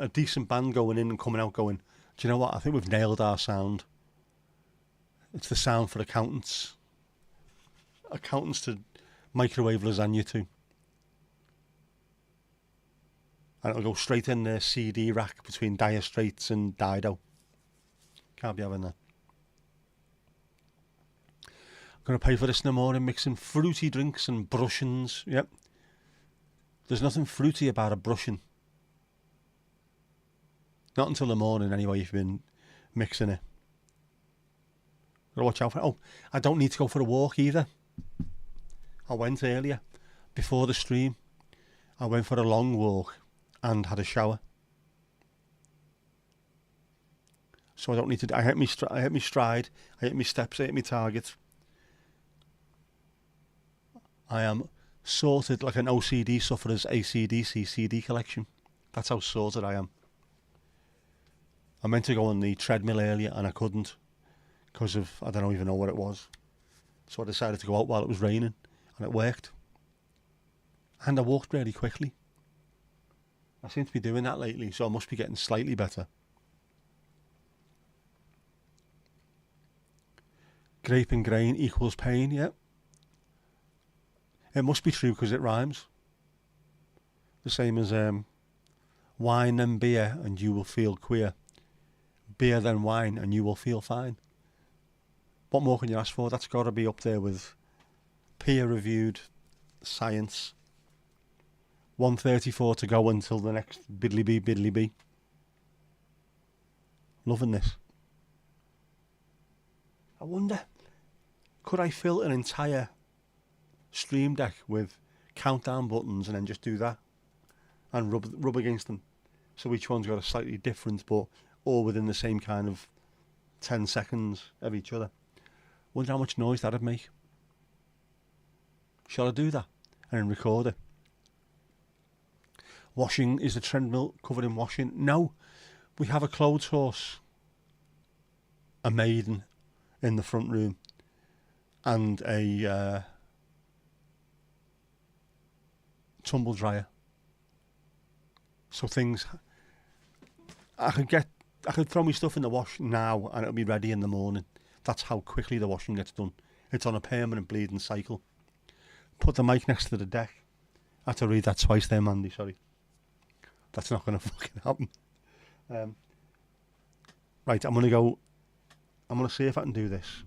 A decent band going in and coming out going, do you know what? I think we've nailed our sound. It's the sound for accountants. Accountants to microwave lasagna to. And it'll go straight in the CD rack between Dire Straits and Dido. Can't be having that. I'm going to pay for this in the morning, mixing fruity drinks and brushings. Yep. There's nothing fruity about a brushing. Not until the morning anyway, if you've been mixing it. Gotta watch out for it. Oh, I don't need to go for a walk either. I went earlier, before the stream. I went for a long walk and had a shower. So I don't need to. I hit me stride. I hit me steps. I hit me target. I am sorted like an OCD sufferer's AC/DC CD collection. That's how sorted I am. I meant to go on the treadmill earlier and I couldn't because of, I don't even know what it was. So I decided to go out while it was raining and it worked. And I walked really quickly. I seem to be doing that lately, so I must be getting slightly better. Grape and grain equals pain, yeah. It must be true because it rhymes. The same as wine then beer and you will feel queer. Beer then wine and you will feel fine. What more can you ask for? That's got to be up there with peer-reviewed science. 1:34 to go until the next biddly bee. Loving this. I wonder, could I fill an entire stream deck with countdown buttons and then just do that and rub against them? So each one's got a slightly different, but all within the same kind of 10 seconds of each other. Wonder how much noise that'd make. Shall I do that and then record it? Washing, is the treadmill covered in washing? No, we have a clothes horse, a maiden in the front room, and a tumble dryer. So things, I could throw my stuff in the wash now and it'll be ready in the morning. That's how quickly the washing gets done. It's on a permanent bleeding cycle. Put the mic next to the deck. I had to read that twice there, Mandy, sorry. That's not going to fucking happen. Right, I'm going to see if I can do this.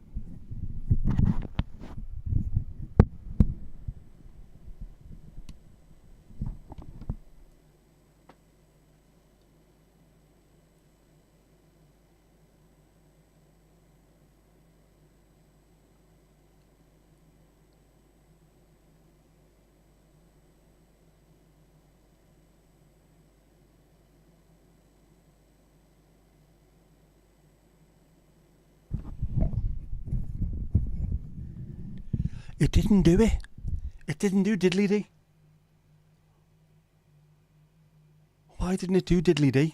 It didn't do it. It didn't do diddly-dee. Why didn't it do diddly-dee?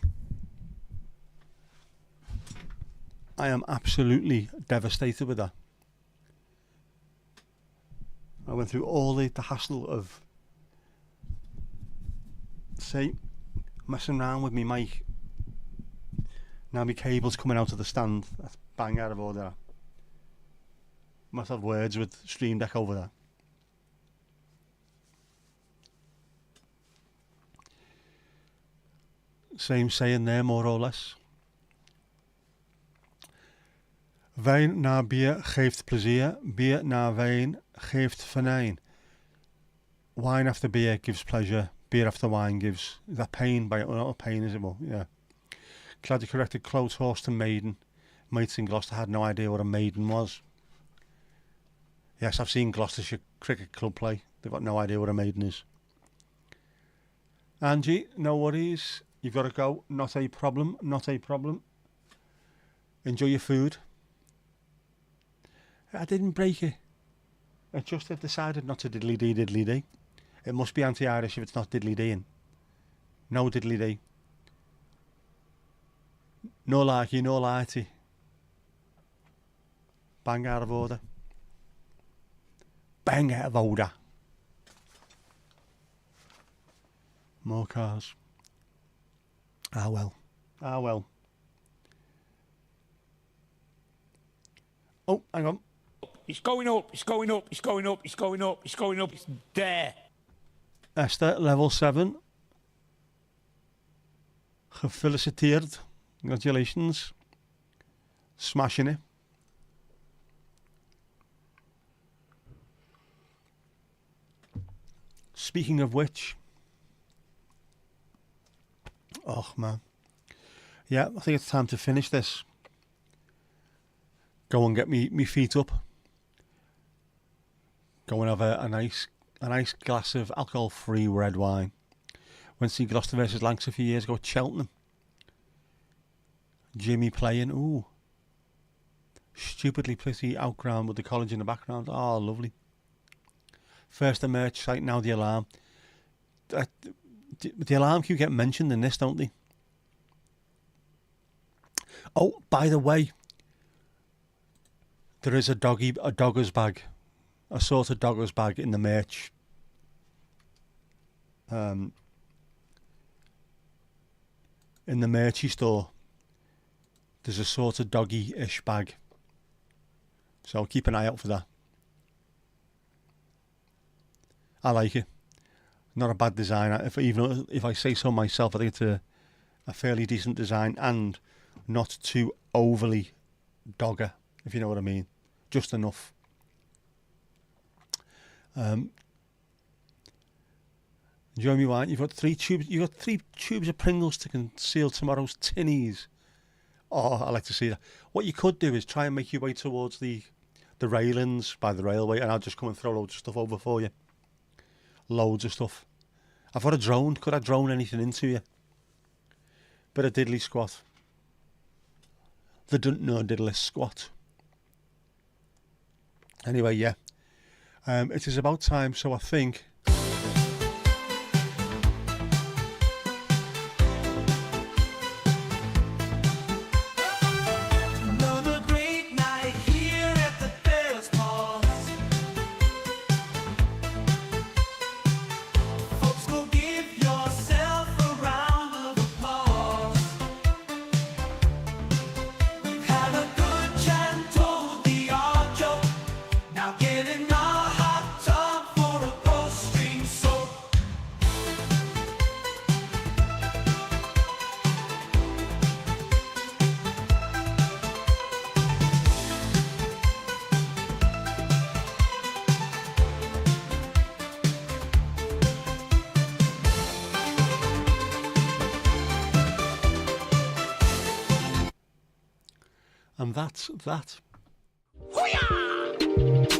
I am absolutely devastated with that. I went through all the hassle of, say, messing around with me mic. Now my cable's coming out of the stand. That's bang out of order. Must have words with Stream Deck over there. Same saying there, more or less. Wijn na bier geeft plezier. Bier na wijn geeft venijn. Wine after beer gives pleasure. Beer after wine gives... Is that pain? Well, not pain, is it? Well, yeah. Glad you corrected clothes horse to maiden. Mates in Gloucester had no idea what a maiden was. Yes, I've seen Gloucestershire Cricket Club play. They've got no idea what a maiden is. Angie, no worries. You've got to go. Not a problem. Not a problem. Enjoy your food. I didn't break it. I just have decided not to diddly-dee, diddly-dee. It must be anti-Irish if it's not diddly-deeing. No diddly-dee. No likey, no lighty. Bang out of order. Bang out of order. More cars. Ah well. Ah well. Oh, hang on. It's going up, it's going up, it's going up, it's going up, it's going up, it's there. Esther, level 7. Gefeliciteerd. Congratulations. Smashing it. Speaking of which, oh man, yeah, I think it's time to finish this. Go and get me feet up. Go and have a nice glass of alcohol-free red wine. Went to see Gloucester versus Lancs a few years ago at Cheltenham. Jimmy playing, ooh, stupidly pretty outground with the college in the background. Oh, lovely. First the merch site, now the alarm. The alarm keep getting mentioned in this, don't they? Oh, by the way, there is a dogger's bag, a sort of dogger's bag in the merch. In the merchy store, there's a sort of doggy-ish bag. So keep an eye out for that. I like it. Not a bad design. Even if I say so myself, I think it's a fairly decent design and not too overly dogger, if you know what I mean. Just enough. Enjoy me wine. You've got 3 tubes. You've got 3 tubes of Pringles to conceal tomorrow's tinnies. Oh, I like to see that. What you could do is try and make your way towards the railings by the railway, and I'll just come and throw loads of stuff over for you. Loads of stuff. I've got a drone. Could I drone anything into you? Bit of diddly squat. The don't know diddly squat. Anyway, yeah. It is about time, so I think. And that's that. Hoo-yah!